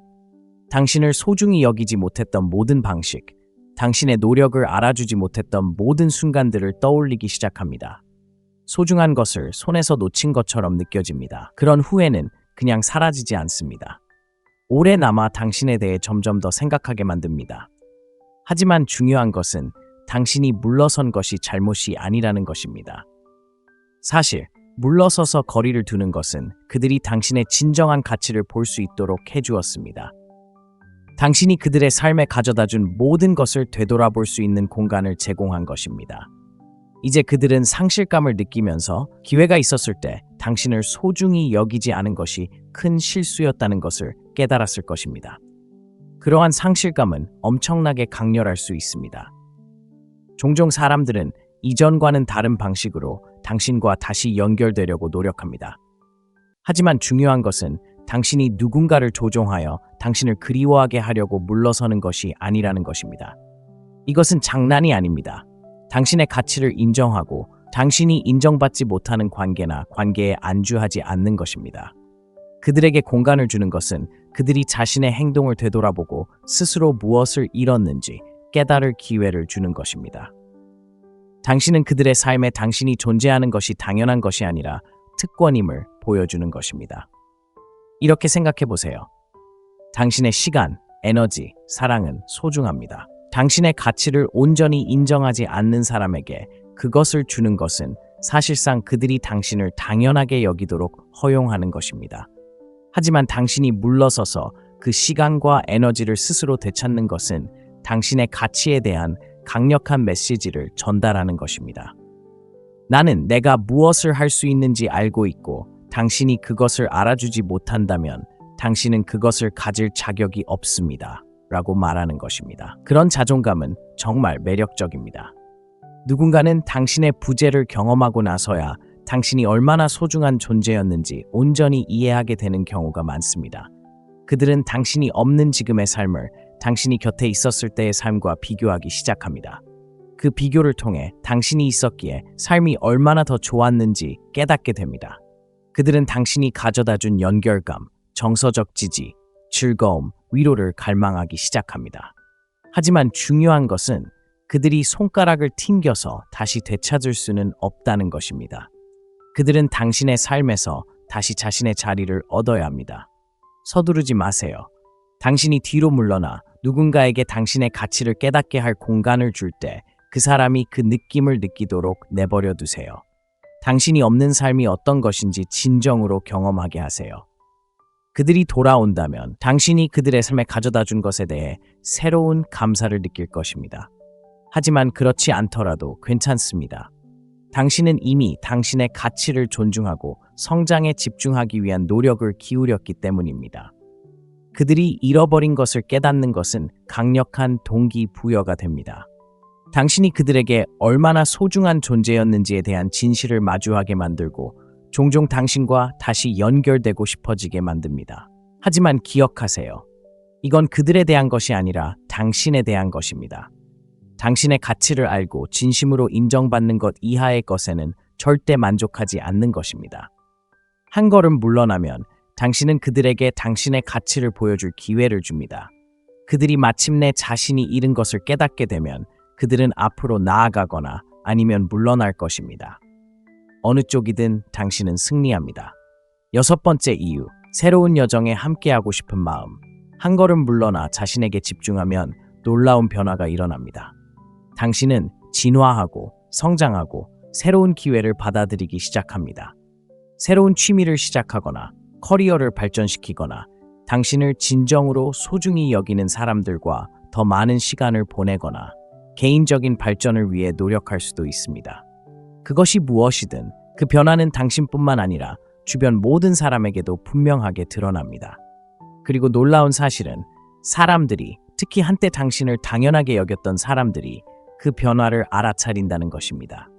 당신을 소중히 여기지 못했던 모든 방식, 당신의 노력을 알아주지 못했던 모든 순간들을 떠올리기 시작합니다. 소중한 것을 손에서 놓친 것처럼 느껴집니다. 그런 후회는 그냥 사라지지 않습니다. 오래 남아 당신에 대해 점점 더 생각하게 만듭니다. 하지만 중요한 것은 당신이 물러선 것이 잘못이 아니라는 것입니다. 사실 물러서서 거리를 두는 것은 그들이 당신의 진정한 가치를 볼 수 있도록 해주었습니다. 당신이 그들의 삶에 가져다준 모든 것을 되돌아볼 수 있는 공간을 제공한 것입니다. 이제 그들은 상실감을 느끼면서 기회가 있었을 때 당신을 소중히 여기지 않은 것이 큰 실수였다는 것을 깨달았을 것입니다. 그러한 상실감은 엄청나게 강렬할 수 있습니다. 종종 사람들은 이전과는 다른 방식으로 당신과 다시 연결되려고 노력합니다. 하지만 중요한 것은 당신이 누군가를 조종하여 당신을 그리워하게 하려고 물러서는 것이 아니라는 것입니다. 이것은 장난이 아닙니다. 당신의 가치를 인정하고 당신이 인정받지 못하는 관계나 관계에 안주하지 않는 것입니다. 그들에게 공간을 주는 것은 그들이 자신의 행동을 되돌아보고 스스로 무엇을 잃었는지 깨달을 기회를 주는 것입니다. 당신은 그들의 삶에 당신이 존재하는 것이 당연한 것이 아니라 특권임을 보여주는 것입니다. 이렇게 생각해 보세요. 당신의 시간, 에너지, 사랑은 소중합니다. 당신의 가치를 온전히 인정하지 않는 사람에게 그것을 주는 것은 사실상 그들이 당신을 당연하게 여기도록 허용하는 것입니다. 하지만 당신이 물러서서 그 시간과 에너지를 스스로 되찾는 것은 당신의 가치에 대한 강력한 메시지를 전달하는 것입니다. 나는 내가 무엇을 할 수 있는지 알고 있고 당신이 그것을 알아주지 못한다면 당신은 그것을 가질 자격이 없습니다. 라고 말하는 것입니다. 그런 자존감은 정말 매력적입니다. 누군가는 당신의 부재를 경험하고 나서야 당신이 얼마나 소중한 존재였는지 온전히 이해하게 되는 경우가 많습니다. 그들은 당신이 없는 지금의 삶을 당신이 곁에 있었을 때의 삶과 비교하기 시작합니다. 그 비교를 통해 당신이 있었기에 삶이 얼마나 더 좋았는지 깨닫게 됩니다. 그들은 당신이 가져다준 연결감, 정서적 지지, 즐거움, 위로를 갈망하기 시작합니다. 하지만 중요한 것은 그들이 손가락을 튕겨서 다시 되찾을 수는 없다는 것입니다. 그들은 당신의 삶에서 다시 자신의 자리를 얻어야 합니다. 서두르지 마세요. 당신이 뒤로 물러나 누군가에게 당신의 가치를 깨닫게 할 공간을 줄 때 그 사람이 그 느낌을 느끼도록 내버려 두세요. 당신이 없는 삶이 어떤 것인지 진정으로 경험하게 하세요. 그들이 돌아온다면 당신이 그들의 삶에 가져다 준 것에 대해 새로운 감사를 느낄 것입니다. 하지만 그렇지 않더라도 괜찮습니다. 당신은 이미 당신의 가치를 존중하고 성장에 집중하기 위한 노력을 기울였기 때문입니다. 그들이 잃어버린 것을 깨닫는 것은 강력한 동기부여가 됩니다. 당신이 그들에게 얼마나 소중한 존재였는지에 대한 진실을 마주하게 만들고 종종 당신과 다시 연결되고 싶어지게 만듭니다. 하지만 기억하세요. 이건 그들에 대한 것이 아니라 당신에 대한 것입니다. 당신의 가치를 알고 진심으로 인정받는 것 이하의 것에는 절대 만족하지 않는 것입니다. 한 걸음 물러나면 당신은 그들에게 당신의 가치를 보여줄 기회를 줍니다. 그들이 마침내 자신이 잃은 것을 깨닫게 되면 그들은 앞으로 나아가거나 아니면 물러날 것입니다. 어느 쪽이든 당신은 승리합니다. 6번째 이유, 새로운 여정에 함께하고 싶은 마음. 한 걸음 물러나 자신에게 집중하면 놀라운 변화가 일어납니다. 당신은 진화하고 성장하고 새로운 기회를 받아들이기 시작합니다. 새로운 취미를 시작하거나 커리어를 발전시키거나 당신을 진정으로 소중히 여기는 사람들과 더 많은 시간을 보내거나 개인적인 발전을 위해 노력할 수도 있습니다. 그것이 무엇이든 그 변화는 당신뿐만 아니라 주변 모든 사람에게도 분명하게 드러납니다. 그리고 놀라운 사실은 사람들이, 특히 한때 당신을 당연하게 여겼던 사람들이 그 변화를 알아차린다는 것입니다.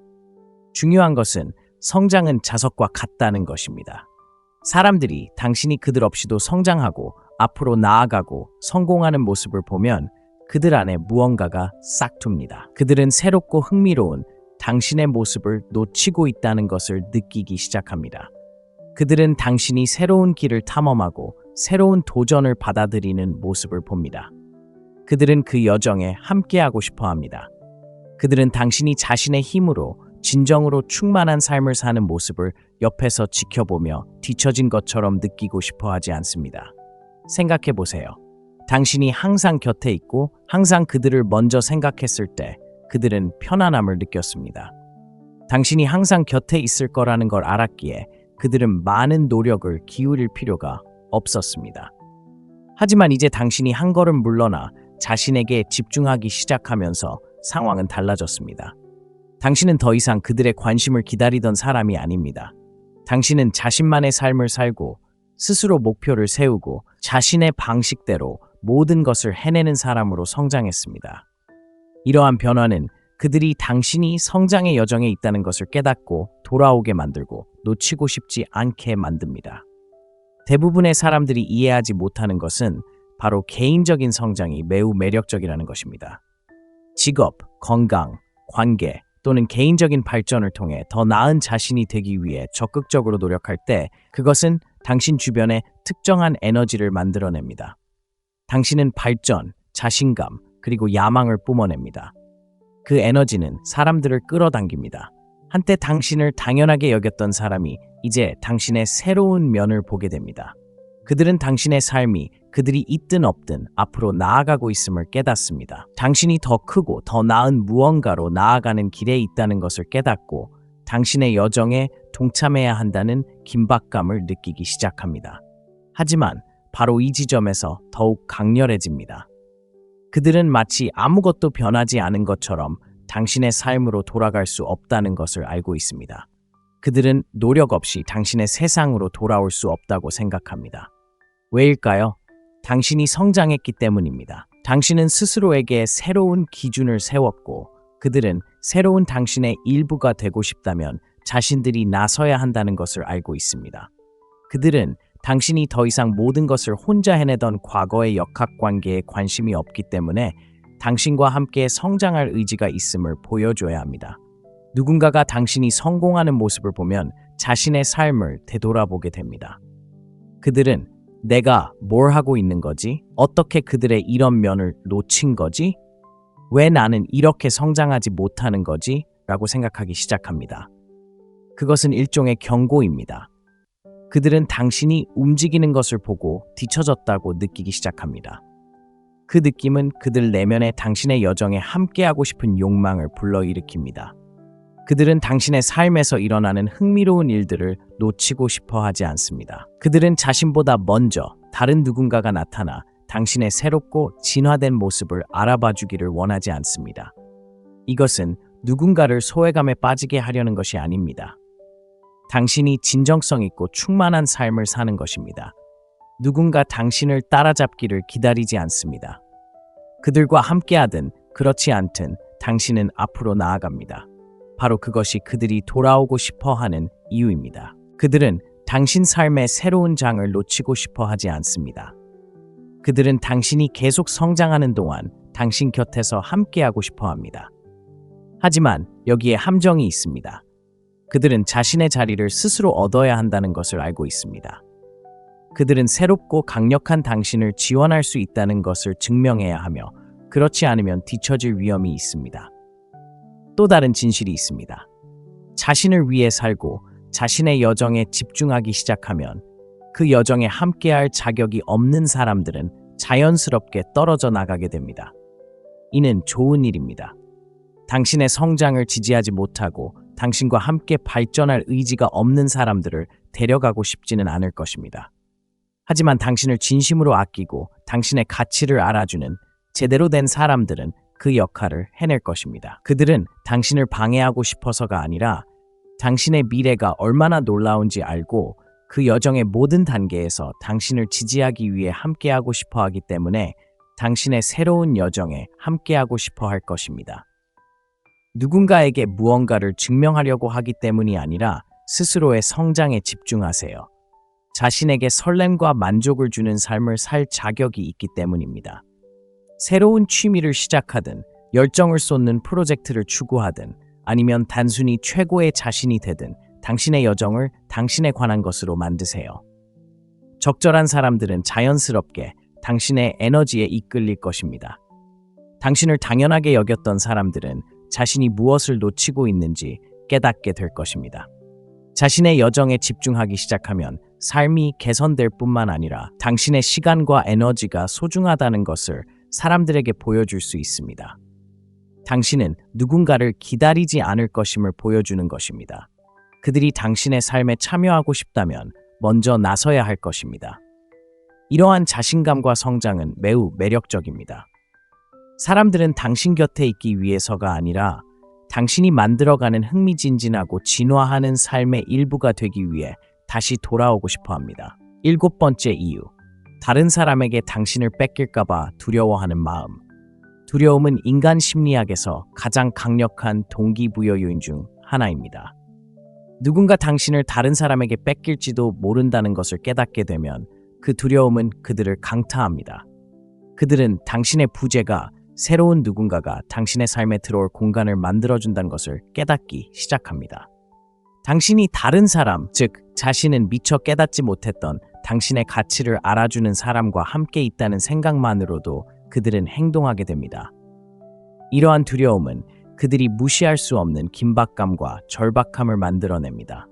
중요한 것은 성장은 자석과 같다는 것입니다. 사람들이 당신이 그들 없이도 성장하고 앞으로 나아가고 성공하는 모습을 보면 그들 안에 무언가가 싹툽니다. 그들은 새롭고 흥미로운 당신의 모습을 놓치고 있다는 것을 느끼기 시작합니다. 그들은 당신이 새로운 길을 탐험하고 새로운 도전을 받아들이는 모습을 봅니다. 그들은 그 여정에 함께하고 싶어 합니다. 그들은 당신이 자신의 힘으로 진정으로 충만한 삶을 사는 모습을 옆에서 지켜보며 뒤처진 것처럼 느끼고 싶어 하지 않습니다. 생각해 보세요. 당신이 항상 곁에 있고 항상 그들을 먼저 생각했을 때 그들은 편안함을 느꼈습니다. 당신이 항상 곁에 있을 거라는 걸 알았기에 그들은 많은 노력을 기울일 필요가 없었습니다. 하지만 이제 당신이 한 걸음 물러나 자신에게 집중하기 시작하면서 상황은 달라졌습니다. 당신은 더 이상 그들의 관심을 기다리던 사람이 아닙니다. 당신은 자신만의 삶을 살고 스스로 목표를 세우고 자신의 방식대로 모든 것을 해내는 사람으로 성장했습니다. 이러한 변화는 그들이 당신이 성장의 여정에 있다는 것을 깨닫고 돌아오게 만들고 놓치고 싶지 않게 만듭니다. 대부분의 사람들이 이해하지 못하는 것은 바로 개인적인 성장이 매우 매력적이라는 것입니다. 직업, 건강, 관계 또는 개인적인 발전을 통해 더 나은 자신이 되기 위해 적극적으로 노력할 때 그것은 당신 주변에 특정한 에너지를 만들어냅니다. 당신은 발전, 자신감, 그리고 야망을 뿜어냅니다. 그 에너지는 사람들을 끌어당깁니다. 한때 당신을 당연하게 여겼던 사람이 이제 당신의 새로운 면을 보게 됩니다. 그들은 당신의 삶이 그들이 있든 없든 앞으로 나아가고 있음을 깨닫습니다. 당신이 더 크고 더 나은 무언가로 나아가는 길에 있다는 것을 깨닫고 당신의 여정에 동참해야 한다는 긴박감을 느끼기 시작합니다. 하지만 바로 이 지점에서 더욱 강렬해집니다. 그들은 마치 아무것도 변하지 않은 것처럼 당신의 삶으로 돌아갈 수 없다는 것을 알고 있습니다. 그들은 노력 없이 당신의 세상으로 돌아올 수 없다고 생각합니다. 왜일까요? 당신이 성장했기 때문입니다. 당신은 스스로에게 새로운 기준을 세웠고 그들은 새로운 당신의 일부가 되고 싶다면 자신들이 나서야 한다는 것을 알고 있습니다. 그들은 당신이 더 이상 모든 것을 혼자 해내던 과거의 역학관계에 관심이 없기 때문에 당신과 함께 성장할 의지가 있음을 보여줘야 합니다. 누군가가 당신이 성공하는 모습을 보면 자신의 삶을 되돌아보게 됩니다. 그들은 내가 뭘 하고 있는 거지? 어떻게 그들의 이런 면을 놓친 거지? 왜 나는 이렇게 성장하지 못하는 거지? 라고 생각하기 시작합니다. 그것은 일종의 경고입니다. 그들은 당신이 움직이는 것을 보고 뒤처졌다고 느끼기 시작합니다. 그 느낌은 그들 내면의 당신의 여정에 함께하고 싶은 욕망을 불러일으킵니다. 그들은 당신의 삶에서 일어나는 흥미로운 일들을 놓치고 싶어 하지 않습니다. 그들은 자신보다 먼저 다른 누군가가 나타나 당신의 새롭고 진화된 모습을 알아봐 주기를 원하지 않습니다. 이것은 누군가를 소외감에 빠지게 하려는 것이 아닙니다. 당신이 진정성 있고 충만한 삶을 사는 것입니다. 누군가 당신을 따라잡기를 기다리지 않습니다. 그들과 함께하든 그렇지 않든 당신은 앞으로 나아갑니다. 바로 그것이 그들이 돌아오고 싶어 하는 이유입니다. 그들은 당신 삶의 새로운 장을 놓치고 싶어 하지 않습니다. 그들은 당신이 계속 성장하는 동안 당신 곁에서 함께하고 싶어 합니다. 하지만 여기에 함정이 있습니다. 그들은 자신의 자리를 스스로 얻어야 한다는 것을 알고 있습니다. 그들은 새롭고 강력한 당신을 지원할 수 있다는 것을 증명해야 하며 그렇지 않으면 뒤처질 위험이 있습니다. 또 다른 진실이 있습니다. 자신을 위해 살고 자신의 여정에 집중하기 시작하면 그 여정에 함께할 자격이 없는 사람들은 자연스럽게 떨어져 나가게 됩니다. 이는 좋은 일입니다. 당신의 성장을 지지하지 못하고 당신과 함께 발전할 의지가 없는 사람들을 데려가고 싶지는 않을 것입니다. 하지만 당신을 진심으로 아끼고 당신의 가치를 알아주는 제대로 된 사람들은 그 역할을 해낼 것입니다. 그들은 당신을 방해하고 싶어서가 아니라 당신의 미래가 얼마나 놀라운지 알고 그 여정의 모든 단계에서 당신을 지지하기 위해 함께하고 싶어 하기 때문에 당신의 새로운 여정에 함께하고 싶어 할 것입니다. 누군가에게 무언가를 증명하려고 하기 때문이 아니라 스스로의 성장에 집중하세요. 자신에게 설렘과 만족을 주는 삶을 살 자격이 있기 때문입니다. 새로운 취미를 시작하든 열정을 쏟는 프로젝트를 추구하든 아니면 단순히 최고의 자신이 되든 당신의 여정을 당신에 관한 것으로 만드세요. 적절한 사람들은 자연스럽게 당신의 에너지에 이끌릴 것입니다. 당신을 당연하게 여겼던 사람들은 자신이 무엇을 놓치고 있는지 깨닫게 될 것입니다. 자신의 여정에 집중하기 시작하면 삶이 개선될 뿐만 아니라 당신의 시간과 에너지가 소중하다는 것을 사람들에게 보여줄 수 있습니다. 당신은 누군가를 기다리지 않을 것임을 보여주는 것입니다. 그들이 당신의 삶에 참여하고 싶다면 먼저 나서야 할 것입니다. 이러한 자신감과 성장은 매우 매력적입니다. 사람들은 당신 곁에 있기 위해서가 아니라 당신이 만들어가는 흥미진진하고 진화하는 삶의 일부가 되기 위해 다시 돌아오고 싶어 합니다. 7번째 이유, 다른 사람에게 당신을 뺏길까봐 두려워하는 마음. 두려움은 인간 심리학에서 가장 강력한 동기부여 요인 중 하나입니다. 누군가 당신을 다른 사람에게 뺏길지도 모른다는 것을 깨닫게 되면 그 두려움은 그들을 강타합니다. 그들은 당신의 부재가 새로운 누군가가 당신의 삶에 들어올 공간을 만들어준다는 것을 깨닫기 시작합니다. 당신이 다른 사람, 즉 자신은 미처 깨닫지 못했던 당신의 가치를 알아주는 사람과 함께 있다는 생각만으로도 그들은 행동하게 됩니다. 이러한 두려움은 그들이 무시할 수 없는 긴박감과 절박함을 만들어냅니다.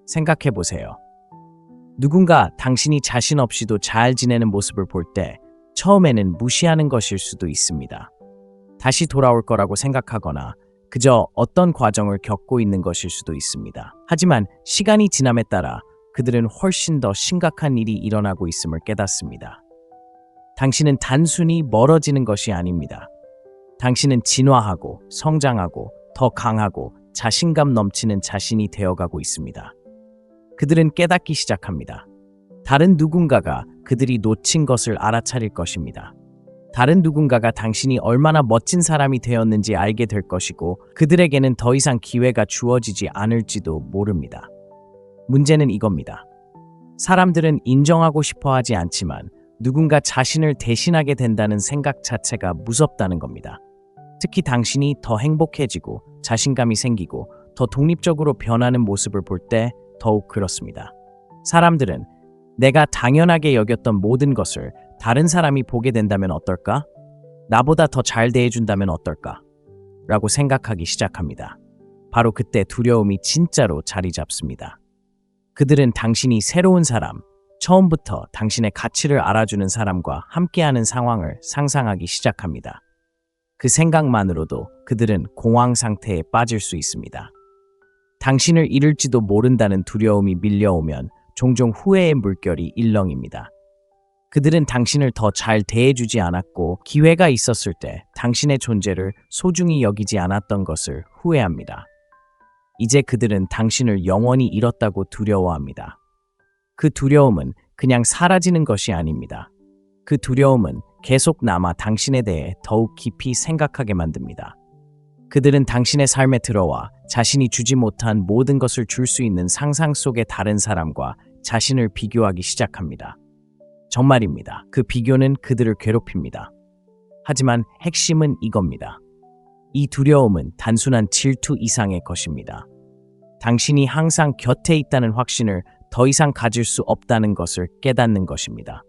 생각해 보세요. 누군가 당신이 자신 없이도 잘 지내는 모습을 볼 때 처음에는 무시하는 것일 수도 있습니다. 다시 돌아올 거라고 생각하거나 그저 어떤 과정을 겪고 있는 것일 수도 있습니다. 하지만 시간이 지남에 따라 그들은 훨씬 더 심각한 일이 일어나고 있음을 깨닫습니다. 당신은 단순히 멀어지는 것이 아닙니다. 당신은 진화하고 성장하고 더 강하고 자신감 넘치는 자신이 되어가고 있습니다. 그들은 깨닫기 시작합니다. 다른 누군가가 그들이 놓친 것을 알아차릴 것입니다. 다른 누군가가 당신이 얼마나 멋진 사람이 되었는지 알게 될 것이고 그들에게는 더 이상 기회가 주어지지 않을지도 모릅니다. 문제는 이겁니다. 사람들은 인정하고 싶어 하지 않지만 누군가 자신을 대신하게 된다는 생각 자체가 무섭다는 겁니다. 특히 당신이 더 행복해지고 자신감이 생기고 더 독립적으로 변하는 모습을 볼 때 더욱 그렇습니다. 사람들은 내가 당연하게 여겼던 모든 것을 다른 사람이 보게 된다면 어떨까? 나보다 더 잘 대해준다면 어떨까? 라고 생각하기 시작합니다. 바로 그때 두려움이 진짜로 자리 잡습니다. 그들은 당신이 새로운 사람, 처음부터 당신의 가치를 알아주는 사람과 함께하는 상황을 상상하기 시작합니다. 그 생각만으로도 그들은 공황 상태에 빠질 수 있습니다. 당신을 잃을지도 모른다는 두려움이 밀려오면 종종 후회의 물결이 일렁입니다. 그들은 당신을 더 잘 대해주지 않았고 기회가 있었을 때 당신의 존재를 소중히 여기지 않았던 것을 후회합니다. 이제 그들은 당신을 영원히 잃었다고 두려워합니다. 그 두려움은 그냥 사라지는 것이 아닙니다. 그 두려움은 계속 남아 당신에 대해 더욱 깊이 생각하게 만듭니다. 그들은 당신의 삶에 들어와 자신이 주지 못한 모든 것을 줄 수 있는 상상 속의 다른 사람과 자신을 비교하기 시작합니다. 정말입니다. 그 비교는 그들을 괴롭힙니다. 하지만 핵심은 이겁니다. 이 두려움은 단순한 질투 이상의 것입니다. 당신이 항상 곁에 있다는 확신을 더 이상 가질 수 없다는 것을 깨닫는 것입니다.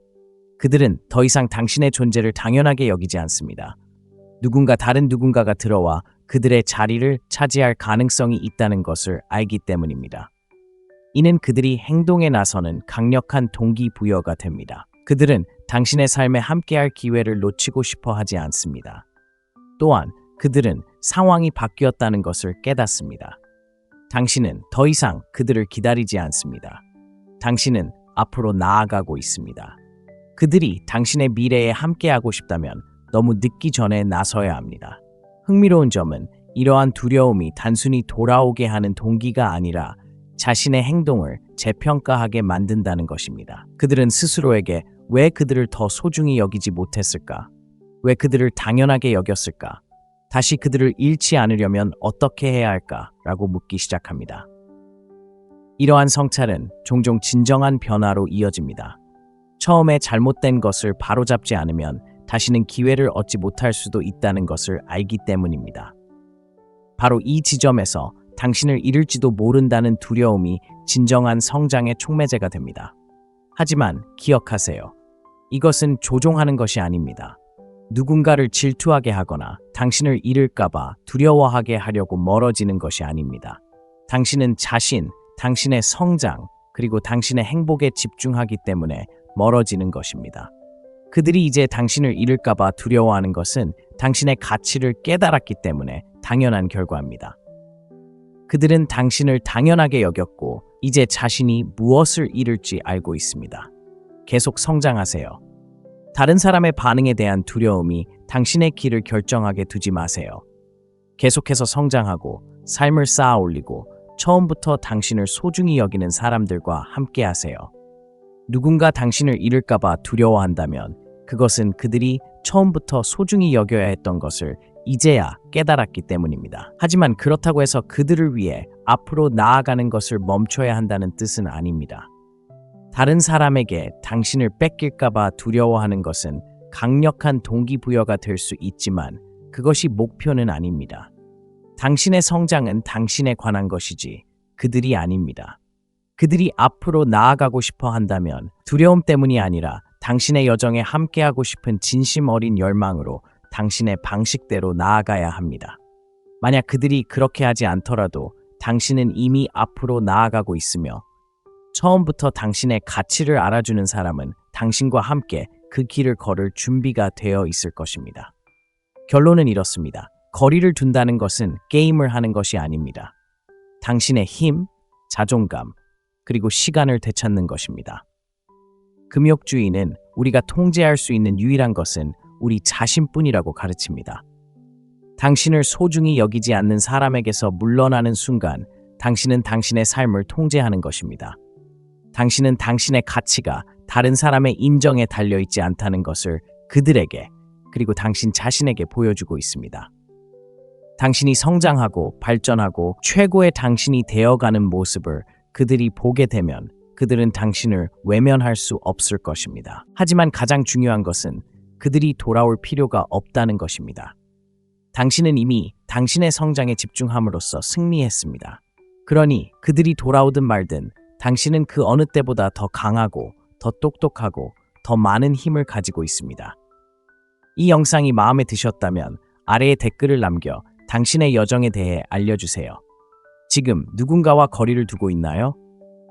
그들은 더 이상 당신의 존재를 당연하게 여기지 않습니다. 다른 누군가가 들어와 그들의 자리를 차지할 가능성이 있다는 것을 알기 때문입니다. 이는 그들이 행동에 나서는 강력한 동기부여가 됩니다. 그들은 당신의 삶에 함께할 기회를 놓치고 싶어 하지 않습니다. 또한 그들은 상황이 바뀌었다는 것을 깨닫습니다. 당신은 더 이상 그들을 기다리지 않습니다. 당신은 앞으로 나아가고 있습니다. 그들이 당신의 미래에 함께하고 싶다면 너무 늦기 전에 나서야 합니다. 흥미로운 점은 이러한 두려움이 단순히 돌아오게 하는 동기가 아니라 자신의 행동을 재평가하게 만든다는 것입니다. 그들은 스스로에게 왜 그들을 더 소중히 여기지 못했을까? 왜 그들을 당연하게 여겼을까? 다시 그들을 잃지 않으려면 어떻게 해야 할까? 라고 묻기 시작합니다. 이러한 성찰은 종종 진정한 변화로 이어집니다. 처음에 잘못된 것을 바로잡지 않으면 다시는 기회를 얻지 못할 수도 있다는 것을 알기 때문입니다. 바로 이 지점에서 당신을 잃을지도 모른다는 두려움이 진정한 성장의 촉매제가 됩니다. 하지만 기억하세요. 이것은 조종하는 것이 아닙니다. 누군가를 질투하게 하거나 당신을 잃을까봐 두려워하게 하려고 멀어지는 것이 아닙니다. 당신은 당신의 성장, 그리고 당신의 행복에 집중하기 때문에 멀어지는 것입니다. 그들이 이제 당신을 잃을까봐 두려워하는 것은 당신의 가치를 깨달았기 때문에 당연한 결과입니다. 그들은 당신을 당연하게 여겼고 이제 자신이 무엇을 잃을지 알고 있습니다. 계속 성장하세요. 다른 사람의 반응에 대한 두려움이 당신의 길을 결정하게 두지 마세요. 계속해서 성장하고 삶을 쌓아 올리고 처음부터 당신을 소중히 여기는 사람들과 함께 하세요. 누군가 당신을 잃을까봐 두려워한다면 그것은 그들이 처음부터 소중히 여겨야 했던 것을 이제야 깨달았기 때문입니다. 하지만 그렇다고 해서 그들을 위해 앞으로 나아가는 것을 멈춰야 한다는 뜻은 아닙니다. 다른 사람에게 당신을 뺏길까봐 두려워하는 것은 강력한 동기부여가 될 수 있지만 그것이 목표는 아닙니다. 당신의 성장은 당신에 관한 것이지 그들이 아닙니다. 그들이 앞으로 나아가고 싶어 한다면 두려움 때문이 아니라 당신의 여정에 함께하고 싶은 진심 어린 열망으로 당신의 방식대로 나아가야 합니다. 만약 그들이 그렇게 하지 않더라도 당신은 이미 앞으로 나아가고 있으며 처음부터 당신의 가치를 알아주는 사람은 당신과 함께 그 길을 걸을 준비가 되어 있을 것입니다. 결론은 이렇습니다. 거리를 둔다는 것은 게임을 하는 것이 아닙니다. 당신의 힘, 자존감, 그리고 시간을 되찾는 것입니다. 금욕주의는 우리가 통제할 수 있는 유일한 것은 우리 자신뿐이라고 가르칩니다. 당신을 소중히 여기지 않는 사람에게서 물러나는 순간 당신은 당신의 삶을 통제하는 것입니다. 당신은 당신의 가치가 다른 사람의 인정에 달려있지 않다는 것을 그들에게 그리고 당신 자신에게 보여주고 있습니다. 당신이 성장하고 발전하고 최고의 당신이 되어가는 모습을 그들이 보게 되면 그들은 당신을 외면할 수 없을 것입니다. 하지만 가장 중요한 것은 그들이 돌아올 필요가 없다는 것입니다. 당신은 이미 당신의 성장에 집중함으로써 승리했습니다. 그러니 그들이 돌아오든 말든 당신은 그 어느 때보다 더 강하고 더 똑똑하고 더 많은 힘을 가지고 있습니다. 이 영상이 마음에 드셨다면 아래에 댓글을 남겨 당신의 여정에 대해 알려주세요. 지금 누군가와 거리를 두고 있나요?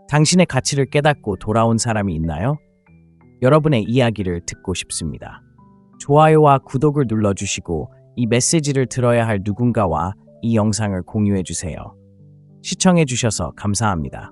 당신의 가치를 깨닫고 돌아온 사람이 있나요? 여러분의 이야기를 듣고 싶습니다. 좋아요와 구독을 눌러주시고 이 메시지를 들어야 할 누군가와 이 영상을 공유해주세요. 시청해주셔서 감사합니다.